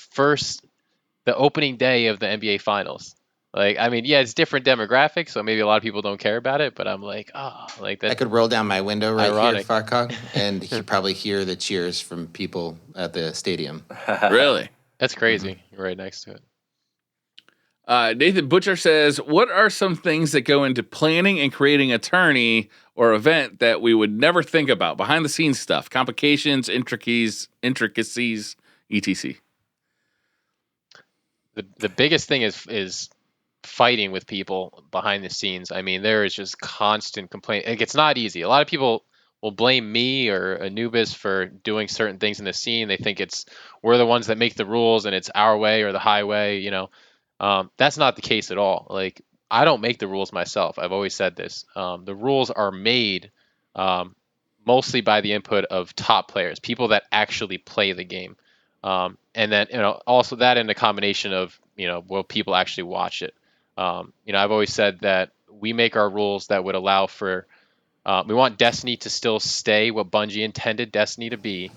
opening day of the NBA Finals. Like, I mean, yeah, it's different demographics, so maybe a lot of people don't care about it, but I'm like, oh, like that. I could roll down my window right Ironic. here, FarCog, and you could probably hear the cheers from people at the stadium. Really? That's crazy. You're right next to it. Nathan Butcher says, what are some things that go into planning and creating a tourney or event that we would never think about? Behind the scenes stuff, complications, intricacies, etc. The biggest thing is fighting with people behind the scenes. I mean, there is just constant complaint. Like, it's not easy. A lot of people will blame me or An00bis for doing certain things in the scene. They think we're the ones that make the rules and it's our way or the highway, you know. That's not the case at all. Like, I don't make the rules myself. I've always said this. The rules are made mostly by the input of top players, people that actually play the game. And then, you know, also that in a combination of, you know, will people actually watch it? You know, I've always said that we make our rules that would allow for, we want Destiny to still stay what Bungie intended Destiny to be.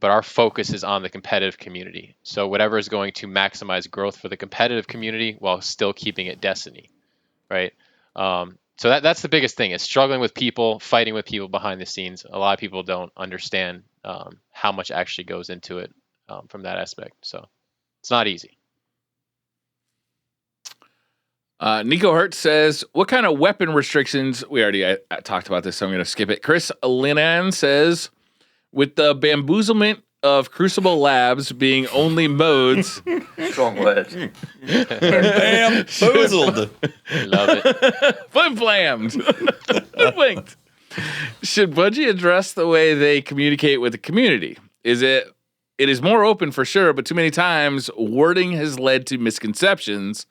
But our focus is on the competitive community. So whatever is going to maximize growth for the competitive community while still keeping it Destiny, right? So that's the biggest thing, is struggling with people, fighting with people behind the scenes. A lot of people don't understand how much actually goes into it from that aspect. So it's not easy. Nico Hertz says, what kind of weapon restrictions? We already talked about this, so I'm going to skip it. Chris Linan says, with the bamboozlement of Crucible Labs being only modes. Strong word. Bamboozled. Love it. Flim-flammed. Hoodwinked. Should Bungie address the way they communicate with the community? It is more open for sure, but too many times wording has led to misconceptions.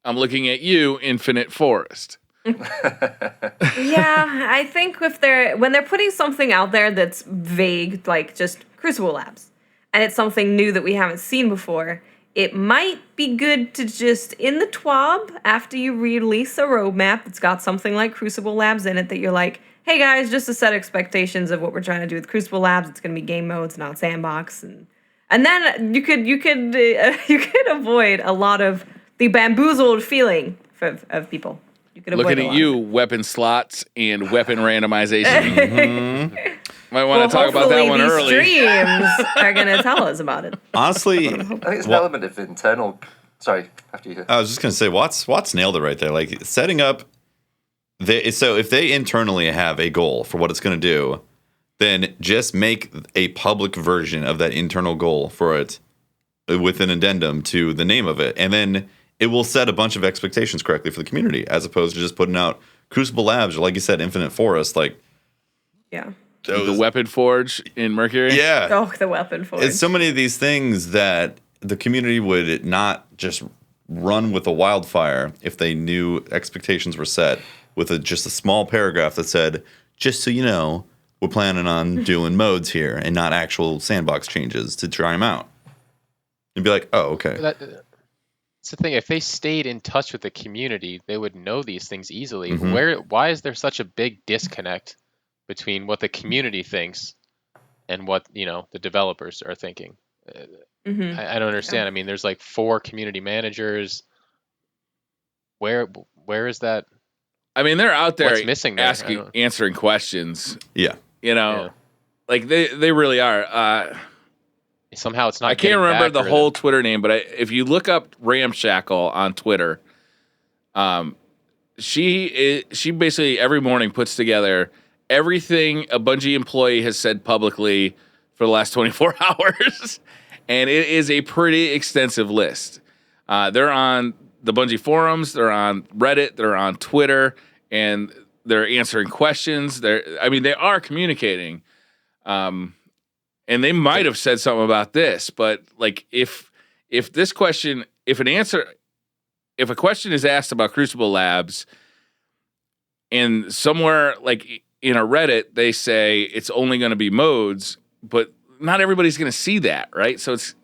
I'm looking at you, Infinite Forest. Yeah, I think when they're putting something out there that's vague, like just Crucible Labs, and it's something new that we haven't seen before, it might be good to just, in the TWAB, after you release a roadmap that's got something like Crucible Labs in it, that you're like, hey guys, just to set expectations of what we're trying to do with Crucible Labs, it's going to be game modes, not sandbox, and then you could avoid a lot of the bamboozled feeling of people. You could avoid Looking at you, weapon slots and weapon randomization. Might want to talk about that one early. Streams are going to tell us about it. Honestly, I think it's an element of internal. Sorry, after you. I was just gonna say, Watts nailed it right there. Like, setting up. So if they internally have a goal for what it's gonna do, then just make a public version of that internal goal for it with an addendum to the name of it, and then it will set a bunch of expectations correctly for the community, as opposed to just putting out Crucible Labs or, like you said, Infinite Forest. Like, Yeah. The Weapon Forge in Mercury. Yeah. Oh, the weapon forge. It's so many of these things that the community would not just run with a wildfire if they knew expectations were set with just a small paragraph that said, just so you know, we're planning on doing modes here and not actual sandbox changes to try them out. You'd be like, oh, okay. That's the thing. If they stayed in touch with the community, they would know these things easily. Mhm. Why is there such a big disconnect between what the community thinks and what the developers are thinking? I don't understand. I mean, there's like 4 community managers. Where is that? I mean, they're out there What's missing there? answering questions. Yeah. Like they really are. Somehow it's not. I can't remember the whole Twitter name, but if you look up Ramshackle on Twitter, she basically every morning puts together everything a Bungie employee has said publicly for the last 24 hours, and it is a pretty extensive list. They're on the Bungie forums, they're on Reddit, they're on Twitter, and they're answering questions. They are communicating. And they might have said something about this, but like if a question is asked about Crucible Labs, and somewhere like in a Reddit they say it's only going to be modes, but not everybody's going to see that, right? So it's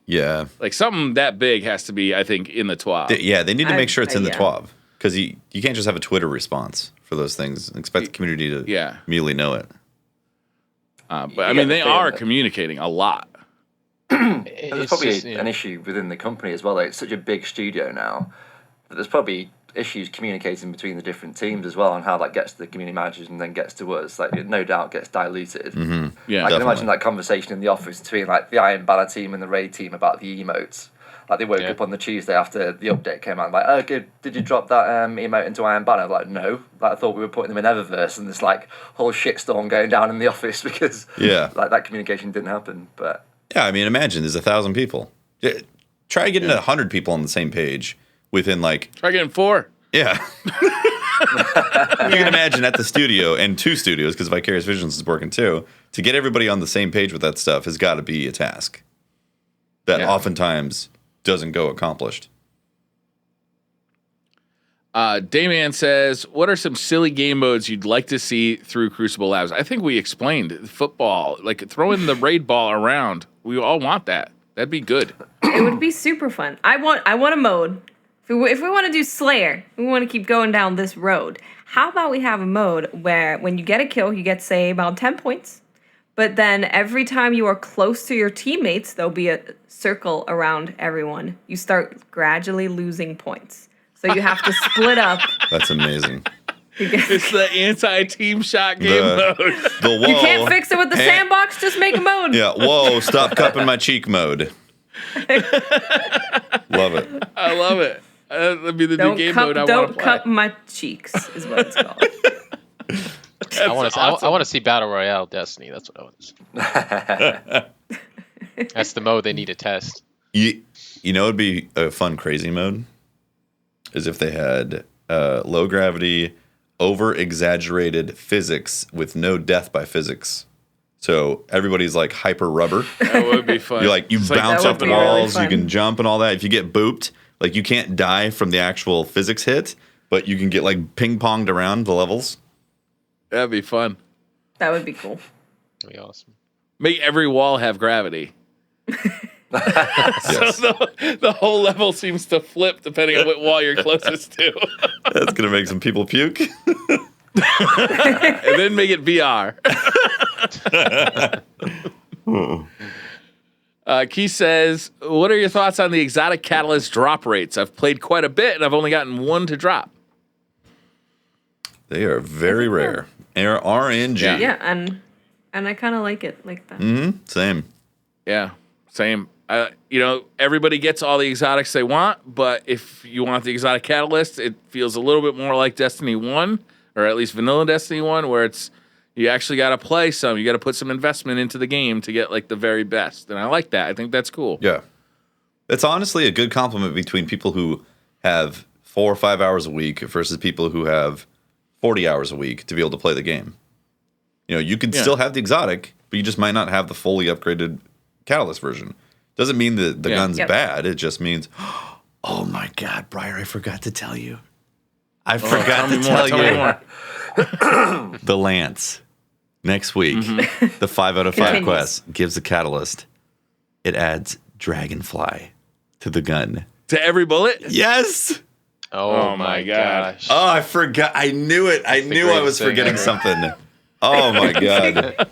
like something that big has to be, I think, in the TWAB. They need to make sure it's in the TWAB, because you can't just have a Twitter response for those things and expect the community to immediately know it. But I mean, they are communicating a lot. There's probably an issue within the company as well. Like, it's such a big studio now that there's probably issues communicating between the different teams as well, on how that gets to the community managers and then gets to us. Like, it no doubt gets diluted. Mm-hmm. Yeah, I can imagine that conversation in the office between like the Iron Banner team and the Raid team about the emotes. Like, they woke up on the Tuesday after the update came out, like, oh, good, did you drop that emote into Iron Banner? Like, no. Like, I thought we were putting them in Eververse, and there's like whole shitstorm going down in the office because like that communication didn't happen. But yeah, I mean, imagine there's 1,000 people. Try getting 100 people on the same page within like. Try getting 4. Yeah. You can imagine at the studio, and 2 studios, because Vicarious Visions is working too, to get everybody on the same page with that stuff has got to be a task that oftentimes doesn't go accomplished. Dayman says, what are some silly game modes you'd like to see through Crucible Labs? I think we explained football, like throwing the raid ball around. We all want that. That'd be good. It would be super fun. I want a mode. If we want to do Slayer, we want to keep going down this road. How about we have a mode where when you get a kill, you get, say, about 10 points. But then every time you are close to your teammates, there'll be a circle around everyone. You start gradually losing points. So you have to split up. That's amazing. It's the anti-team shot game mode. The whoa. You can't fix it with the sandbox, just make a mode. Yeah, whoa, stop cupping my cheek mode. Love it. I love it. That'd be the new game mode I want to play. Don't cup my cheeks is what it's called. I want to see Battle Royale Destiny. That's what I want to see. That's the mode they need to test. You know, it'd be a fun crazy mode is if they had low gravity, over exaggerated physics with no death by physics. So everybody's like hyper rubber. That would be fun. You bounce like off the walls, really you can jump and all that. If you get booped, like you can't die from the actual physics hit, but you can get like ping ponged around the levels. That'd be fun. That would be cool. That'd be awesome. Make every wall have gravity. Yes. So the whole level seems to flip depending on what wall you're closest to. That's gonna make some people puke. And then make it VR. Keith says, what are your thoughts on the exotic catalyst drop rates? I've played quite a bit and I've only gotten 1 to drop. They are very rare. They're RNG. Yeah, and I kind of like it like that. Mm-hmm. Same. Yeah, same. Everybody gets all the exotics they want, but if you want the exotic catalyst, it feels a little bit more like Destiny 1, or at least vanilla Destiny 1, where it's you actually got to play some. You got to put some investment into the game to get like the very best. And I like that. I think that's cool. Yeah. It's honestly a good compliment between people who have 4 or 5 hours a week versus people who have 40 hours a week to be able to play the game. You can still have the exotic, but you just might not have the fully upgraded Catalyst version. Doesn't mean that the gun's bad. It just means, oh my God, Briar, I forgot to tell you. I forgot to tell you. The Lance. Next week, the 5 out of 5 quest gives the Catalyst. It adds Dragonfly to the gun. To every bullet? Yes. Oh my gosh. Oh, I forgot. I knew it. I knew I was forgetting something. Oh my God.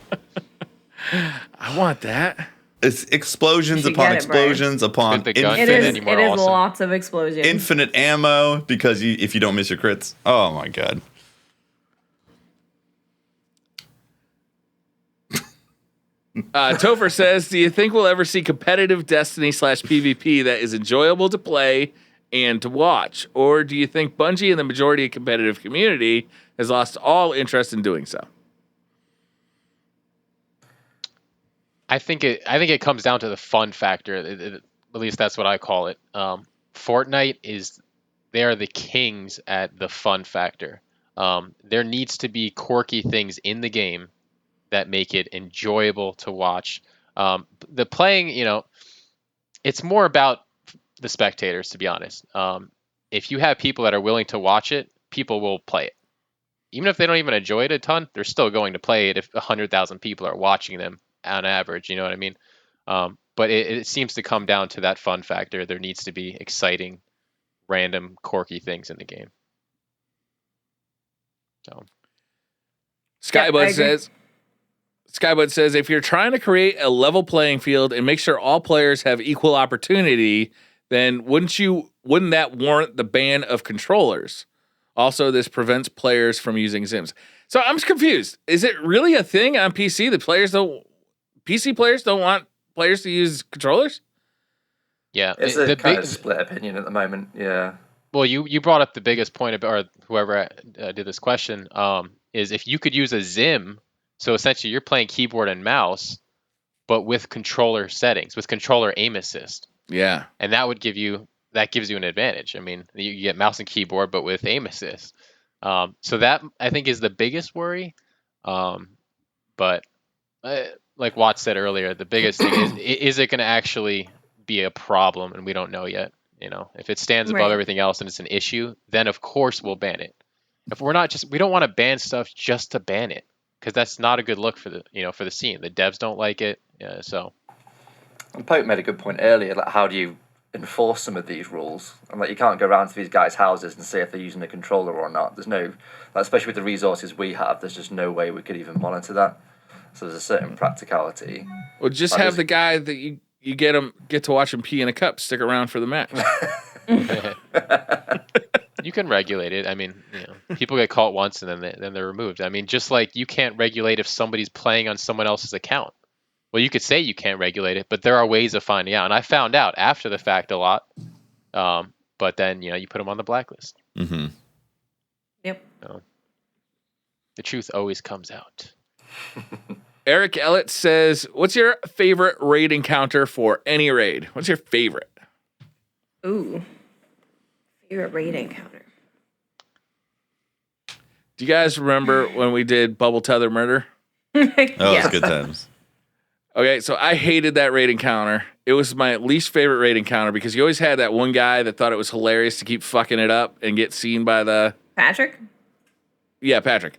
I want that. It's explosions upon explosions upon gun It is awesome. lots of explosions. infinite ammo because if you don't miss your crits. Oh my God. Topher says, do you think we'll ever see competitive Destiny /PvP that is enjoyable to play and to watch? Or do you think Bungie and the majority of competitive community has lost all interest in doing so? I think it comes down to the fun factor. At least that's what I call it. Fortnite they are the kings at the fun factor. There needs to be quirky things in the game that make it enjoyable to watch. The playing, it's more about the spectators, to be honest. If you have people that are willing to watch it, people will play it. Even if they don't even enjoy it a ton, they're still going to play it if 100,000 people are watching them on average, you know what I mean? But it seems to come down to that fun factor. There needs to be exciting, random, quirky things in the game. So, Skybud says, if you're trying to create a level playing field and make sure all players have equal opportunity, then wouldn't that warrant the ban of controllers? Also, this prevents players from using Sims. So I'm just confused. Is it really a thing on PC that PC players don't want players to use controllers? Yeah. It's a kind of split opinion at the moment, yeah. Well, you brought up the biggest point, or whoever did this question, is if you could use a Zim, so essentially you're playing keyboard and mouse, but with controller settings, with controller aim assist. Yeah. And that gives you an advantage. I mean, you get mouse and keyboard, but with aim assist. So that, I think, is the biggest worry. But like Watt said earlier, the biggest thing is it going to actually be a problem? And we don't know yet. If it stands above everything else and it's an issue, then of course we'll ban it. If we don't want to ban stuff just to ban it, because that's not a good look for the scene. The devs don't like it. So. And Pope made a good point earlier. Like, how do you enforce some of these rules? And you can't go around to these guys' houses and see if they're using a controller or not. There's no, especially with the resources we have, there's just no way we could even monitor that. So there's a certain practicality. Well, just have the guy that you get to watch him pee in a cup stick around for the match. You can regulate it. I mean, people get caught once and then they're removed. I mean, just like you can't regulate if somebody's playing on someone else's account. Well, you could say you can't regulate it, but there are ways of finding out. And I found out after the fact a lot. But then, you put them on the blacklist. Mm-hmm. Yep. So, the truth always comes out. Eric Ellett says, what's your favorite raid encounter for any raid? What's your favorite? Ooh. Favorite raid encounter. Do you guys remember when we did Bubble Tether Murder? Oh, it was good times. Okay, so I hated that raid encounter. It was my least favorite raid encounter because you always had that one guy that thought it was hilarious to keep fucking it up and get seen by the... Patrick? Yeah, Patrick.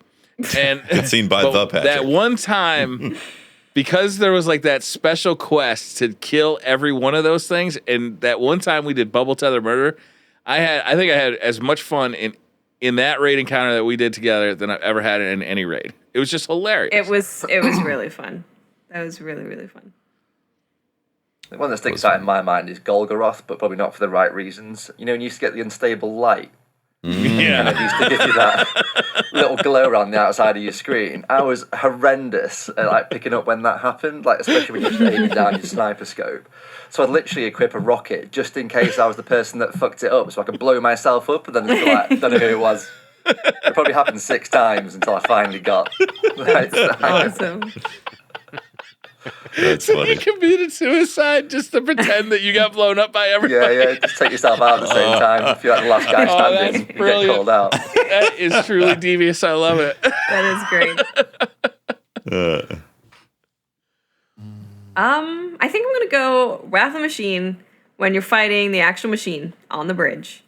And Get seen by the Patrick. That one time, because there was that special quest to kill every one of those things, and that one time we did Bubble Tether Murder, I think I had as much fun in that raid encounter that we did together than I've ever had in any raid. It was just hilarious. It was really fun. That was really, really fun. The one that sticks out in my mind is Golgoroth, but probably not for the right reasons. When you used to get the unstable light, and it used to give you that little glow around the outside of your screen. I was horrendous at picking up when that happened, especially when you're just aiming down your sniper scope. So I'd literally equip a rocket just in case I was the person that fucked it up, so I could blow myself up and then just be don't know who it was. It probably happened 6 times until I finally got Awesome. That's funny. You committed suicide just to pretend that you got blown up by everybody. Yeah, just take yourself out at the same time. If you're the last guy standing, you get called out. That is truly devious. I love it. That is great. I think I'm gonna go Wrath of the Machine when you're fighting the actual machine on the bridge.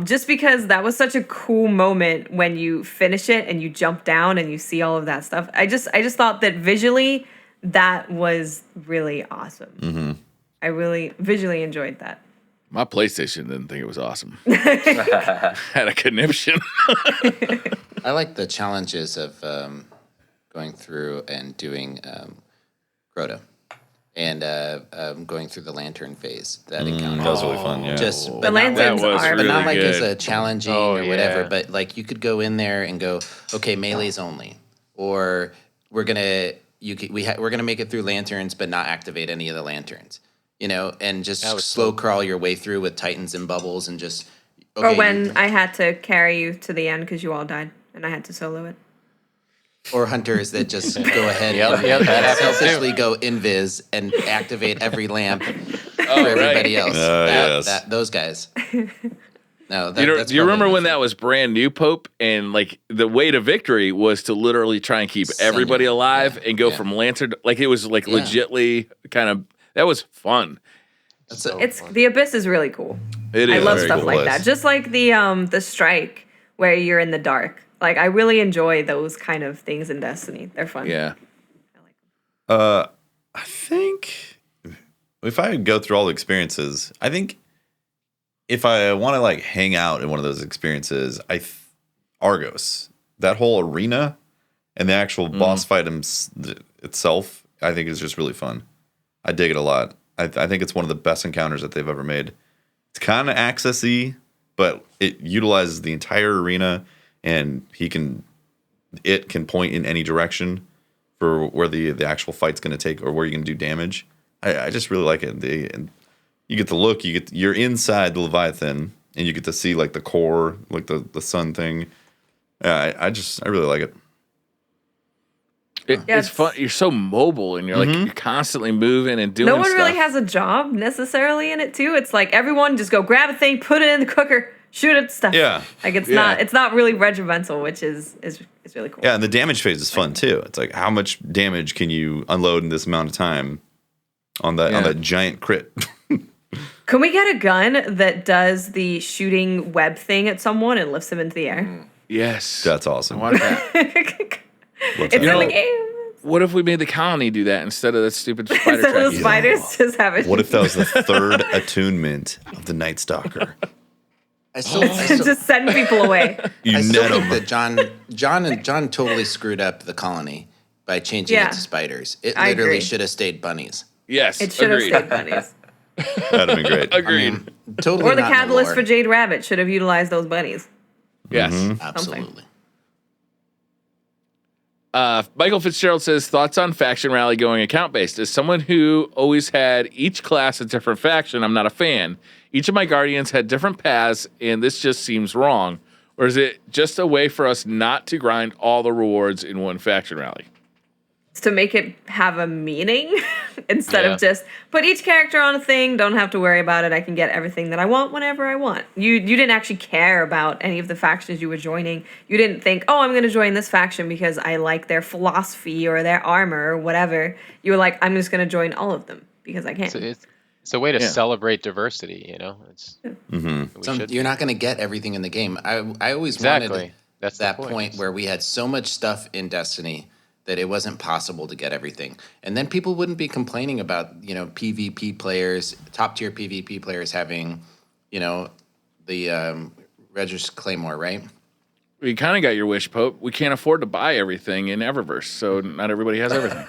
Just because that was such a cool moment when you finish it and you jump down and you see all of that stuff. I just thought that visually that was really awesome. Mm-hmm. I really visually enjoyed that. My PlayStation didn't think it was awesome. Had a conniption. I like the challenges of going through and doing Crota and going through the lantern phase. That encounter. That was really fun, yeah. The lanterns was are really But not like good. as a challenging Oh, or whatever, yeah. but like you could go in there and go, okay, melee's only, or we're gonna make it through lanterns, but not activate any of the lanterns, and just That was slow so crawl your way through with titans and bubbles and just. Okay, or when I had to carry you to the end because you all died and I had to solo it. or hunters that just go ahead Yep, and yep, that happens too. selfishly go invis and activate every lamp for Oh, everybody right. else. Yes. Those guys. No, Do you remember when that was brand new, Pope? And like the way to victory was to literally try and keep everybody alive and go from lantern. Like it was like legitly kind of, that was fun. It's the Abyss is really cool. It is I love very stuff cool. like place. that. Just like the strike where you're in the dark. Like I really enjoy those kind of things in Destiny. They're fun. Yeah. I think if I go through all the experiences, I think if I want to like hang out in one of those experiences, Argos, that whole arena and the actual boss fight itself, I think is just really fun. I dig it a lot. I think it's one of the best encounters that they've ever made. It's kind of access-y, but it utilizes the entire arena, and it can point in any direction for where the actual fight's going to take or where you can do damage. I just really like it. And you get to look, you're inside the Leviathan, and you get to see like the core, like the sun thing. I really like it. It's fun. You're so mobile and you're you're constantly moving and doing No one stuff. really has a job necessarily in it too. It's like everyone just go grab a thing, put it in the cooker, shoot at stuff. Yeah. Like it's not really regimental, which is really cool. Yeah, and the damage phase is fun too. It's like how much damage can you unload in this amount of time on that giant crit? Can we get a gun that does the shooting web thing at someone and lifts them into the air? Yes. That's awesome. I want that. It's in the game. What if we made the colony do that instead of that stupid spider Instead of tracking? the spiders just have it. What if that was the third attunement of the Night Stalker? I still just send people away? You I still net think them. that John totally screwed up the colony by changing it to spiders. It I literally agree. should have stayed bunnies. Yes. It should have agreed. stayed bunnies. That'd have been great. Agreed. Totally. Or the not in catalyst lore. for Jade Rabbit should have utilized those bunnies. Yes. Absolutely. Michael Fitzgerald says, thoughts on Faction Rally going account-based. As someone who always had each class a different faction, I'm not a fan. Each of my Guardians had different paths, and this just seems wrong. Or is it just a way for us not to grind all the rewards in one Faction Rally? It's to make it have a meaning instead Yeah. of just put each character on a thing, don't have to worry about it. I can get everything that I want whenever I want. You didn't actually care about any of the factions you were joining. You didn't think, oh, I'm going to join this faction because I like their philosophy or their armor or whatever. You were like, I'm just going to join all of them because I can. So it's a way to celebrate diversity, you know. It's we should- You're not going to get everything in the game. I always wanted Exactly. That's the that point. point where we had so much stuff in Destiny that it wasn't possible to get everything. And then people wouldn't be complaining about, PvP players, top tier PvP players having, the Regis Claymore, right? We kind of got your wish, Pope. We can't afford to buy everything in Eververse, so not everybody has everything.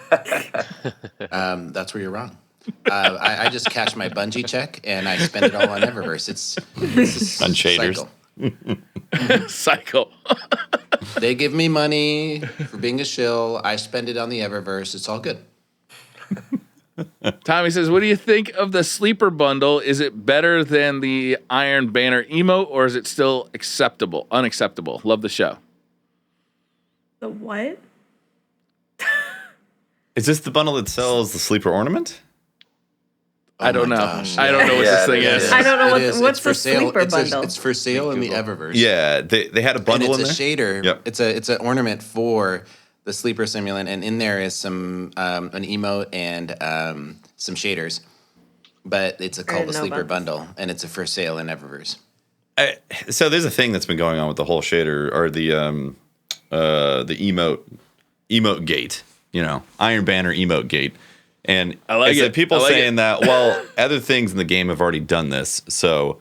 That's where you're wrong. I just cashed my Bungie check and I spend it all on Eververse. It's On shaders. cycle. Cycle. They give me money for being a shill. I spend it on the Eververse. It's all good. Tommy says, what do you think of the sleeper bundle? Is it better than the Iron Banner emote, or is it still unacceptable? Love the show. The what? Is this the bundle that sells the sleeper ornament? I don't my know. gosh, I don't know what this thing is. I don't know It is. what's It's for the sale. sleeper bundle. It's for sale in the Eververse. Yeah, they had a And bundle it's in a there. shader. Yep. It's an ornament for the sleeper simulant, and in there is some an emote and some shaders. But it's called the sleeper bundle, and it's a for sale in Eververse. So there's a thing that's been going on with the whole shader or the emote gate, Iron Banner emote gate. And I like it. People saying that, well, other things in the game have already done this, so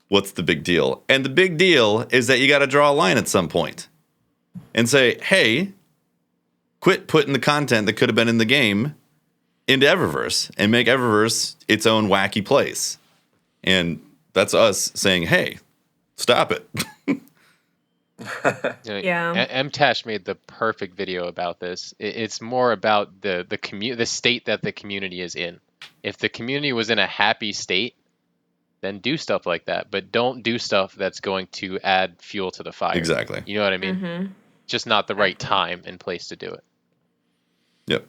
what's the big deal? And the big deal is that you got to draw a line at some point and say, hey, quit putting the content that could have been in the game into Eververse and make Eververse its own wacky place. And that's us saying, hey, stop it. MTash made the perfect video about this. It's more about the state that the community is in. If the community was in a happy state, then do stuff like that. But don't do stuff that's going to add fuel to the fire. Exactly. You know what I mean? Mm-hmm. Just not the right time and place to do it. Yep.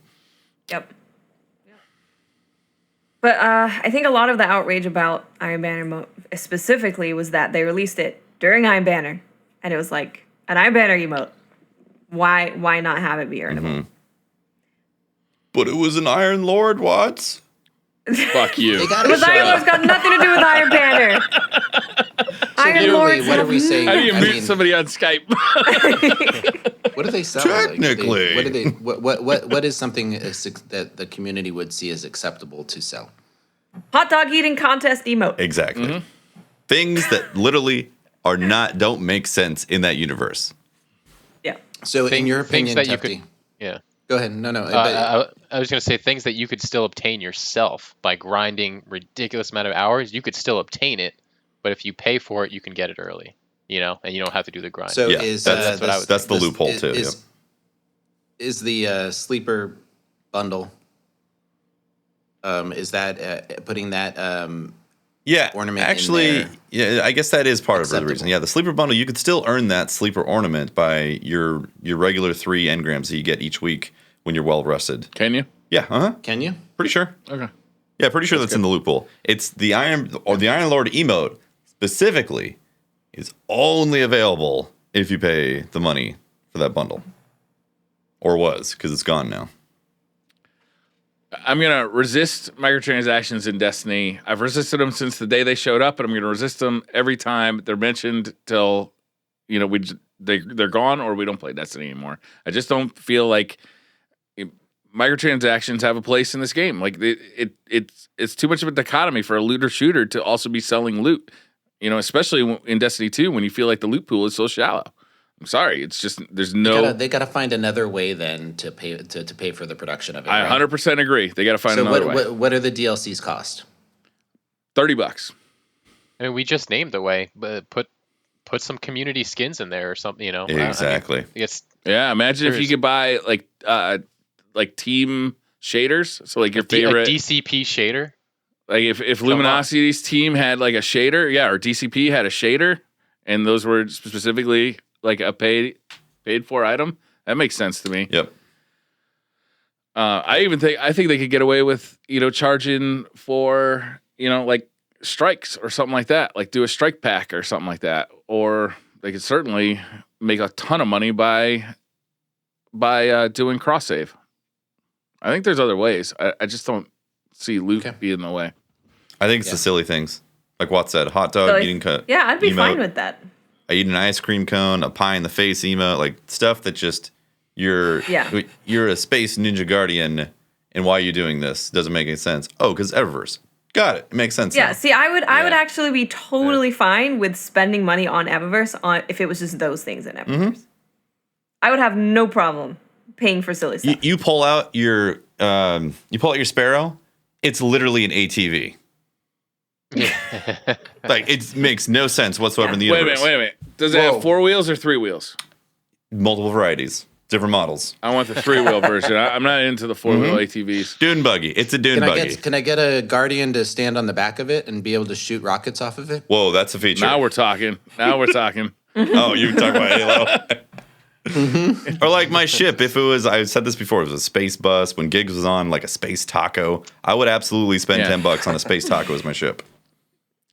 But I think a lot of the outrage about Iron Banner specifically was that they released it during Iron Banner, and it was like an Iron Banner emote. Why not have it be earnable? Mm-hmm. But it was an Iron Lord, Watts. Fuck you. Iron Lord's got nothing to do with Iron Banner. Iron Lord's what are we saying? How do you mute somebody on Skype? What do they sell? Technically, what is something that the community would see as acceptable to sell? Hot dog eating contest emote. Exactly. Mm-hmm. Things that literally don't make sense in that universe. Yeah. So, in your opinion, that Tufty, yeah. Go ahead. No. I was going to say things that you could still obtain yourself by grinding ridiculous amount of hours. You could still obtain it, but if you pay for it, you can get it early. And you don't have to do the grind. So that's the loophole too. Is the sleeper bundle? Is that putting that? Ornament. Actually, I guess that is part of the reason. Yeah, the sleeper bundle, you could still earn that sleeper ornament by your regular 3 engrams that you get each week when you're well rested. Can you? Yeah. Can you? Pretty sure. Okay. Yeah, pretty sure that's in the loophole. It's the Iron Lord emote specifically is only available if you pay the money for that bundle. Or was, because it's gone now. I'm going to resist microtransactions in Destiny. I've resisted them since the day they showed up, and I'm going to resist them every time they're mentioned till, they're gone or we don't play Destiny anymore. I just don't feel like microtransactions have a place in this game. Like it's too much of a dichotomy for a looter shooter to also be selling loot. Especially in Destiny 2 when you feel like the loot pool is so shallow. I'm sorry, it's just there's no. They got to find another way then to pay for the production of it. I 100% agree. They got to find another way. What are the DLCs cost? $30. I mean, we just named the way, but put some community skins in there or something. Exactly. Imagine if you could buy like team shaders. So like your favorite DCP shader. Like if Luminosity's team had like a shader, or DCP had a shader, and those were specifically like a paid for item, that makes sense to me. Yep. I think they could get away with charging for like strikes or something like that, like do a strike pack or something like that, or they could certainly make a ton of money by doing cross save. I think there's other ways. I just don't see loot being in the way. I think it's the silly things. Like Watt said, hot dog eating Yeah, I'd be emote. fine with that. I eat an ice cream cone, a pie in the face emote, like stuff that just you're a space ninja guardian, and why are you doing this? Doesn't make any sense. Oh, because Eververse. Got it. It makes sense. Yeah, now. see, I would actually be totally fine with spending money on Eververse if it was just those things in Eververse. Mm-hmm. I would have no problem paying for silly stuff. You pull out your Sparrow, it's literally an ATV. Like it makes no sense whatsoever in the universe. Wait a minute. Does it have 4 wheels or 3 wheels? Multiple varieties, different models. I want the 3-wheel version. I'm not into the 4-wheel ATVs. Dune buggy. It's a dune buggy. Can I get a Guardian to stand on the back of it and be able to shoot rockets off of it? Whoa, that's a feature. Now we're talking. Oh, you talk about Halo. Or like my ship, if it was, I said this before, it was a space bus. When Gigs was on, like a space taco, I would absolutely spend $10 on a space taco as my ship.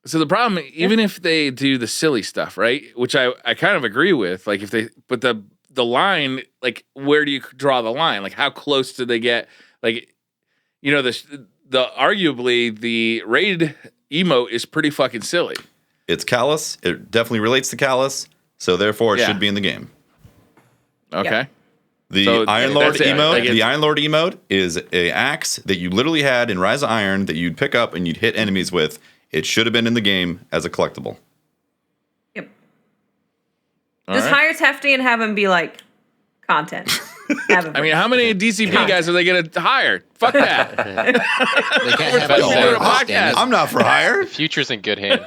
So the problem, even if they do the silly stuff, right, which I kind of agree with, like if they, but the the line, like, where do you draw the line? Like, how close do they get? Like, you know, the arguably the raid emote is pretty fucking silly. It's Callus. It definitely relates to Callus, so therefore it Yeah. should be in the game. Okay. Yeah. The So Iron Lord that's it. emote. Like, The Iron Lord emote is a axe that you literally had in Rise of Iron that you'd pick up and you'd hit enemies with. It should have been in the game as a collectible. Yep. All Just right. hire Tefty and have him be like content. Have him I mean, how many DCP guys are they going to hire? Fuck that. They can't have We're it all doing a at once, damn podcast. it. I'm not for hire. Future's in good hands.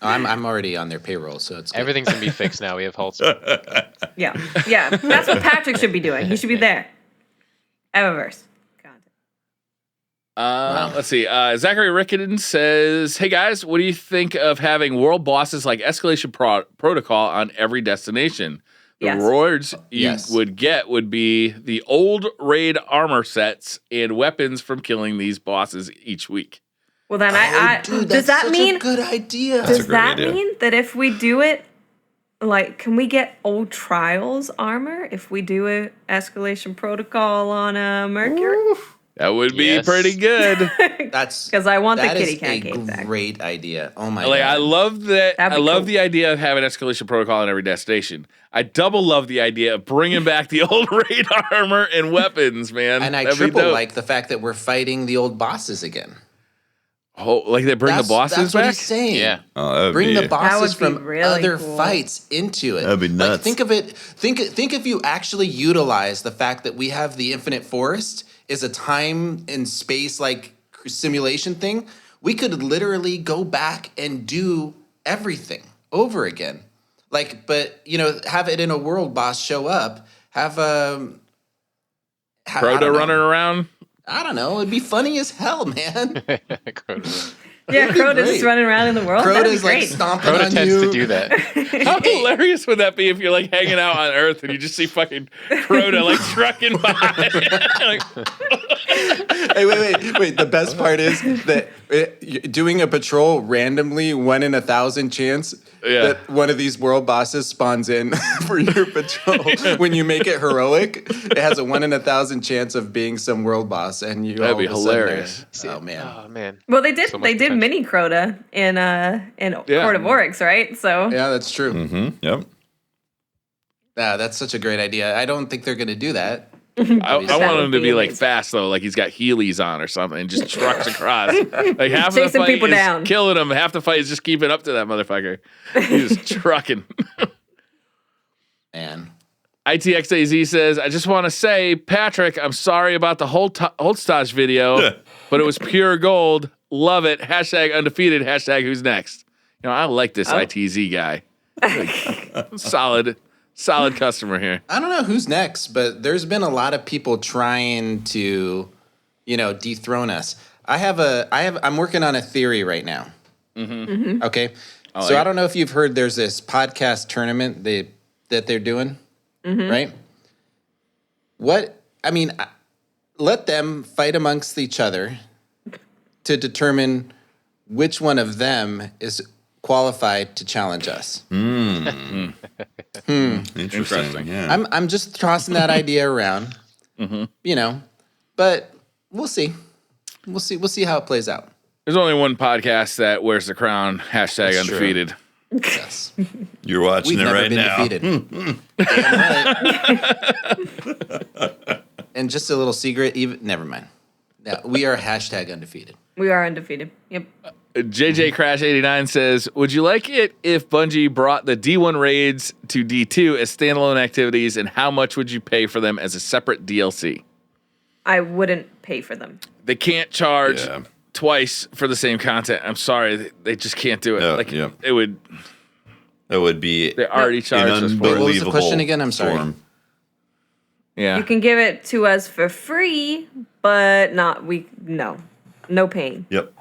I'm already on their payroll, so it's good. Everything's gonna be fixed now. We have Holtz. Yeah. That's what Patrick should be doing. He should be there. Eververse content. Let's see. Zachary Rickenden says, "Hey guys, what do you think of having world bosses like Escalation Protocol on every destination? The Yes. rewards you Yes. would get would be the old raid armor sets and weapons from killing these bosses each week." Well, then Dude, does that's that such mean a good idea? That's a does great that idea. mean that if we do it, like, can we get old Trials armor if we do a escalation protocol on a Mercury? That would be Yes. pretty good. That's 'Cause I want the that kitty is cat a cave back. great idea. Oh my Like, god! I love that. That'd I be love cool. the idea of having Escalation Protocol on every destination. I double love the idea of bringing back the old raid armor and weapons, man. And I That'd be triple dope. like the fact that we're fighting the old bosses again. Oh, like they bring the bosses that's what back? he's saying. Yeah. Oh, that'd Bring be, the bosses would be from really other cool. fights into it. That'd be nuts. Like, think of it. Think if you actually utilize the fact that we have the Infinite Forest is a time and space like simulation thing. We could literally go back and do everything over again. Like, but have it in a world boss show up. Have I Crota don't know. running around. I don't know. It'd be funny as hell, man. Yeah, That'd be Crota just great. running around in the world. That'd be Crota's like great. stomping Crota on tends you. to do that. How hilarious would that be if you're like hanging out on Earth and you just see fucking Crota like trucking by? Like, Hey, wait. The best part is that doing a patrol randomly, 1 in 1,000 chance Yeah. that one of these world bosses spawns in for your patrol. When you make it heroic, it has a 1 in 1,000 chance of being some world boss, and you. That'd all be of a sudden are- hilarious. Oh man. Oh man. Well, they did. So much They did potential. mini Crota in Court of Oryx, right? So Yeah, that's true. Mm-hmm. Yep. Yeah, that's such a great idea. I don't think they're going to do that. I want him would to be be like amazing. fast though, like he's got Heelys on or something, and just trucks across. Like half of the Chasing fight people is down. killing him, half the fight is just keeping up to that motherfucker. He's just trucking. Man. ITXAZ says, "I just want to say, Patrick, I'm sorry about the Holtztage video, but it was pure gold. Love it. Hashtag undefeated. Hashtag who's next. You know, I like this ITZ guy. Solid customer here. I don't know who's next, but there's been a lot of people trying to, dethrone us. I'm working on a theory right now. Mm-hmm. Okay. So I don't know if you've heard there's this podcast tournament that they're doing, right? Let them fight amongst each other to determine which one of them is qualified to challenge us. Interesting. Yeah. I'm just tossing that idea around, but we'll see. We'll see how it plays out. There's only one podcast that wears the crown. Hashtag That's true. undefeated. Yes. You're watching We've it never right been now. defeated. Damn right. And just a little secret, never mind. No, we are hashtag undefeated. we are undefeated. Yep. JJ Crash 89 says, "Would you like it if Bungie brought the D1 raids to D2 as standalone activities, and how much would you pay for them as a separate DLC? I wouldn't pay for them. They can't charge Yeah. twice for the same content. I'm sorry, they just can't do it. It would. That would be They already charged us for What it. was the unbelievable. question again? I'm sorry. form. Yeah, You can give it to us for free, but no paying. Yep.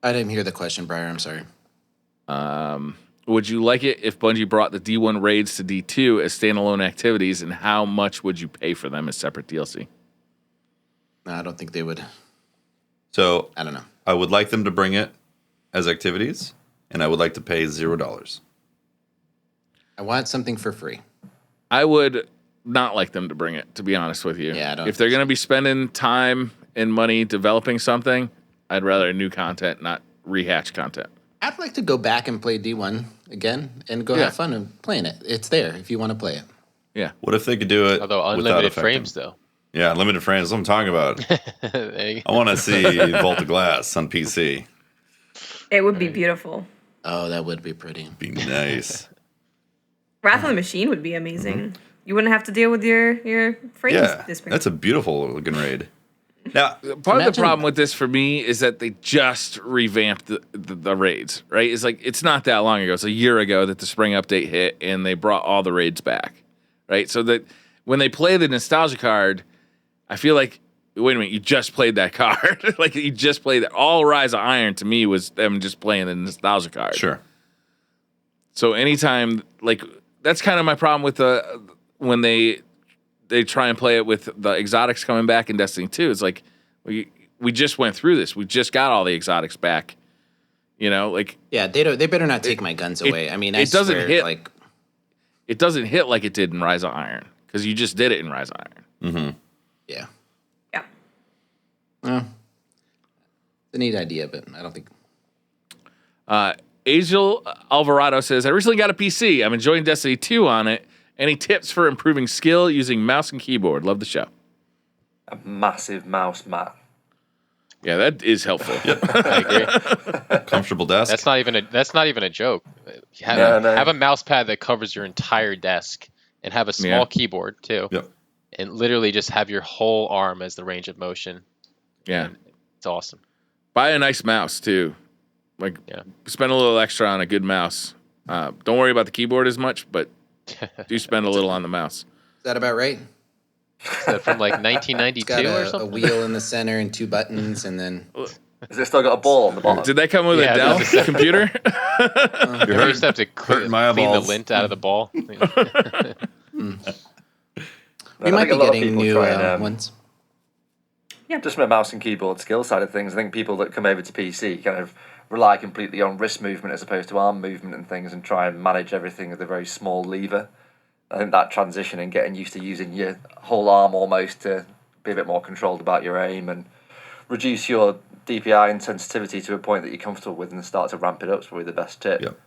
I didn't hear the question, Briar. I'm sorry. Would you like it if Bungie brought the D1 raids to D2 as standalone activities, and how much would you pay for them as separate DLC? No, I don't think they would. So I don't know. I would like them to bring it as activities, and I would like to pay $0. I want something for free. I would not like them to bring it, to be honest with you. Yeah, I don't if they're think going to be spending time and money developing something, I'd rather new content, not rehatch content. I'd like to go back and play D1 again and go have fun and playing it. It's there if you want to play it. Yeah. What if they could do it? Although without unlimited affecting- frames, though. Yeah, unlimited frames. That's what I'm talking about. There you go. I want to see Vault of Glass on PC. It would be beautiful. Oh, that would be pretty. Be nice. Wrath of the Machine would be amazing. You wouldn't have to deal with your frames. Yeah, this spring. that's a beautiful looking raid. Now, Part of the Imagine- problem with this for me is that they just revamped the raids, right? It's like, it's not that long ago. It's a year ago that the spring update hit and they brought all the raids back, right? So that when they play the nostalgia card, I feel like, wait a minute, you just played that card. Like, you just played it. All Rise of Iron to me was them just playing the nostalgia card. sure. So anytime, like, that's kind of my problem with when they try and play it with the exotics coming back in Destiny 2. It's like, we just went through this. We just got all the exotics back. You know, like, Yeah, they better not take my guns away. I mean, I it doesn't swear, hit- like, it doesn't hit like it did in Rise of Iron because you just did it in Rise of Iron. yeah. Yeah. Well, it's a neat idea, but I don't think. Angel Alvarado says, I recently got a PC. I'm enjoying Destiny 2 on it. Any tips for improving skill using mouse and keyboard? Love the show. A massive mouse mat. Yeah, that is helpful. I agree. Comfortable desk. That's not even a joke. Have, No. have a mouse pad that covers your entire desk, and have a small Yeah. keyboard too. Yep. And literally just have your whole arm as the range of motion. Yeah. It's awesome. Buy a nice mouse, too. Like, Yeah. spend a little extra on a good mouse. Don't worry about the keyboard as much, but do spend a little on the mouse. Is that about right? Is that from like It's 1992 got or a something? wheel in the center and 2 buttons, and then Has it still got a ball on the bottom? Did that come with Yeah, a Dell there's a- computer? You used to have to hurting my clean the eyeballs. lint out of the ball. we I might think be a lot of getting people new try and, ones. Just from a mouse and keyboard skill side of things, I think people that come over to PC kind of rely completely on wrist movement as opposed to arm movement and things, and try and manage everything with a very small lever. I think that transition and getting used to using your whole arm almost to be a bit more controlled about your aim and reduce your DPI and sensitivity to a point that you're comfortable with and start to ramp it up is probably the best tip. Yep.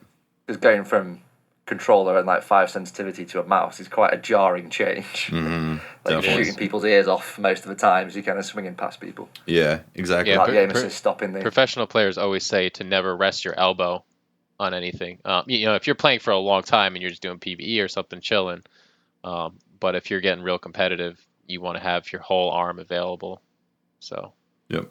Because going from controller and like 5 sensitivity to a mouse is quite a jarring change. Like you're Definitely. shooting people's ears off most of the time as you're kind of swinging past people. Yeah, exactly. Yeah, Like the aim per- assist stopping the... Professional players always say to never rest your elbow on anything. If you're playing for a long time and you're just doing PvE or something, chilling. But if you're getting real competitive, you want to have your whole arm available. So Yep.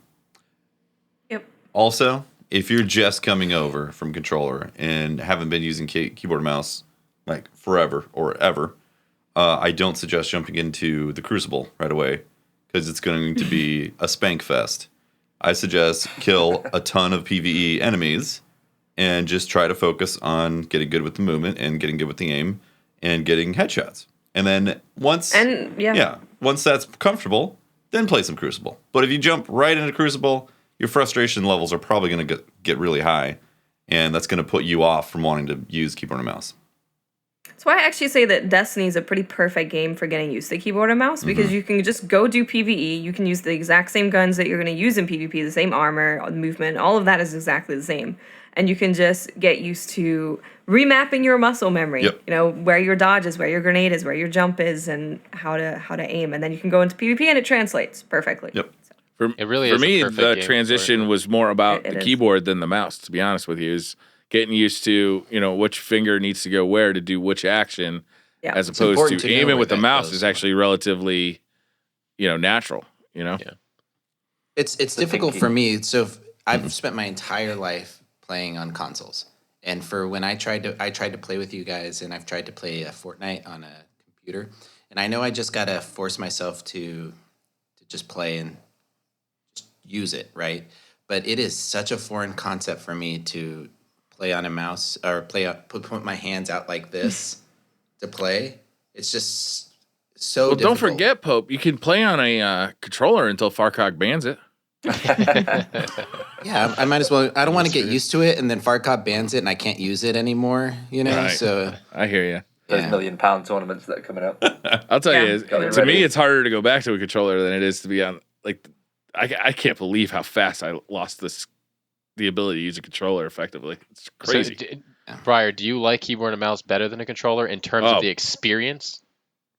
Yep. Also, if you're just coming over from controller and haven't been using keyboard and mouse like forever or ever, I don't suggest jumping into the Crucible right away because it's going to be a spank fest. I suggest kill a ton of PvE enemies and just try to focus on getting good with the movement and getting good with the aim and getting headshots. And then once once that's comfortable, then play some Crucible. But if you jump right into Crucible, your frustration levels are probably going to get really high, and that's going to put you off from wanting to use keyboard and mouse. That's why I actually say that Destiny is a pretty perfect game for getting used to keyboard and mouse, because you can just go do PvE. You can use the exact same guns that you're going to use in PvP, the same armor, movement, all of that is exactly the same. And you can just get used to remapping your muscle memory. Yep. You know, where your dodge is, where your grenade is, where your jump is, and how to aim. And then you can go into PvP and it translates perfectly. Yep. it really For is. a me, perfect the game for it. transition was more about It the is. keyboard than the mouse, to be honest with you, is getting used to, which finger needs to go where to do which action, Yeah. as It's opposed important to to know aiming where with the that mouse goes. is actually relatively, natural, Yeah. It's difficult thinking. for me. So I've spent my entire life playing on consoles, and for when I tried to play with you guys, and I've tried to play Fortnite on a computer, and I know I just gotta force myself to just play and just use it, right? But it is such a foreign concept for me to play on a mouse or put my hands out like this to play. It's just so. Well, don't difficult. forget, Pope, you can play on a controller until FarCog bans it. Yeah, I might as well. I don't want to get used to it, and then FarCog bans it, and I can't use it anymore. You know, Right. so I hear you. Those yeah. £1 million tournaments that are coming up. I'll tell Yeah. you, Got it to me, ready. it's harder to go back to a controller than it is to be on. Like, I can't believe how fast I lost the ability to use a controller effectively. It's crazy. So, Briar, do you like keyboard and mouse better than a controller in terms Oh. of the experience?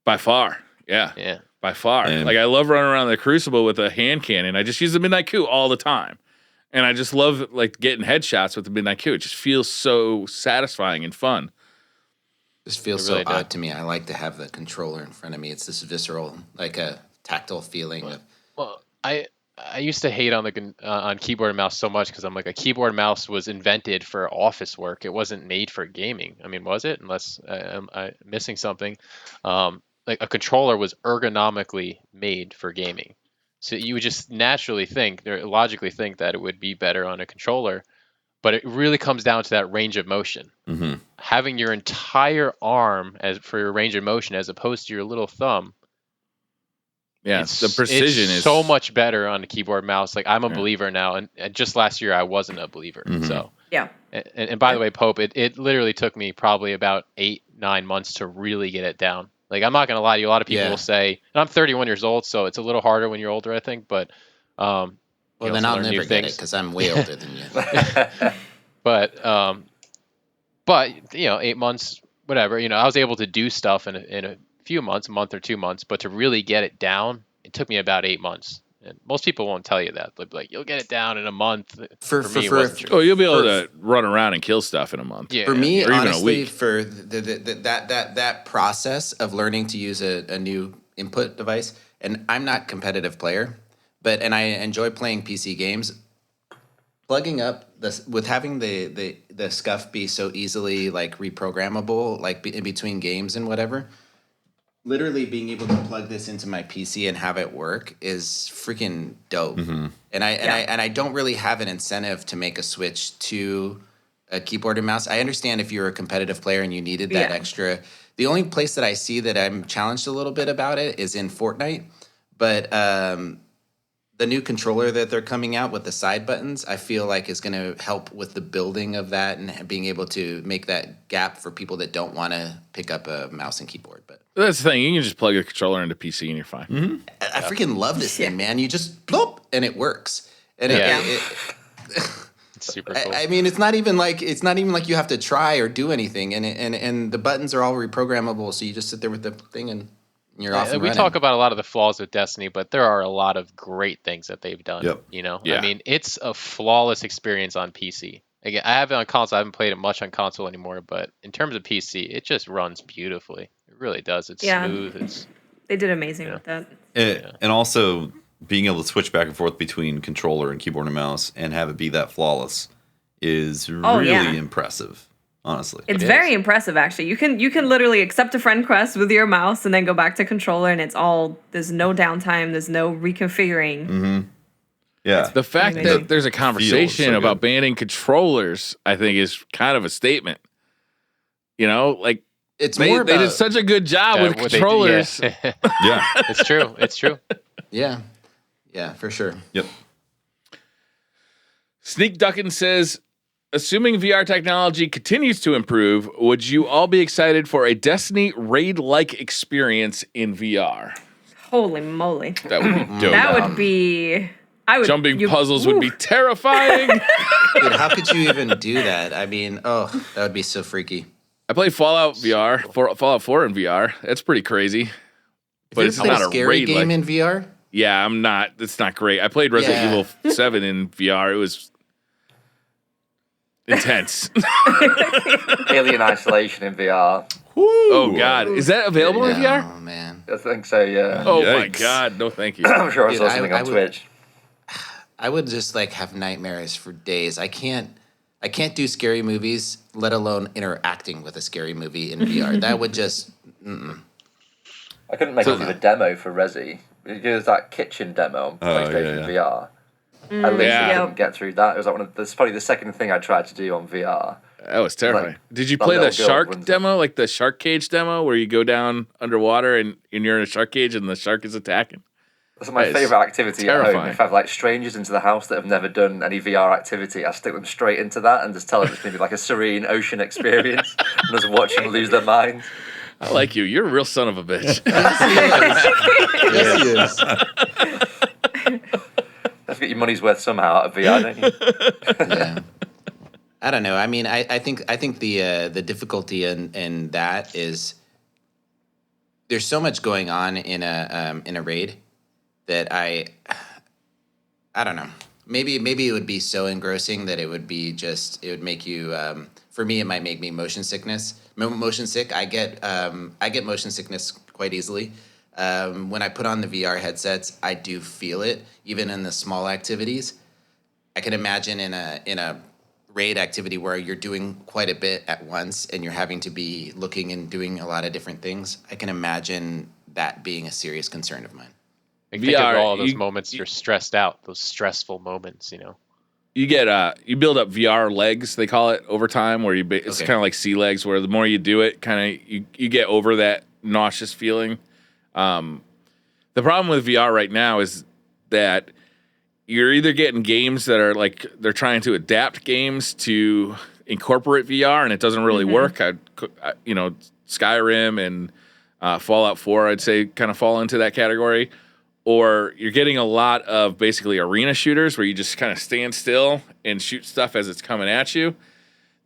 By far, yeah. Yeah. By far. And- Like, I love running around the Crucible with a hand cannon. I just use the Midnight Coup all the time. And I just love, like, getting headshots with the Midnight Coup. It just feels so satisfying and fun. This feels It really so odd does. to me. I like to have the controller in front of me. It's this visceral, like a tactile feeling of. Well, I used to hate on keyboard and mouse so much because I'm like, a keyboard and mouse was invented for office work. It wasn't made for gaming. I mean, was it? Unless I'm missing something. Like a controller was ergonomically made for gaming. So you would just naturally think, or logically think, that it would be better on a controller. But it really comes down to that range of motion. Mm-hmm. Having your entire arm for your range of motion as opposed to your little thumb. Yeah, It's, the precision it's is so much better on the keyboard mouse. Like, I'm a Yeah. believer now, and just last year I wasn't a believer. Mhm. So Yeah. and by the way, Pope, it literally took me probably about 8-9 months to really get it down. Like, I'm not gonna lie to you, a lot of people Yeah. will say, and I'm 31 years old, so it's a little harder when you're older, I think. But Well, know, then to I'll learn new never get it things. because I'm way older than you. But you know, 8 months, whatever. You know, I was able to do stuff in a few months, a month or 2 months, but to really get it down, it took me about 8 months. And most people won't tell you that. They'll be like, "You'll get it down in a month." For me, it for- wasn't true. Oh, you'll be able to run around and kill stuff in a month. Yeah. For me, Or even a honestly, week. for that process of learning to use a new input device, and I'm not a competitive player, and I enjoy playing PC games. Plugging up with having the scuff be so easily like reprogrammable, like in between games and whatever. Literally being able to plug this into my PC and have it work is freaking dope. And I don't really have an incentive to make a switch to a keyboard and mouse. I understand if you're a competitive player and you needed that Yeah. extra. The only place that I see that I'm challenged a little bit about it is in Fortnite, but the new controller that they're coming out with the side buttons, I feel like is going to help with the building of that and being able to make that gap for people that don't want to pick up a mouse and keyboard. But That's the thing. You can just plug a controller into PC and you're fine. I freaking love this thing, man. You just bloop and it works. And Yeah. It's super cool. I mean, it's not even like you have to try or do anything, and the buttons are all reprogrammable. So you just sit there with the thing and you're off. And we running. talk about a lot of the flaws with Destiny, but there are a lot of great things that they've done. Yep. You know, Yeah. I mean, it's a flawless experience on PC. Again, I have it on console. I haven't played it much on console anymore, but in terms of PC, it just runs beautifully. It really does. It's Yeah. smooth. It's They did amazing with that. And also being able to switch back and forth between controller and keyboard and mouse and have it be that flawless is really yeah. impressive. Honestly, It's It very is. impressive, actually. You can literally accept a friend request with your mouse and then go back to controller, and there's no downtime, there's no reconfiguring. yeah. The fact Amazing. that there's a conversation so about good. banning controllers, I think, is kind of a statement. You know, like it's they, more they about did such a good job with what they do- controllers. yeah. Yeah. It's true. It's true. yeah, for sure. Yep. Sneak Duckin says, assuming VR technology continues to improve, would you all be excited for a Destiny raid-like experience in VR? Holy moly. That would be dope. That would be Jumping puzzles woo. would be terrifying. Dude, how could you even do that? I mean, that would be so freaky. I played Fallout VR, Fallout 4 in VR. That's pretty crazy. But it's Have you not played a scary raid game like. in VR. Yeah, I'm not. It's not great. I played Resident Yeah. Evil 7 in VR. It was intense. Alien Isolation in VR. Oh God, is that available in VR? Oh man, I think so, yeah. Oh my Yikes. God, no, thank you. I'm sure I Dude, saw something I on would- Twitch. I would just like have nightmares for days. I can't do scary movies, let alone interacting with a scary movie in VR. That would just I couldn't make it through the demo for Resi. Because that kitchen demo on PlayStation VR. I literally Yeah. couldn't get through that. It was like that's probably the second thing I tried to do on VR. That was terrifying. Like, Did you that play the little girl shark runs demo, like the shark cage demo, where you go down underwater and you're in a shark cage and the shark is attacking? That's my It's favourite activity at home. terrifying. If I have like strangers into the house that have never done any VR activity, I stick them straight into that and just tell them it's going to be like a serene ocean experience and just watch them lose their mind. I like you. You're a real son of a bitch. Yes, he is. Have to get your money's worth somehow out of VR, don't you? Yeah. I don't know. I mean, I think the difficulty in that is there's so much going on in a raid that I don't know. Maybe it would be so engrossing that it would make you. For me, it might make me motion sick. I get motion sickness quite easily. When I put on the VR headsets, I do feel it, even in the small activities. I can imagine in a raid activity where you're doing quite a bit at once and you're having to be looking and doing a lot of different things. I can imagine that being a serious concern of mine. Like, think of all those moments you're stressed out, those stressful moments, you know. You get you build up VR legs, they call it, over time, where it's kind of like sea legs, where the more you do it, kind of you get over that nauseous feeling. The problem with VR right now is that you're either getting games that are like they're trying to adapt games to incorporate VR, and it doesn't really work. Skyrim and Fallout 4, I'd say, kind of fall into that category. Or you're getting a lot of basically arena shooters where you just kind of stand still and shoot stuff as it's coming at you.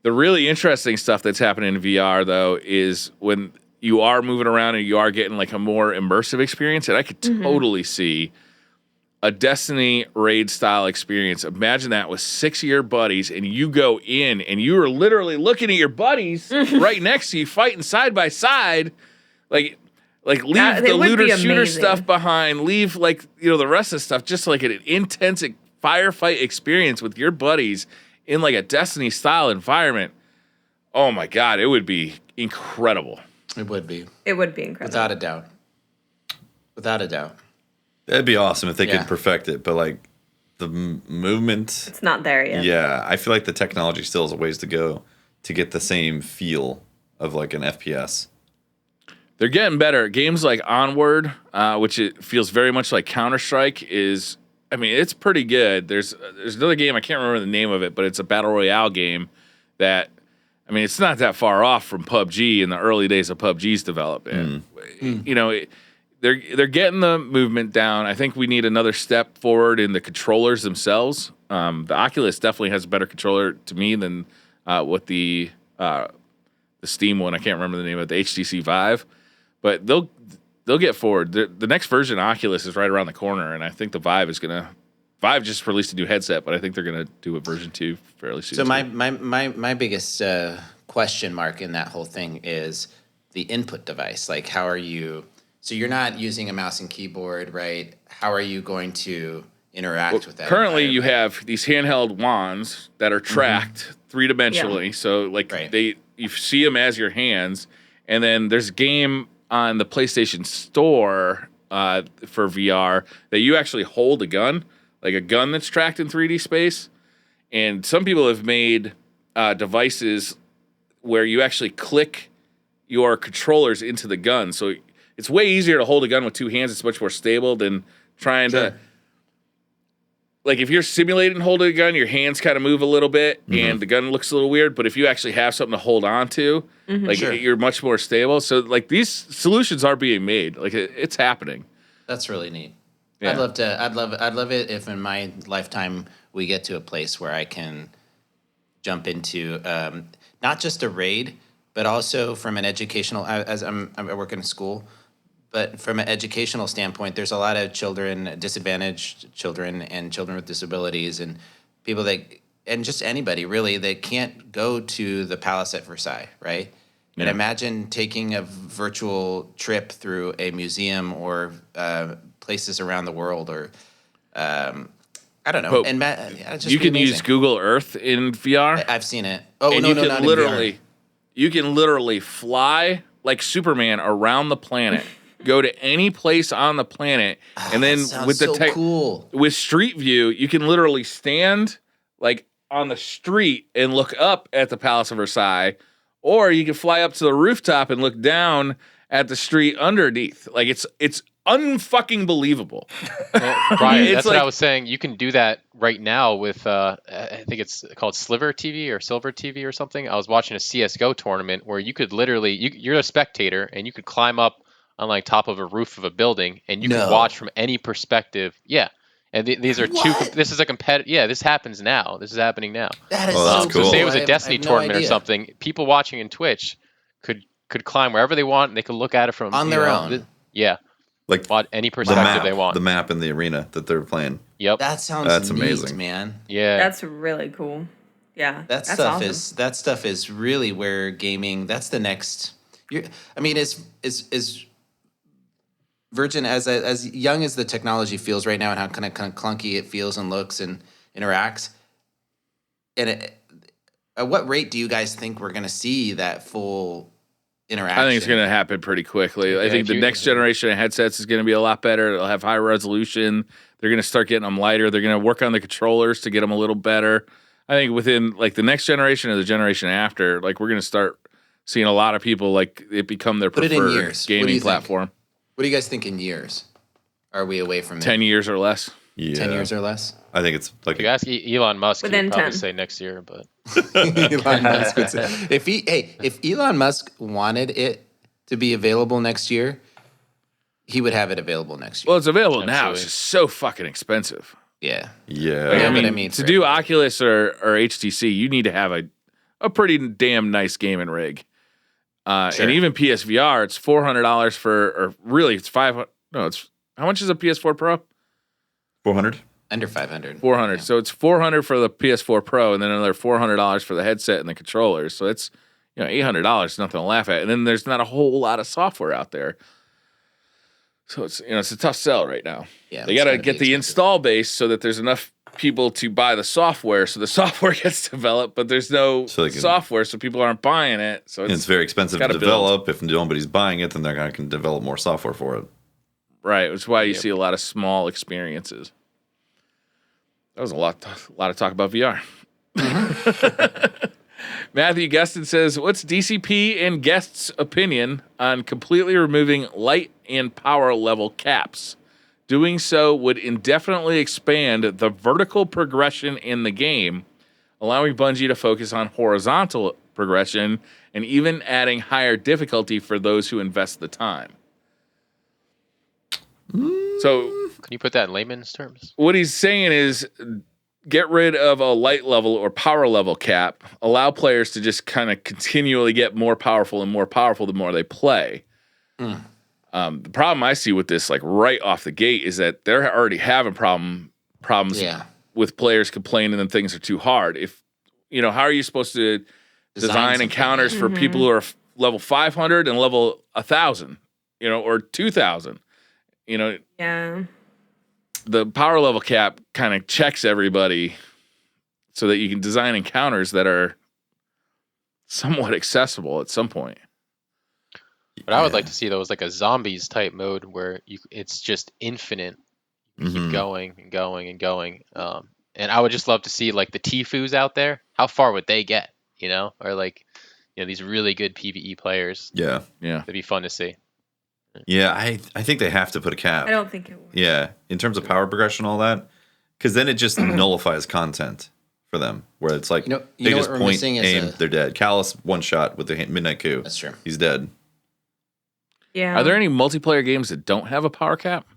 The really interesting stuff that's happening in VR, though, is when you are moving around and you are getting like a more immersive experience. And I could totally see a Destiny raid style experience. Imagine that with 6 of your buddies and you go in and you are literally looking at your buddies right next to you fighting side by side. Like leave the looter shooter stuff behind, leave the rest of the stuff, just like an intense firefight experience with your buddies in like a Destiny style environment. Oh my God, it would be incredible. It would be. It would be incredible. Without a doubt. Without a doubt. That'd be awesome if they could perfect it, but like the movement, it's not there yet. Yeah, I feel like the technology still has a ways to go to get the same feel of like an FPS. They're getting better. Games like Onward, which it feels very much like Counter-Strike, it's pretty good. There's another game, I can't remember the name of it, but it's a battle royale game that, it's not that far off from PUBG in the early days of PUBG's development. They're getting the movement down. I think we need another step forward in the controllers themselves. The Oculus definitely has a better controller to me than what the Steam one, I can't remember the name of it, the HTC Vive. But they'll get forward. The next version of Oculus is right around the corner, and I think the Vive just released a new headset, but I think they're gonna do a version 2 fairly soon. So my biggest question mark in that whole thing is the input device. Like, how are you? So you're not using a mouse and keyboard, right? How are you going to interact with that? Currently, you have these handheld wands that are tracked 3-dimensionally. Yeah. So you see them as your hands, and then there's a game on the PlayStation Store for VR that you actually hold a gun, like a gun that's tracked in 3D space. And some people have made devices where you actually click your controllers into the gun. So it's way easier to hold a gun with 2 hands. It's much more stable than trying to... Like, if you're simulating holding a gun, your hands kind of move a little bit, and the gun looks a little weird. But if you actually have something to hold on to, you're much more stable. So, like, these solutions are being made. Like, it's happening. That's really neat. Yeah. I'd love it if in my lifetime we get to a place where I can jump into not just a raid, but also from an educational. As I work in a school. But from an educational standpoint, there's a lot of disadvantaged children, and children with disabilities, and people and just anybody really that can't go to the Palace at Versailles, right? Yeah. And imagine taking a virtual trip through a museum or places around the world, or I don't know. And you can use Google Earth in VR. I've seen it. You can literally fly like Superman around the planet. Go to any place on the planet, and then with the with Street View, you can literally stand like on the street and look up at the Palace of Versailles, or you can fly up to the rooftop and look down at the street underneath. Like it's unfucking believable. Brian, It's that's what like- I was saying. You can do that right now with, I think it's called Sliver TV or Silver TV or something. I was watching a CS:GO tournament where you could literally, you're a spectator and you could climb up on like top of a roof of a building and you No. could watch from any perspective. Yeah. And these are What? this is a competitive. Yeah, this happens now. This is happening now. That is Oh, that's so cool. So say it cool. was I a have- Destiny I have no tournament or idea. something. People watching in Twitch could climb wherever they want and they could look at it from On you their know, own. Yeah. Like Want any the perspective map, they want. the map in the arena that they're playing. Yep. That sounds That's neat, amazing. man. Yeah. That's really cool. Yeah. That that's stuff awesome. that stuff is really where gaming. That's the next. I mean, is Virgin as young as the technology feels right now, and how kind of clunky it feels and looks and interacts. And at what rate do you guys think we're going to see that full interaction? I think it's going to happen pretty quickly. I Yeah, think the next generation of headsets is going to be a lot better. It'll have high resolution. They're going to start getting them lighter. They're going to work on the controllers to get them a little better. I think within like the next generation or the generation after, like we're going to start seeing a lot of people like it become their Put it in preferred years. What do you gaming think? platform. What do you guys think in years? Are we away from 10 years or less. Yeah, 10 years or less? I think it's like If you ask Elon Musk, Within he'd probably 10. say next year, but Elon Musk would say. If Elon Musk wanted it to be available next year, he would have it available next year. Well, it's available now. Absolutely. It's just so fucking expensive. Yeah. yeah. Yeah, I but mean, I mean, to for- do Oculus or HTC, you need to have a pretty damn nice gaming rig. Sure. And even PSVR, it's $400 for, or really, it's $500. No, it's how much is a PS4 Pro? 400. Under 500. 400. So it's 400 for the PS4 Pro, and then another $400 for the headset and the controllers. So it's $800. Nothing to laugh at. And then there's not a whole lot of software out there. So it's it's a tough sell right now. Yeah, They it's got to gotta be get the expensive. install base so that there's enough people to buy the software, so the software gets developed, but there's no So they can- software, so people aren't buying it. So And it's very expensive to gotta build. develop. If nobody's buying it, then they're going to develop more software for it. right. Which is why you Yep. see a lot of small experiences. That was a lot of talk about VR. Matthew Gustin says, "What's DCP and guests' opinion on completely removing light and power level caps? Doing so would indefinitely expand the vertical progression in the game, allowing Bungie to focus on horizontal progression and even adding higher difficulty for those who invest the time." So can you put that in layman's terms? what he's saying is get rid of a light level or power level cap, allow players to just kind of continually get more powerful and more powerful the more they play. The problem I see with this, like right off the gate, is that they're already having problems Yeah. with players complaining that things are too hard. If how are you supposed to design something, encounters for people who are level 500 and level 1,000, or 2,000? Yeah. The power level cap kind of checks everybody so that you can design encounters that are somewhat accessible at some point. But I would like to see those like a zombies type mode where it's just infinite. You keep going and going and going. And I would just love to see like the Tfus out there. How far would they get? Or like these really good PvE players. Yeah. Yeah. That'd be fun to see. Yeah, I think they have to put a cap. I don't think it would. Yeah, in terms of power progression, all that, because then it just nullifies content for them. Where it's like You know they what just we're point, missing is aim, a- they're dead. Callus one shot with the midnight coup. That's true. He's dead. Yeah. Are there any multiplayer games that don't have a power cap?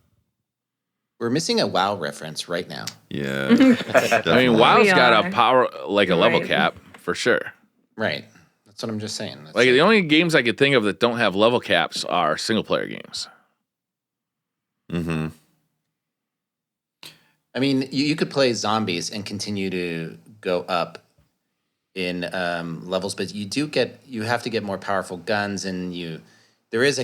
We're missing a WoW reference right now. Yeah, I mean, definitely. WoW's We got are. a power, like a level Right. cap for sure. Right. That's what I'm just saying. That's Like it. the only games I could think of that don't have level caps are single player games. Mm-hmm. I mean, you could play zombies and continue to go up in levels, but you have to get more powerful guns, and there is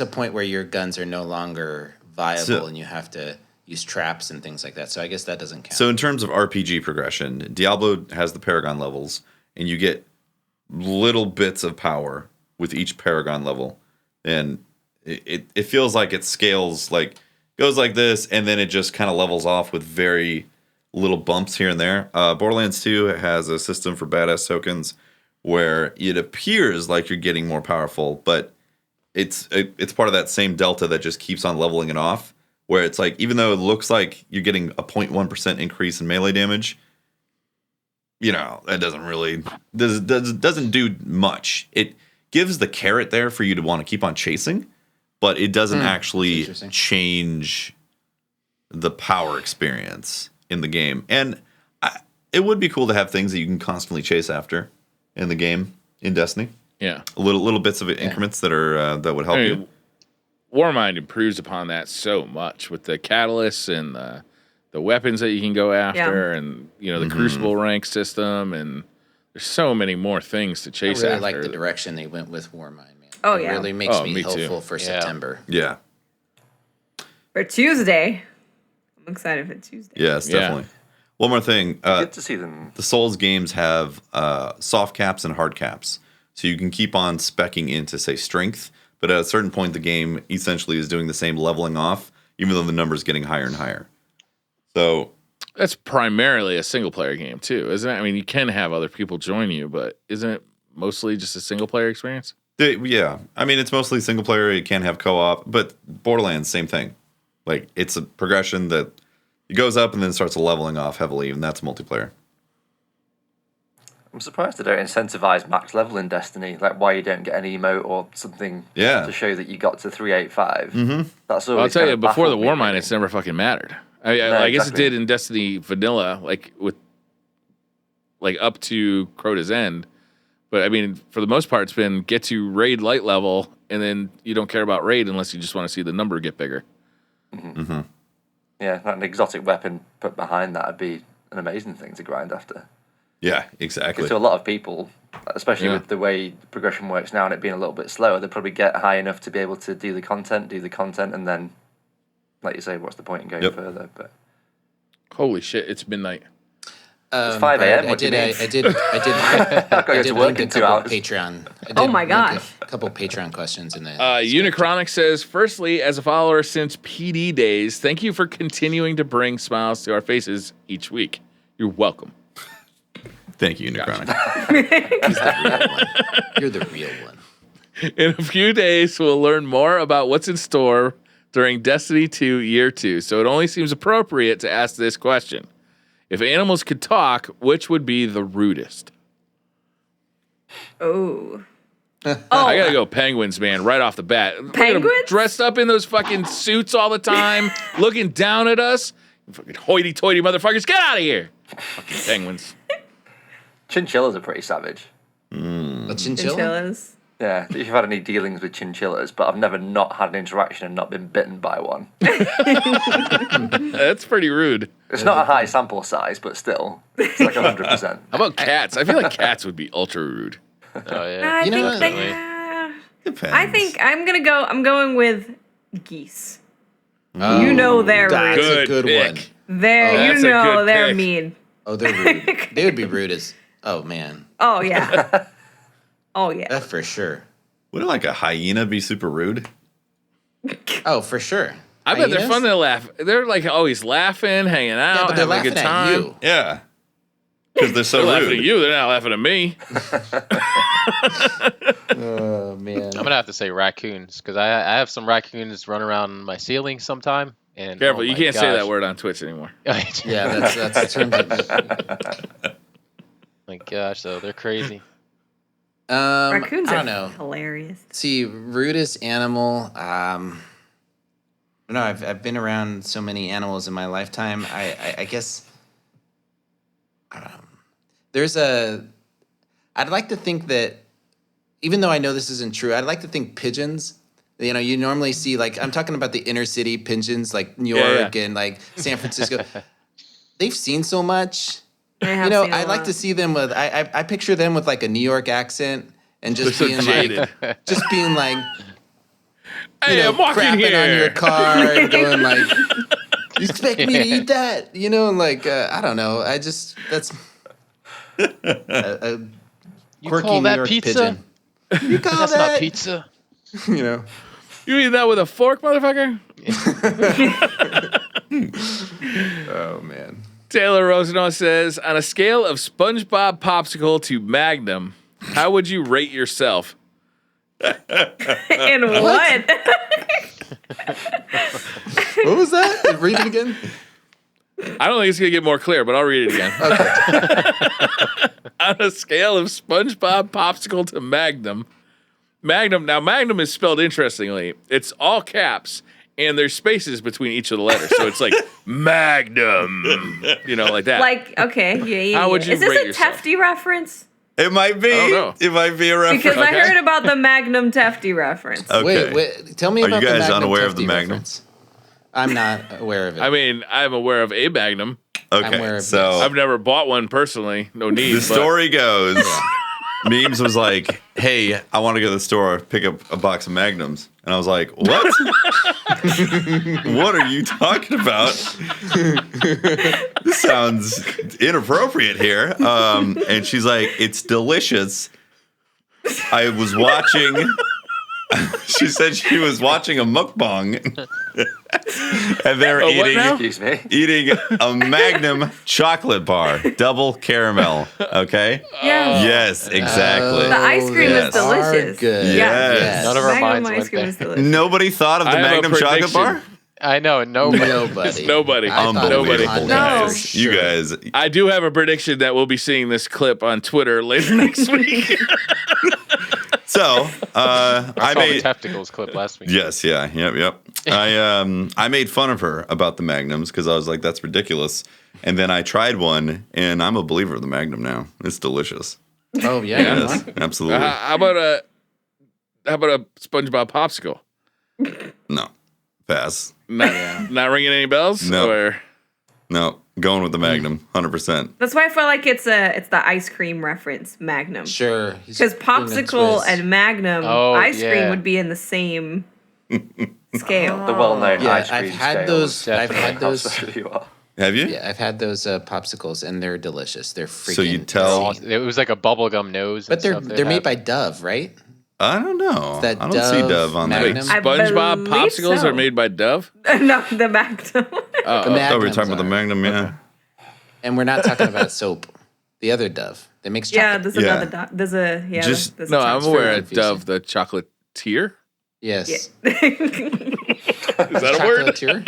a point where your guns are no longer viable, So- and you have to use traps and things like that. So I guess that doesn't count. So in terms of RPG progression, Diablo has the Paragon levels, and you get little bits of power with each Paragon level, and it feels like it scales like goes like this, and then it just kind of levels off with very little bumps here and there. Borderlands 2 has a system for badass tokens where it appears like you're getting more powerful, but it's part of that same delta that just keeps on leveling it off. Where it's like, even though it looks like you're getting a 0.1% increase in melee damage, that doesn't really doesn't do much. It gives the carrot there for you to want to keep on chasing, but it doesn't actually change the power experience in the game. And it would be cool to have things that you can constantly chase after in the game in Destiny. Yeah, little bits of increments that are that would help you. Warmind improves upon that so much with the catalysts and the weapons that you can go after, and the Crucible rank system, and there's so many more things to chase after. I really like the direction they went with Warmind, man. Oh, it yeah. really makes me too. hopeful for September. Yeah. For Tuesday. I'm excited for Tuesday. Yes, definitely. One more thing. Good to see them. The Souls games have soft caps and hard caps. So you can keep on speccing into, say, strength, but at a certain point, the game essentially is doing the same leveling off, even though the number's getting higher and higher. So that's primarily a single-player game, too, isn't it? I mean, you can have other people join you, but isn't it mostly just a single-player experience? Yeah. I mean, it's mostly single-player. You can have co-op, but Borderlands, same thing. Like, it's a progression that it goes up and then starts leveling off heavily, and that's multiplayer. I'm surprised they don't incentivize max level in Destiny, like why you don't get an emote or something to show that you got to 385. Mm-hmm. That's always I'll tell you, before the Warmind, Warmind, it's never fucking mattered. I guess it did in Destiny Vanilla, like up to Crota's End. But I mean, for the most part, it's been get to raid light level, and then you don't care about raid unless you just want to see the number get bigger. Mm-hmm. Yeah, like an exotic weapon put behind that would be an amazing thing to grind after. Yeah, exactly. Because to a lot of people, especially with the way the progression works now and it being a little bit slower, they probably get high enough to be able to do the content, and then, like you say, what's the point in going further? But holy shit, it's midnight. It's 5 a.m. I did work in 2 hours. Patreon. Oh my gosh. A couple Patreon questions in there. Unichronic says, firstly, as a follower since PD days, thank you for continuing to bring smiles to our faces each week. You're welcome. Thank you, Unichronic. You're the real one. In a few days, we'll learn more about what's in store during Destiny 2 Year 2, so it only seems appropriate to ask this question. If animals could talk, which would be the rudest? Oh. I gotta go penguins, man, right off the bat. Penguins? Dressed up in those fucking suits all the time, looking down at us. Fucking hoity-toity motherfuckers, get out of here. Fucking penguins. Chinchillas are pretty savage. A chinchilla? Chinchillas. Yeah, if you've had any dealings with chinchillas, but I've never not had an interaction and not been bitten by one. That's pretty rude. It's not a high sample size, but still, it's like 100%. How about cats? I feel like cats would be ultra rude. Oh yeah. You know think what? Depends. I think I'm going with geese. Oh, You know they're that's rude. a good pick. one. They're that's a good they're pick. mean. Oh, they're rude. They would be rude as. Oh man, Oh yeah. Oh yeah. that for sure. Wouldn't like a hyena be super rude? Oh, for sure. I bet they're Hyenas? fun to laugh. They're like always laughing, hanging out, Yeah, but they're having a laughing good at time. you. Yeah. Because they're so They're laughing rude. at you. They're not laughing at me. Oh man. I'm gonna have to say raccoons because I have some raccoons run around my ceiling sometime. And Careful, oh you my can't say gosh. that word on Twitch anymore. Yeah, that's the term. My gosh, though they're crazy. Raccoons I are don't know. hilarious. See, rudest animal. No, I've been around so many animals in my lifetime. I guess. I'd like to think that, even though I know this isn't true, I'd like to think pigeons. You know, you normally see, like, I'm talking about the inner city pigeons, like New York and like San Francisco. They've seen so much. You know, I'd like to see them with. I picture them with like a New York accent and just They're being so jaded. like, just being like, Hey, I'm walking crapping here. on your car and going like, you expect me to eat that? You know, like I don't know. I just that's a You quirky call New that York pizza? pigeon. You call That's that not pizza. You know. You eat that with a fork, motherfucker? Oh man. Taylor Rosenau says, on a scale of SpongeBob Popsicle to Magnum, how would you rate yourself? In what? What was that? Read it again. I don't think it's gonna get more clear, but I'll read it again. On a scale of SpongeBob Popsicle to Magnum. Magnum is spelled interestingly. It's all caps, and there's spaces between each of the letters. So it's like Magnum, like that. Like, okay, yeah. How would you Is this rate a yourself? Tefty reference? It might be. I don't know. It might be a reference. Because I Okay. heard about the Magnum Tefty reference. Okay. Wait. Tell me Are about you guys the Magnum unaware of the Tefty Magnum? reference. I'm not aware of it. I mean, I'm aware of a Magnum. I'm aware Okay. of So I've never bought one personally. No need. the story goes, Memes was like, "Hey, I want to go to the store, pick up a box of Magnums," and I was like, "What? What are you talking about? This sounds inappropriate here." And she's like, "It's delicious." I was watching. She said she was watching a mukbang, and they're what now? Excuse me. eating a Magnum chocolate bar, double caramel. Okay. Yeah. Yes, exactly. The ice cream Yes. is delicious. Are good. Yes. None of our Magnum minds ice went cream there. is delicious. Nobody thought of the I have a Magnum chocolate prediction. bar? I know, nobody. Nobody. Nobody. I thought it was Unbelievable, Honda guys. for You sure. guys. I do have a prediction that we'll be seeing this clip on Twitter later next week. So, I I saw made. the Tefticles clip last week. Yes, yeah, yep. I made fun of her about the Magnums because I was like, "That's ridiculous." And then I tried one, and I'm a believer of the Magnum now. It's delicious. Oh yeah. Yes, absolutely. How about a SpongeBob popsicle? No, pass. Not ringing any bells? No. Or No, going with the Magnum, 100%. That's why I feel like it's the ice cream reference, Magnum. Sure. Because popsicle and Magnum Oh, ice cream yeah. would be in the same scale. The well-known Yeah, ice cream I've had scale. those. I've Definitely. had How those. special you are. Have you? Yeah, I've had those popsicles, and they're delicious. They're freaking. So you tell- insane. It was like a bubblegum nose. But and stuff they're they made had. by Dove, right? I don't know. That I don't see Dove Dove on Magnum. there. wait, I SpongeBob believe popsicles so. are made by Dove? No, the Magnum. The I thought we were Magnums talking about the are. Magnum, yeah. And we're not talking about soap. The other Dove that makes Yeah, chocolate. there's Yeah. another. There's a Just- There's No, a I'm chocolate. aware of confusing. Dove, the chocolatier. Yes. Is that a word? Chocolatier.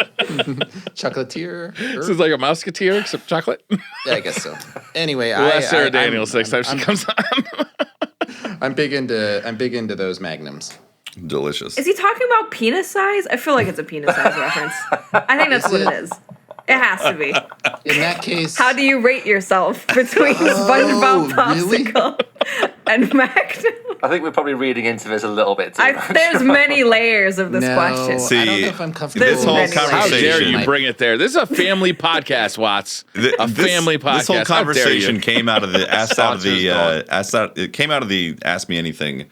Chocolatier. This is like a mouseketeer except chocolate. Yeah, I guess so. Anyway, We'll ask Sarah I'm- Daniels next time she I'm- comes on. I'm big into those Magnums. Delicious. Is he talking about penis size? I feel like it's a penis size reference. I think that's Is what it? it is. It has to be. In that case, How do you rate yourself between SpongeBob really? Popsicle and Magnum? I think we're probably reading into this a little bit too much. There's many layers of this no, question. See, I don't know if I'm comfortable. this This whole many layers. How dare conversation. you bring it there? This is a family podcast, Watts. A family podcast. This whole How dare conversation you? came out of the Sponsors it came out of the Ask Me Anything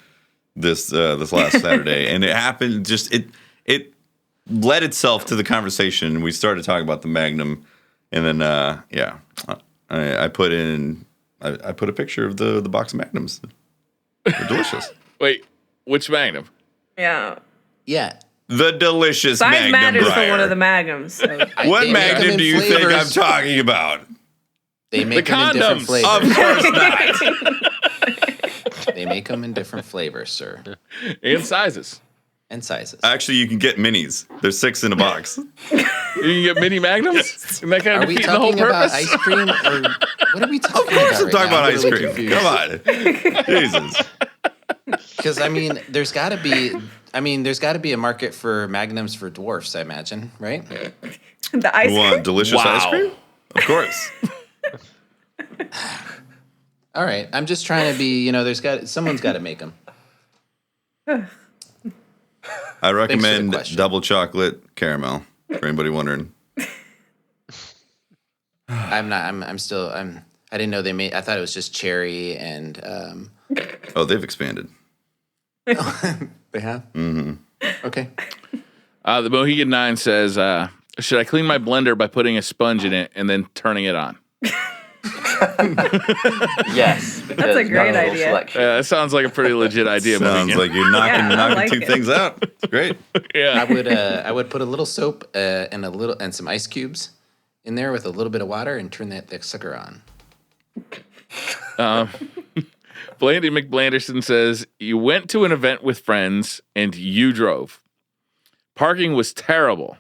this last Saturday, and it happened. Just it led itself to the conversation, and we started talking about the Magnum, and then I put a picture of the box of Magnums. They're delicious. Wait, which Magnum? Yeah. Yeah. The delicious Size Magnum matters for Briar. one of the Magnums. So. What They make them Magnum in do you think I'm flavors. talking about? They make The them in different condoms. flavors. Of course not. They make them in different flavors, sir, And sizes. and sizes. Actually, you can get minis. There's 6 in a box. You can get mini Magnums? And that kind Are of we defeat the whole talking about purpose? ice cream, or what are we talking Of course, I'm about? talking about ice cream. Come on, Jesus. Because I mean, there's got to be a market for Magnums for dwarfs. I imagine, right? The ice You cream. want delicious ice Wow. cream? Of course. All right. I'm just trying to be. Someone's got to make them. I recommend question. double chocolate caramel for anybody wondering. I'm still. I didn't know they made. I thought it was just cherry and. Oh, they've expanded. They have. Mm-hmm. Okay. The Mohegan 9 says, should I clean my blender by putting a sponge in it and then turning it on? Yes, because a great natural idea. selection. That sounds like a pretty legit idea. Sounds Mohegan. like you're knocking, Yeah, I knocking like two it. things out. It's great. Yeah. I would put a little soap and some ice cubes in there with a little bit of water and turn that sucker on. Blandy McBlanderson says, you went to an event with friends and you drove. Parking was terrible.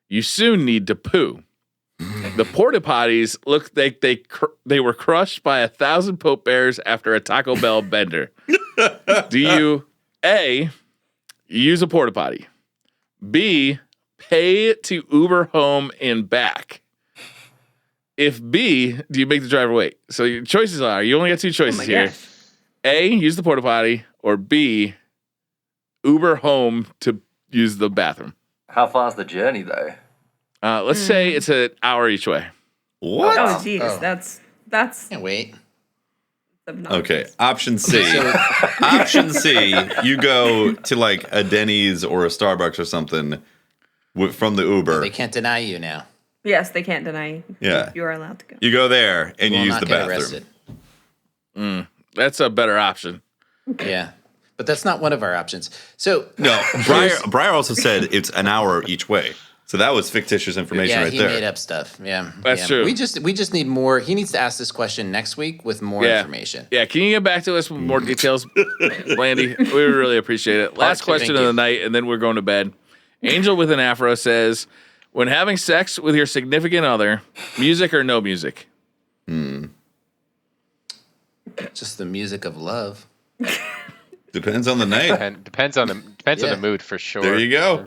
You soon need to poo. The porta potties looked like they were crushed by 1,000 Pope Bears after a Taco Bell bender. Do you, A, use a porta potty? B, pay to Uber home and back? If B, do you make the driver wait? So your choices are, you only got two choices here. gosh. A, use the porta potty, or B, Uber home to use the bathroom. How far's the journey, though? Let's say it's an hour each way. What? Oh, jeez, that's Can't wait. obnoxious. Okay, option C. Option C, you go to like a Denny's or a Starbucks or something from the Uber. They can't deny you now. Yes, they can't deny you. Yeah. You are allowed to go. You go there and you Will use not the get bathroom. arrested. That's a better option. Yeah. But that's not one of our options. So No, Briar also said it's an hour each way. So that was fictitious information yeah, right he there. made up stuff. Yeah. That's yeah. true. We just need more. He needs to ask this question next week with more information. Yeah, can you get back to us with more details, Blandy? We would really appreciate it. Last question of the night, and then we're going to bed. Angel with an afro says, when having sex with your significant other, music or no music? Just the music of love. Depends on the night. And depends on the mood for sure. There you go.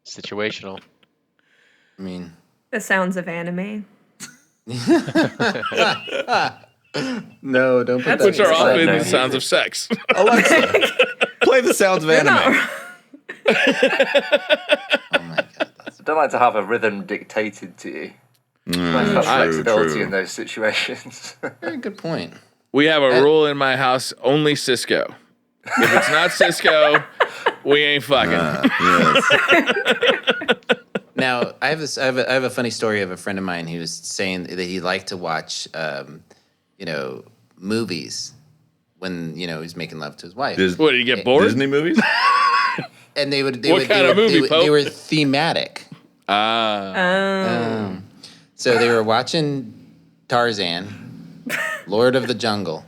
Situational. I mean, The sounds of anime. no, don't put Which are often no the sounds of sex. Alexa. Play the sounds of anime. Oh my god. I don't like to have a rhythm dictated to you. Nice to have flexibility in those situations. Very good point. We have a rule in my house, only Cisco. If it's not Cisco, we ain't fucking. Yes. Now, I have a funny story of a friend of mine who was saying that he liked to watch, movies when he's making love to his wife, What, did you get bored? Disney movies? and they would What kind of movie, Pope? they were thematic. So they were watching Tarzan, Lord of the Jungle,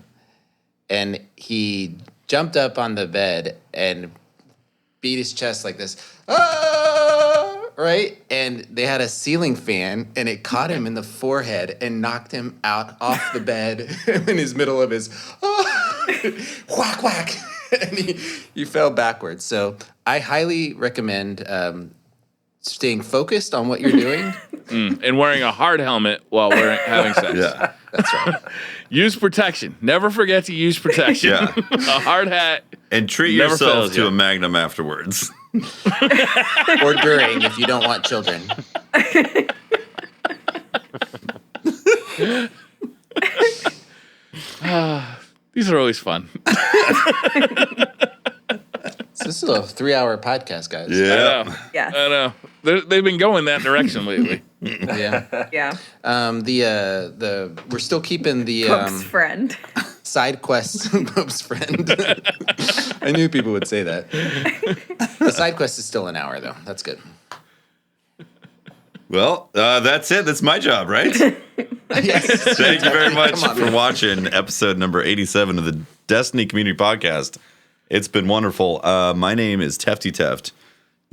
and he jumped up on the bed and beat his chest like this. Right? And they had a ceiling fan, and it caught him in the forehead and knocked him out off the bed in his middle of his whack, whack. And he fell backwards. So I highly recommend staying focused on what you're doing. And wearing a hard helmet while we're having sex. Yeah. That's right. Use protection. Never forget to use protection. Yeah. A hard hat. And treat Never yourself fails to you. a Magnum afterwards. Or during, if you don't want children. These are always fun. So this is a 3-hour podcast, guys. Yeah. Yeah. I know. They've been going that direction lately. Yeah. Yeah. We're still keeping the Pope's friend. side quest. Pope's friend. I knew people would say that. The side quest is still an hour, though. That's good. Well, that's it. That's my job, right? Yes. Thank you very much Come on, for man. watching episode number 87 of the Destiny Community Podcast. It's been wonderful. My name is Tefty Teft.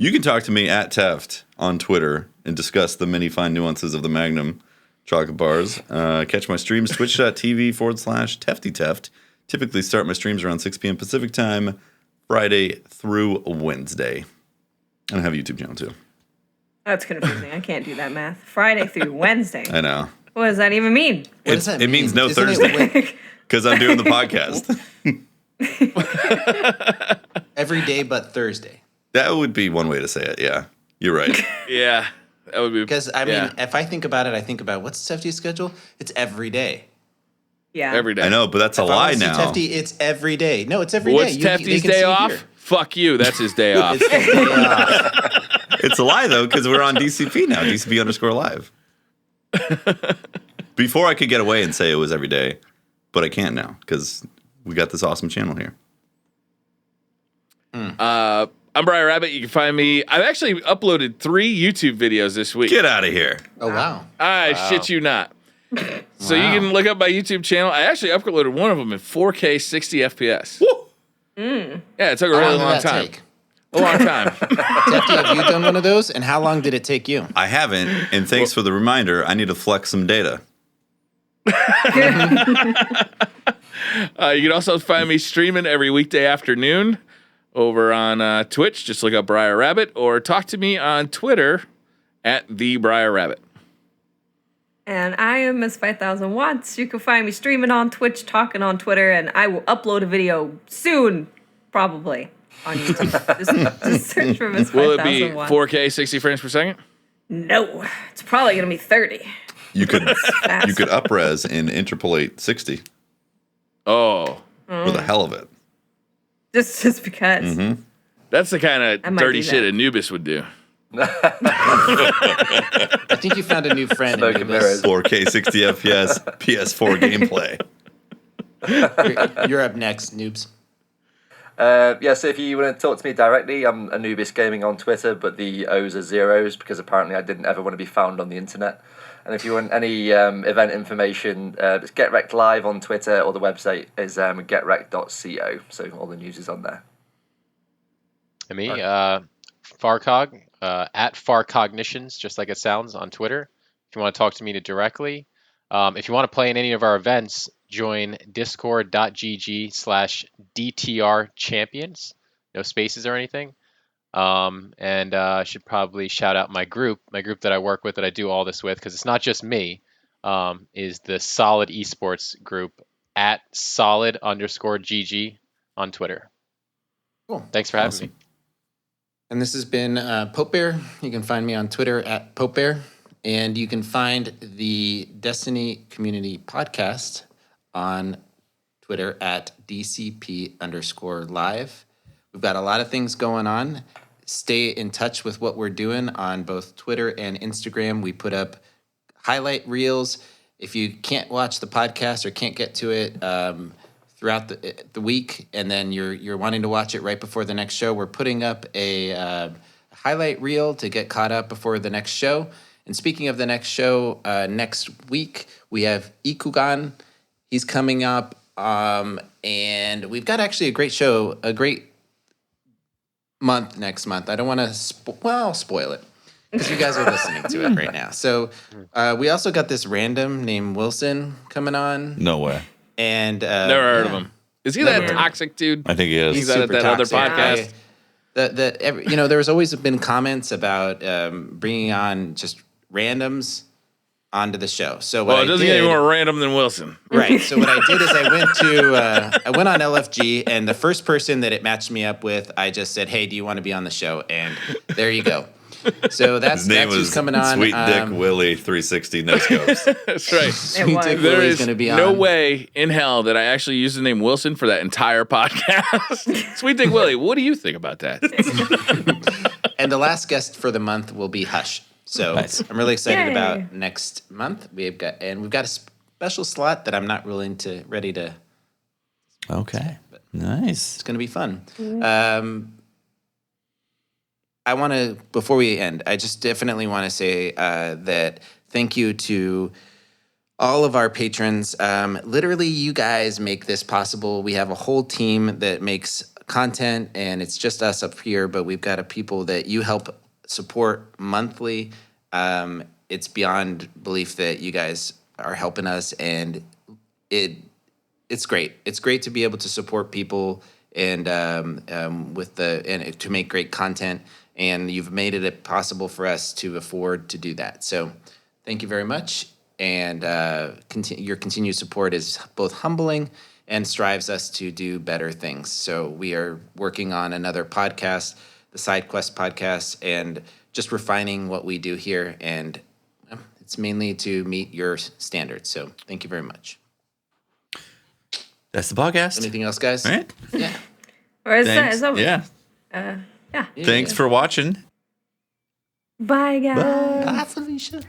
You can talk to me at Teft on Twitter and discuss the many fine nuances of the Magnum chocolate bars. Catch my streams, twitch.tv/Tefty Teft. Typically start my streams around 6 p.m. Pacific time, Friday through Wednesday. And I have a YouTube channel too. That's confusing. I can't do that math. Friday through Wednesday. I know. What does that even mean? What does that It means no Isn't it Thursday. when- Because I'm doing the podcast. every day but Thursday. That would be one way to say it. Yeah, you're right. Yeah. That would be. Because, I mean, yeah, if I think about it, I think about what's Tefty's schedule? It's every day. Yeah. every day. I know, but that's a If I lie wanna see now. Tefty, it's every day. No, it's every day. What's They Tefty's can day see off? here. Fuck you. That's his day off. It's his day off. It's a lie though, because we're on DCP now. DCP_live. Before I could get away and say it was every day, but I can't now because we got this awesome channel here. I'm Briar Rabbit. You can find me. I've actually uploaded 3 YouTube videos this week. Get out of here. Oh, wow. I shit you not. So you can look up my YouTube channel. I actually uploaded one of them in 4K 60 FPS. Woo! Yeah, it took a really long time. Take? A long time. Tefty, have you done one of those? And how long did it take you? I haven't, and thanks for the reminder. I need to flex some data. You can also find me streaming every weekday afternoon over on Twitch. Just look up Briar Rabbit, or talk to me on Twitter at the Briar Rabbit. And I am Miss 5000 Watts. You can find me streaming on Twitch, talking on Twitter, and I will upload a video soon, probably, on YouTube. just search for Miss 5000 Will it be Watts. 4K 60 frames per second? No, it's probably going to be 30. You could Fast. you could upres and interpolate 60 Oh, for the hell of it. Just because. that's the kind I of might dirty do shit that. An00bis would do. I think you found a new friend. Smoke and mirrors. 4K 60 FPS PS4 gameplay. You're up next, noobs. So if you want to talk to me directly, I'm An00bis Gaming on Twitter, but the O's are zeros because apparently I didn't ever want to be found on the internet. And if you want any event information, it's Get Wrecked Live on Twitter, or the website is getwrecked.co. So all the news is on there. And me, FarCog, at FarCognitions, just like it sounds, on Twitter. If you want to talk to me directly. If you want to play in any of our events, join discord.gg/DTR champions. No spaces or anything. And I should probably shout out my group that I work with, that I do all this with, because it's not just me, is the Solid Esports group at solid_GG on Twitter. Cool. Thanks for having me. And this has been Pope Bear. You can find me on Twitter at Pope Bear. And you can find the Destiny Community Podcast on Twitter at DCP_live. We've got a lot of things going on. Stay in touch with what we're doing on both Twitter and Instagram. We put up highlight reels. If you can't watch the podcast or can't get to it throughout the week, and then you're wanting to watch it right before the next show, we're putting up a highlight reel to get caught up before the next show. And speaking of the next show, next week we have Ikugan. He's coming up, and we've got actually a great show, a great month next month. I don't want to spoil it, because you guys are listening to it right now. So we also got this random named Wilson coming on. No way. And Never heard of him. Is he that toxic dude? I think he is. He's out at that other podcast. There's always been comments about bringing on just randoms onto the show. So Well, it doesn't get any more random than Wilson. Right. So what I did is I went on LFG, and the first person that it matched me up with, I just said, "Hey, do you want to be on the show?" And there you go. So that's His name who's was coming on. Sweet Dick Willie 360 No Scopes. That's right. Sweet was. Dick There Willie's is going to be on. no way in hell that I actually used the name Wilson for that entire podcast. Sweet Dick Willie, what do you think about that? And the last guest for the month will be Hush. So Nice. I'm really excited Yay. about next month. We've got a special slot that I'm not ready to. Okay. Nice. It's going to be fun. I want to, before we end, I just definitely want to say that thank you to all of our patrons. Literally, you guys make this possible. We have a whole team that makes content, and it's just us up here, but we've got people that you help support monthly. It's beyond belief that you guys are helping us, and it's great. It's great to be able to support people and to make great content. And you've made it possible for us to afford to do that. So thank you very much. And your continued support is both humbling and strives us to do better things. So we are working on another podcast, the Side Quest podcast, and just refining what we do here. And it's mainly to meet your standards. So thank you very much. That's the podcast. Anything else, guys? All right. Yeah. Or is Thanks. that? Yeah. Yeah. Thanks for watching. Bye, guys. Bye, Felicia.